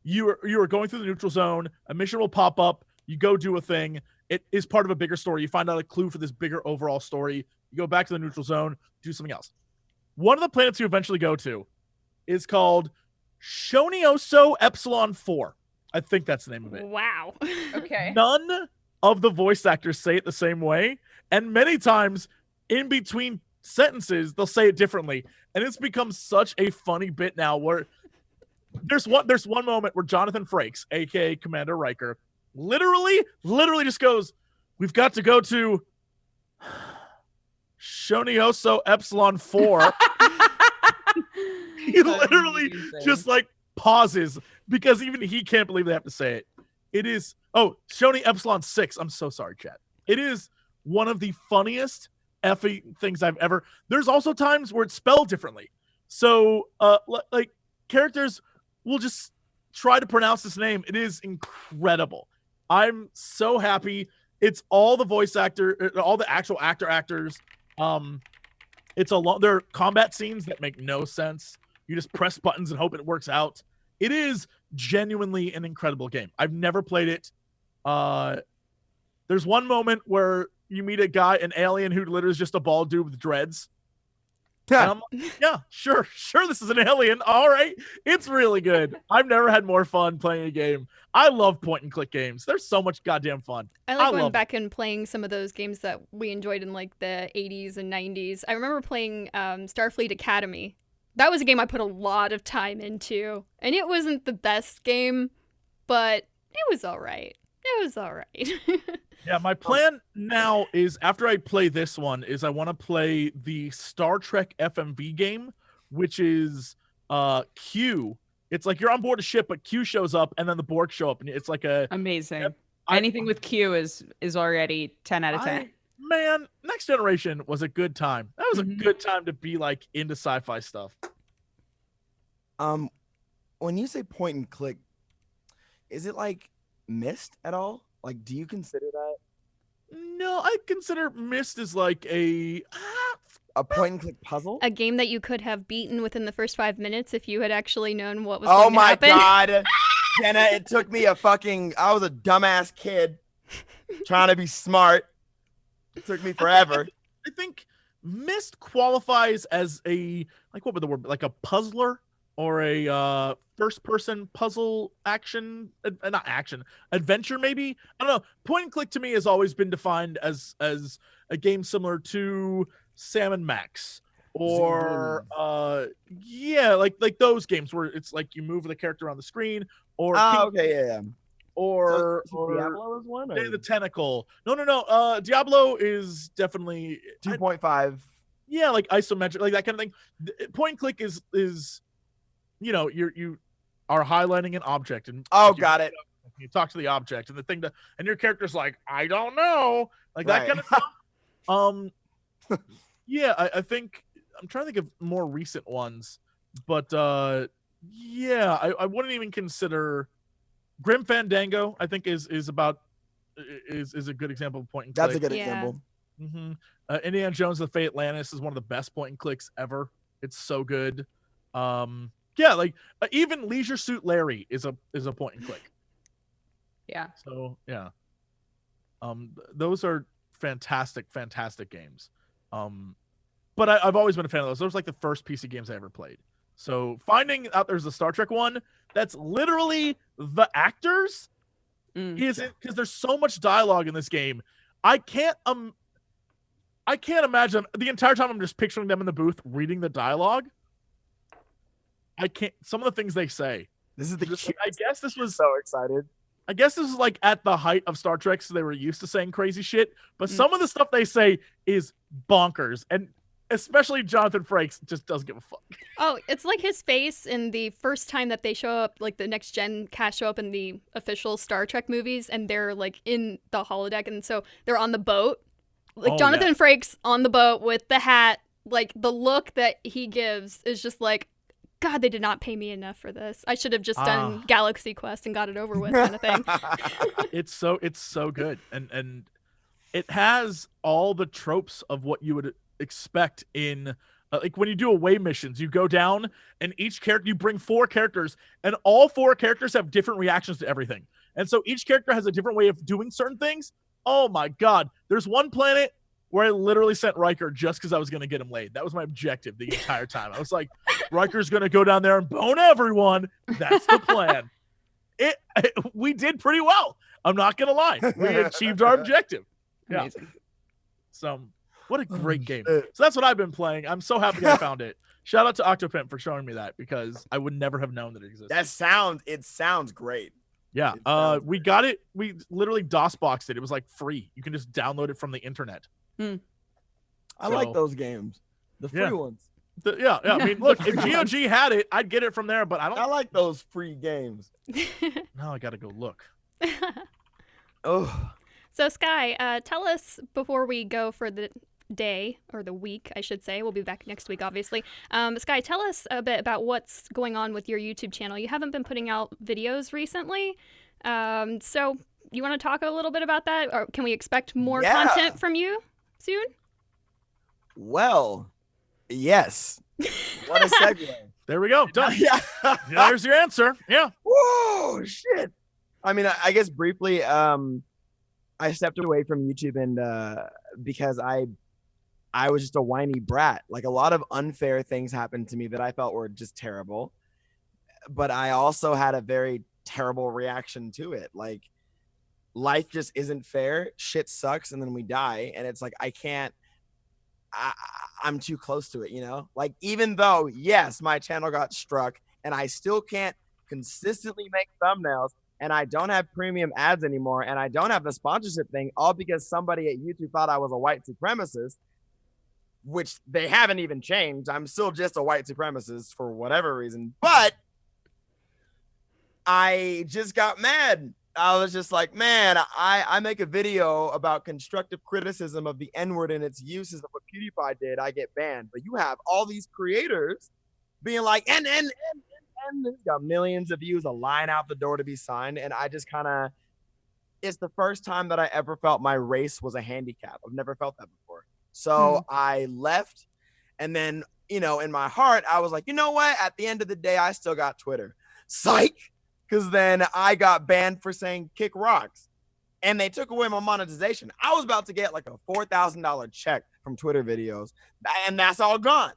you are going through the neutral zone, a mission will pop up, you go do a thing, it is part of a bigger story, you find out a clue for this bigger overall story, you go back to the neutral zone, do something else. One of the planets you eventually go to is called Shonioso Epsilon 4. I think that's the name of it. Wow. Okay. None of the voice actors say it the same way, and many times in between sentences they'll say it differently, and it's become such a funny bit now where there's one moment where Jonathan Frakes, aka Commander Riker, literally just goes, "We've got to go to Shonioso Epsilon 4." He literally just like pauses because even he can't believe they have to say it. It is Shoni Epsilon 6. I'm so sorry, chat. It is one of the funniest effing things I've ever. There's also times where it's spelled differently. So like characters will just try to pronounce this name. It is incredible. I'm so happy. It's all the voice actor, all the actual actors. It's there are combat scenes that make no sense. You just press buttons and hope it works out. It is genuinely an incredible game. I've never played it. There's one moment where you meet an alien who literally is just a bald dude with dreads. And I'm like, yeah, sure, this is an alien. All right. It's really good. I've never had more fun playing a game. I love point and click games. They're so much goddamn fun. I like going back and playing some of those games that we enjoyed in like the 80s and 90s. I remember playing Starfleet Academy. That was a game I put a lot of time into, and it wasn't the best game, but it was all right. Yeah, my plan now is after I play this one is I want to play the Star Trek FMV game, which is Q. It's like you're on board a ship, but Q shows up, and then the Borg show up, and it's like amazing. Anything with Q is already 10 out of 10. Man, Next Generation was a good time. That was a good time to be like into sci-fi stuff. When you say point and click, is it like Myst at all? Like, do you consider that? No, I consider Myst as like a point and click puzzle. A game that you could have beaten within the first 5 minutes if you had actually known what was going to happen. Oh my god, Genna! It took me I was a dumbass kid trying to be smart. It took me forever. I think Myst qualifies as what would the word, like a puzzler or a first-person puzzle adventure maybe. I don't know. Point and click to me has always been defined as a game similar to Sam and Max or yeah, like those games where it's like you move the character on the screen, or okay, yeah. or Diablo is one. Day of the Tentacle. No. Diablo is definitely 2.5. Yeah, like isometric, like that kind of thing. Point and click is you are highlighting an object and got it. You talk to the object and and your character's like, I don't know, like that kind of stuff. Yeah, I think I'm trying to think of more recent ones, but yeah, I wouldn't even consider Grim Fandango. I think is a good example of point and click. That's a good example. Mm-hmm. Indiana Jones: The Fate Atlantis is one of the best point and clicks ever. It's so good. Yeah, like even Leisure Suit Larry is a point and click. Yeah. So yeah, those are fantastic games. But I've always been a fan of those. Those were like the first PC games I ever played. So finding out there's a Star Trek one that's literally the actors isn't, because there's so much dialogue in this game. I can't imagine the entire time I'm just picturing them in the booth reading the dialogue. I can't. Some of the things they say. This is the. I guess this was so excited. I guess this is like at the height of Star Trek, so they were used to saying crazy shit. But some of the stuff they say is bonkers, and especially Jonathan Frakes just doesn't give a fuck. Oh, it's like his face in the first time that they show up, like the next gen cast show up in the official Star Trek movies, and they're like in the holodeck, and so they're on the boat. Like Jonathan Frakes on the boat with the hat, like the look that he gives is just like, God, they did not pay me enough for this. I should have just done Galaxy Quest and got it over with, kind of thing. It's so good, and it has all the tropes of what you would expect in like when you do away missions. You go down, and each character, you bring 4 characters, and all 4 characters have different reactions to everything, and so each character has a different way of doing certain things. Oh my God, there's one planet where I literally sent Riker just because I was going to get him laid. That was my objective the entire time. I was like, Riker's going to go down there and bone everyone. That's the plan. We did pretty well. I'm not going to lie. We achieved our objective. Yeah. Amazing. So what a great game. So that's what I've been playing. I'm so happy I found it. Shout out to Octopimp for showing me that, because I would never have known that it existed. It sounds great. Yeah. We got it. We literally DOS boxed it. It was like free. You can just download it from the internet. I like those games. The free ones. Yeah. I mean, look, if GOG had it, I'd get it from there, but I like those free games. Now I got to go look. Oh. So Sky, tell us before we go for the day, or the week, I should say. We'll be back next week, obviously. Sky, tell us a bit about what's going on with your YouTube channel. You haven't been putting out videos recently. So you want to talk a little bit about that? Or can we expect more content from you soon? Well, yes. What a segue. There we go. Done. There's your answer. Yeah. Whoa, shit. I mean, I guess briefly, I stepped away from YouTube and because I was just a whiny brat. Like, a lot of unfair things happened to me that I felt were just terrible. But I also had a very terrible reaction to it. Like, life just isn't fair. Shit sucks, and then we die. And it's like, I'm too close to it, you know? Like, even though, yes, my channel got struck and I still can't consistently make thumbnails, and I don't have premium ads anymore, and I don't have the sponsorship thing, all because somebody at YouTube thought I was a white supremacist, which they haven't even changed. I'm still just a white supremacist for whatever reason. But I just got mad. I was just like, man, I make a video about constructive criticism of the N-word and its uses of what PewDiePie did. I get banned. But you have all these creators being like, and it's got millions of views, a line out the door to be signed. And I just kind of, it's the first time that I ever felt my race was a handicap. I've never felt that before. So I left. And then, you know, in my heart, I was like, you know what? At the end of the day, I still got Twitter. Psych. Because then I got banned for saying kick rocks. And they took away my monetization. I was about to get like a $4,000 check from Twitter videos. And that's all gone.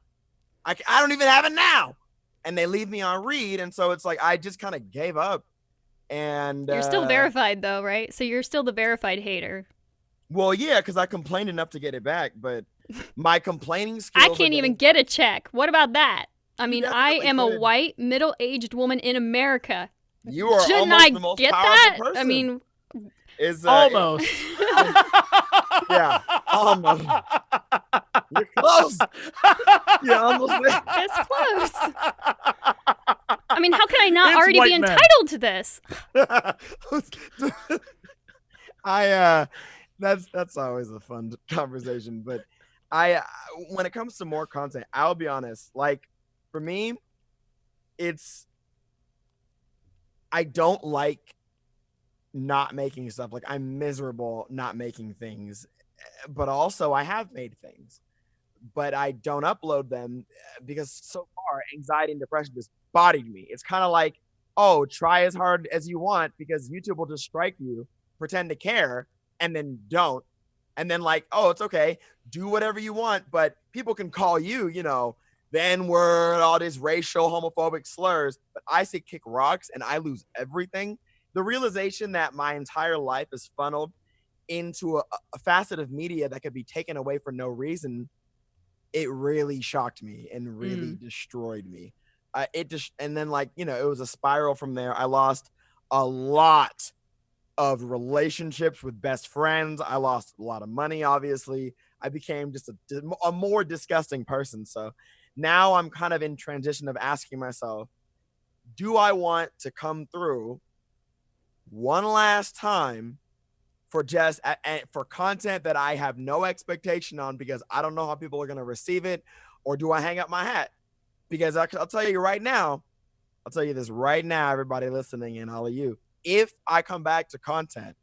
I don't even have it now. And they leave me on read. And so it's like I just kind of gave up. And you're still verified, though, right? So you're still the verified hater. Well, yeah, because I complained enough to get it back. But My complaining skills. I can't even get a check. What about that? I mean, I definitely am a could. white, middle-aged woman in America. You are Shouldn't almost I the most get powerful that? person. I mean, Is Almost. yeah, almost. You're close. You're almost there. that's close. I mean, how can I not It's already be white men. entitled to this? That's always a fun conversation, but when it comes to more content, I'll be honest, like for me, I don't like not making stuff. Like I'm miserable not making things, but also I have made things, but I don't upload them because so far anxiety and depression just bodied me. It's kind of like, oh, try as hard as you want because YouTube will just strike you, pretend to care, and then don't. And then like, oh, it's okay, do whatever you want, but people can call you, you know, the N-word, all these racial, homophobic slurs, but I say kick rocks and I lose everything. The realization that my entire life is funneled into a facet of media that could be taken away for no reason, it really shocked me and really destroyed me. And then like, you know, it was a spiral from there. I lost a lot of relationships with best friends. I lost a lot of money, obviously. I became just a more disgusting person. So now I'm kind of in transition of asking myself, do I want to come through one last time for just for content that I have no expectation on because I don't know how people are going to receive it, or do I hang up my hat? Because I'll tell you right now, I'll tell you this right now, everybody listening and all of you, if I come back to content,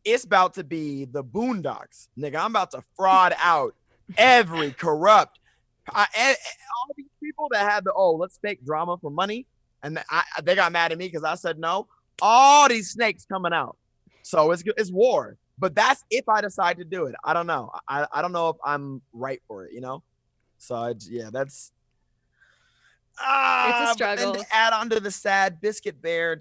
it's about to be the Boondocks. Nigga, I'm about to fraud out every corrupt, all these people that had let's fake drama for money. And they got mad at me because I said no. All these snakes coming out. So it's war. But that's if I decide to do it. I don't know. I don't know if I'm right for it, you know? So that's It's a struggle. But then to add on to the sad biscuit bear,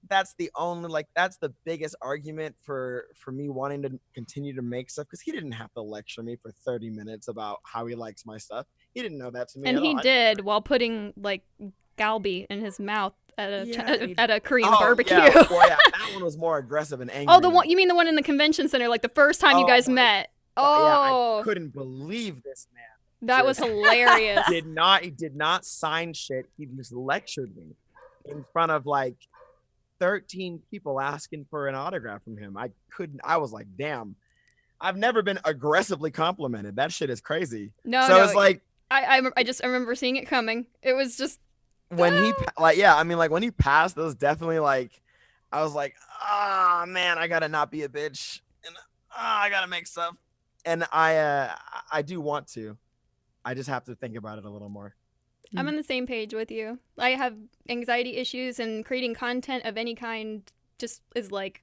that's the biggest argument for me wanting to continue to make stuff, because he didn't have to lecture me for 30 minutes about how he likes my stuff. He didn't know that to me And at he all. did while putting like galbi in his mouth at a Korean Oh, barbecue. Yeah. Well, yeah, that one was more aggressive and angry. Oh, the one you mean the one in the convention center, like the first time you guys met? Yeah, Oh, I couldn't believe this man. that was hilarious. He did not sign shit. He just lectured me in front of like 13 people asking for an autograph from him. I was like, damn, I've never been aggressively complimented. That shit is crazy. No, it's like, I remember seeing it coming. It was just when he when he passed, it was definitely like, I was like, man, I gotta not be a bitch, and I gotta make stuff, and I do want to. I just have to think about it a little more. I'm on the same page with you. I have anxiety issues, and creating content of any kind just is like,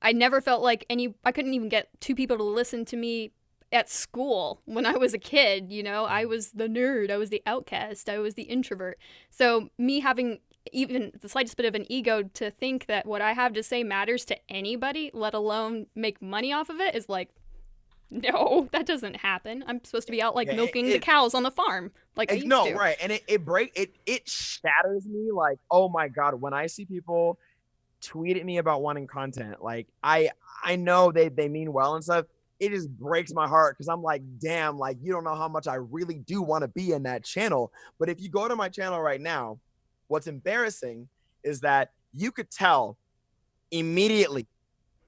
I never felt like I couldn't even get two people to listen to me at school when I was a kid, you know. I was the nerd, I was the outcast, I was the introvert. So me having even the slightest bit of an ego to think that what I have to say matters to anybody, let alone make money off of it, is like, no, that doesn't happen. I'm supposed to be out like milking the cows on the farm like I used to. Right. And it shatters me, like, oh my God, when I see people tweet at me about wanting content, like I know they mean well and stuff. It just breaks my heart because I'm like, damn, like you don't know how much I really do want to be in that channel. But if you go to my channel right now, what's embarrassing is that you could tell immediately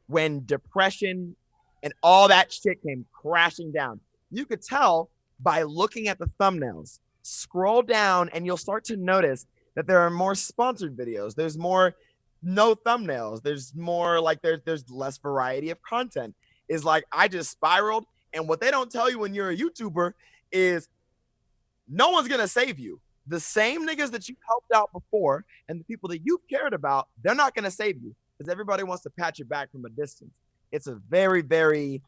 when depression and all that shit came crashing down. You could tell by looking at the thumbnails. Scroll down and you'll start to notice that there are more sponsored videos. There's more no thumbnails. There's more like there's less variety of content. Is like I just spiraled, and what they don't tell you when you're a YouTuber is no one's gonna save you. The same niggas that you helped out before and the people that you cared about, they're not gonna save you because everybody wants to pat you back from a distance. It's a very, very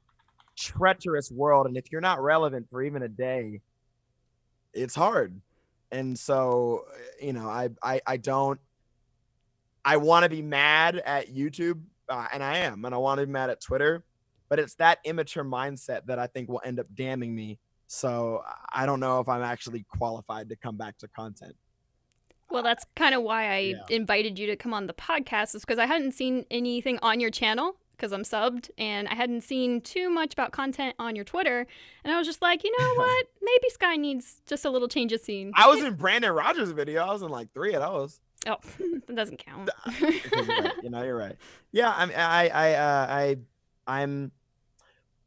treacherous world, and if you're not relevant for even a day, it's hard. And so, you know, I want to be mad at YouTube, and I am, and I want to be mad at Twitter. But it's that immature mindset that I think will end up damning me So I don't know if I'm actually qualified to come back to content. Well, that's kind of why I Yeah. invited you to come on the podcast, is because I hadn't seen anything on your channel because I'm subbed, and I hadn't seen too much about content on your Twitter. And I was just like, you know what? Maybe Sky needs just a little change of scene. I was in Brandon Rogers' video. I was in like 3 of those. Oh, that doesn't count. Because you're right. You're right. Yeah, I'm.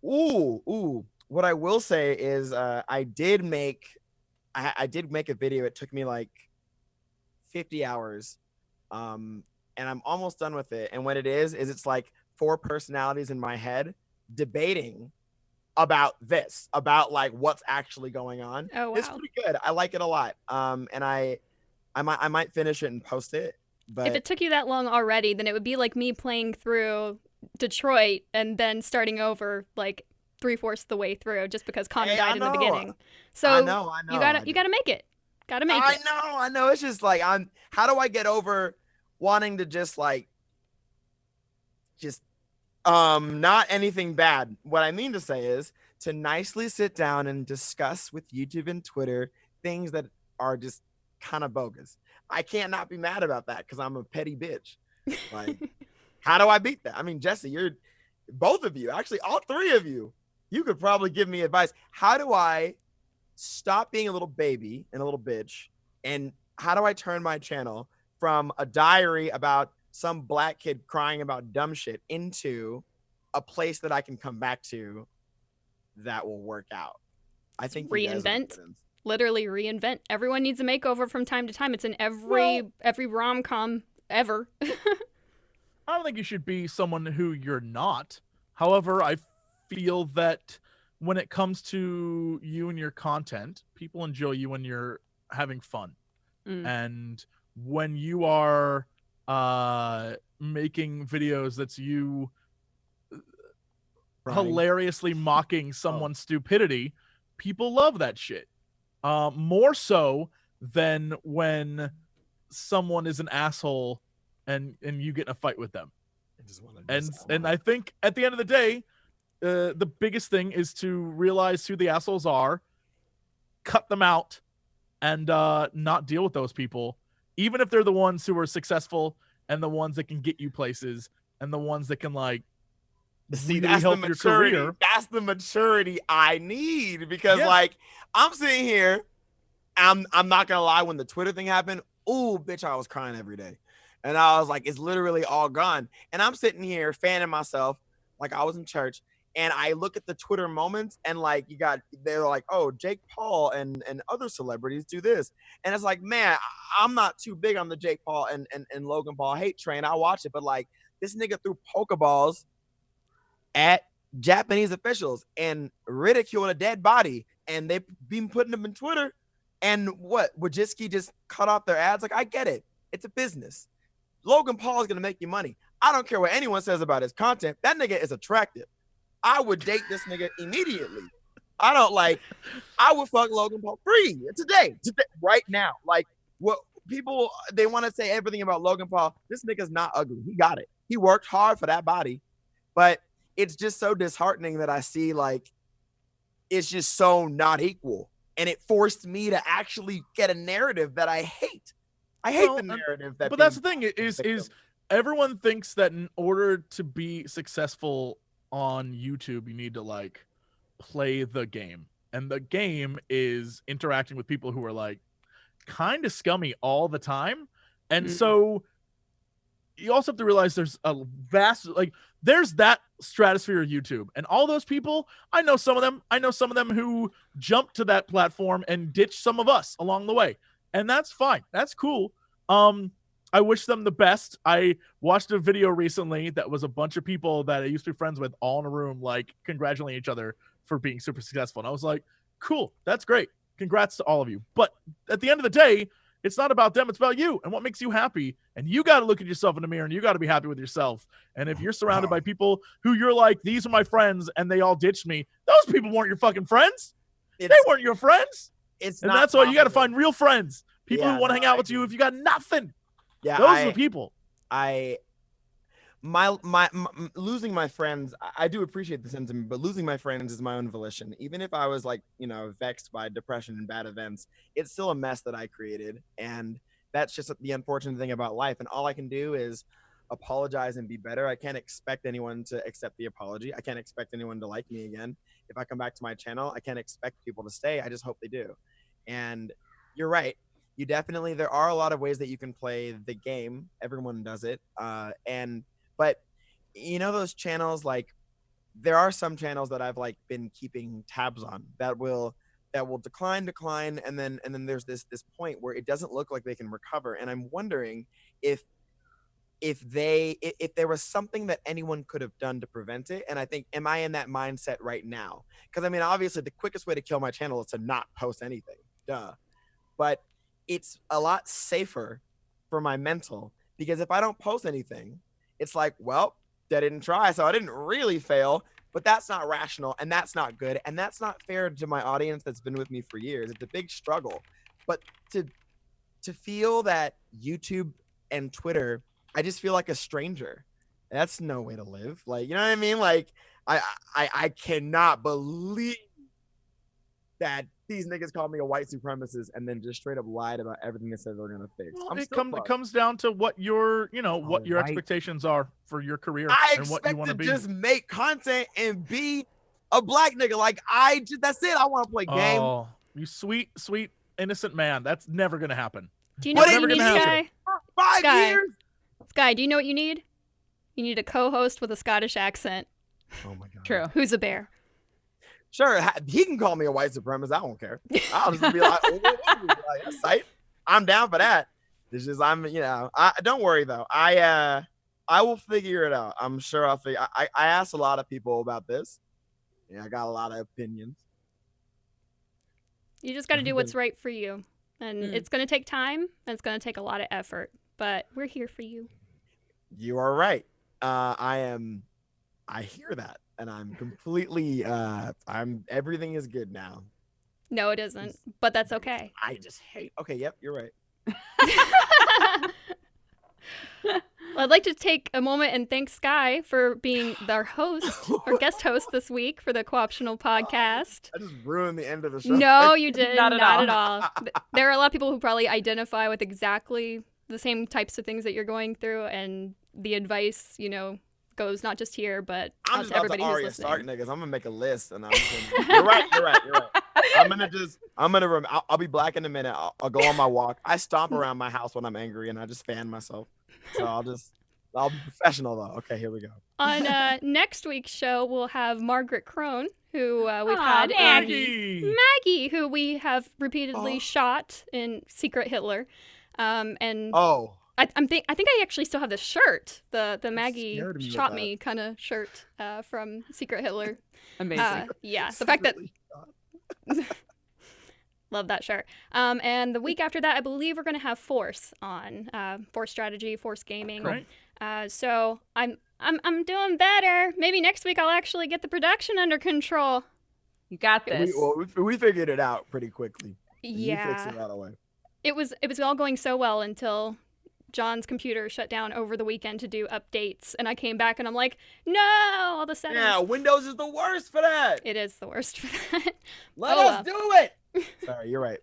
Ooh. What I will say is, I did make a video. It took me like 50 hours, and I'm almost done with it. And what it is it's like 4 personalities in my head debating about like what's actually going on. Oh, wow. It's pretty good. I like it a lot. And I might finish it and post it. But If it took you that long already, then it would be like me playing through Detroit and then starting over like 3/4 the way through just because Connor died in the beginning. So I know. you gotta make it. Gotta make it. I know. It's just like how do I get over wanting to just not anything bad. What I mean to say is to nicely sit down and discuss with YouTube and Twitter things that are just kind of bogus. I can't not be mad about that because I'm a petty bitch. Like, how do I beat that? I mean, Jesse, you're both of you, actually, all 3 of you. You could probably give me advice. How do I stop being a little baby and a little bitch? And how do I turn my channel from a diary about some black kid crying about dumb shit into a place that I can come back to that will work out? I think you guys are Reinvent. good. Literally reinvent. Everyone needs a makeover from time to time. It's in every rom-com ever. I don't think you should be someone who you're not. However, I feel that when it comes to you and your content, people enjoy you when you're having fun. And when you are making videos that's you hilariously mocking someone's stupidity, people love that shit. More so than when someone is an asshole and you get in a fight with them. And I think at the end of the day, the biggest thing is to realize who the assholes are, cut them out, and not deal with those people, even if they're the ones who are successful and the ones that can get you places and the ones that can really that's help the your maturity. career. That's the maturity I need because I'm sitting here. I'm not gonna lie. When the Twitter thing happened, ooh, bitch, I was crying every day, and I was like, it's literally all gone. And I'm sitting here fanning myself like I was in church. And I look at the Twitter moments and they're like, oh, Jake Paul and other celebrities do this. And it's like, man, I'm not too big on the Jake Paul and Logan Paul hate train. I watch it, but this nigga threw Pokeballs at Japanese officials and ridiculed a dead body. And they've been putting them in Twitter. And what? Wojcicki just cut off their ads? I get it. It's a business. Logan Paul is going to make you money. I don't care what anyone says about his content. That nigga is attractive. I would date this nigga immediately. I would fuck Logan Paul free today, right now. What people, they want to say everything about Logan Paul. This nigga's not ugly. He got it. He worked hard for that body. But it's just so disheartening that I see it's just so not equal. And it forced me to actually get a narrative that I hate. I hate the narrative that. But that's the thing is everyone thinks that in order to be successful on YouTube, you need to play the game, and the game is interacting with people who are kind of scummy all the time. And so you also have to realize there's a vast there's that stratosphere of YouTube, and all those people, I know some of them who jumped to that platform and ditched some of us along the way, and that's fine, that's cool. I wish them the best. I watched a video recently that was a bunch of people that I used to be friends with all in a room, congratulating each other for being super successful. And I was like, cool, that's great. Congrats to all of you. But at the end of the day, it's not about them. It's about you and what makes you happy. And you got to look at yourself in the mirror and you got to be happy with yourself. And if you're surrounded by people who you're like, these are my friends and they all ditched me, those people weren't your fucking friends. They weren't your friends. And that's why you got to find real friends. People who want to hang out with you if you got nothing. Yeah, those are the people. losing my friends, I do appreciate the sentiment, but losing my friends is my own volition. Even if I was like, vexed by depression and bad events, it's still a mess that I created. And that's just the unfortunate thing about life. And all I can do is apologize and be better. I can't expect anyone to accept the apology. I can't expect anyone to like me again. If I come back to my channel, I can't expect people to stay. I just hope they do. And you're right. There are a lot of ways that you can play the game. Everyone does it. But those channels, like there are some channels that I've like been keeping tabs on that will decline. And then there's this point where it doesn't look like they can recover. And I'm wondering if there was something that anyone could have done to prevent it. And I think, am I in that mindset right now? Because I mean, obviously the quickest way to kill my channel is to not post anything. Duh. But it's a lot safer for my mental, because if I don't post anything, it's like, well, I didn't try, so I didn't really fail. But that's not rational, and that's not good, and that's not fair to my audience that's been with me for years. It's a big struggle. But to feel that YouTube and Twitter, I just feel like a stranger. That's no way to live. Like, you know what I mean? Like, I cannot believe that these niggas called me a white supremacist and then just straight up lied about everything they said they're gonna fix. Well, it comes down to what your expectations are for your career and what you want to be. Just make content and be a black nigga. Like that's it. I want to play game. Oh, you sweet, innocent man. That's never gonna happen. Do you know what you need, Sky? 5 years. Sky, do you know what you need? You need a co-host with a Scottish accent. Oh my god. True. Who's a bear? Sure, he can call me a white supremacist. I don't care. I'll just be like, that's tight. I'm down for that. It's just don't worry though. I will figure it out. I'm sure I'll figure. I asked a lot of people about this. Yeah, I got a lot of opinions. You just got to do what's right for you, and it's going to take time and it's going to take a lot of effort. But we're here for you. You are right. I hear that. And I'm completely, everything is good now. No, it isn't, but that's okay. I just hate, okay, yep, you're right. Well, I'd like to take a moment and thank Sky for being our host, or guest host this week for the Co-optional podcast. I just ruined the end of the show. No, you didn't. Not at all. There are a lot of people who probably identify with exactly the same types of things that you're going through, and the advice, goes not just here, but I'm out just to everybody about to who's Arya listening. Stark niggas. I'm gonna make a list, and you're right. I'll be black in a minute. I'll go on my walk. I stomp around my house when I'm angry, and I just fan myself. So I'll be professional though. Okay, here we go. On next week's show, we'll have Margaret Crone, who we've had Maggie, who we have repeatedly shot in Secret Hitler, and I think I actually still have the shirt, the Maggie shot me kind of shirt from Secret Hitler. Amazing. Yeah, the fact that love that shirt. And the week after that, I believe we're gonna have Force on, Force Strategy, Force Gaming. Right. So I'm doing better. Maybe next week I'll actually get the production under control. You got this. We figured it out pretty quickly. Yeah. You fixed it right away. It was all going so well until John's computer shut down over the weekend to do updates, and I came back and I'm like, no, all the settings. Yeah, Windows is the worst for that. It is the worst for that. Let us do it. Sorry, you're right.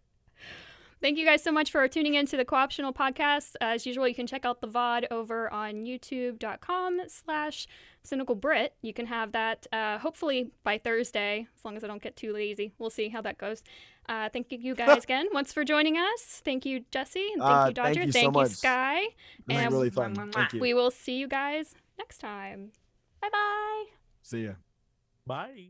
Thank you guys so much for tuning into the Co-optional podcast. As usual, you can check out the VOD over on youtube.com/cynicalbrit. You can have that hopefully by Thursday, as long as I don't get too lazy. We'll see how that goes. Thank you guys again once for joining us. Thank you, Jesse. And thank you, Dodger. Thank you, Sky. This is really fun. Thank you. We will see you guys next time. Bye-bye. See ya. Bye.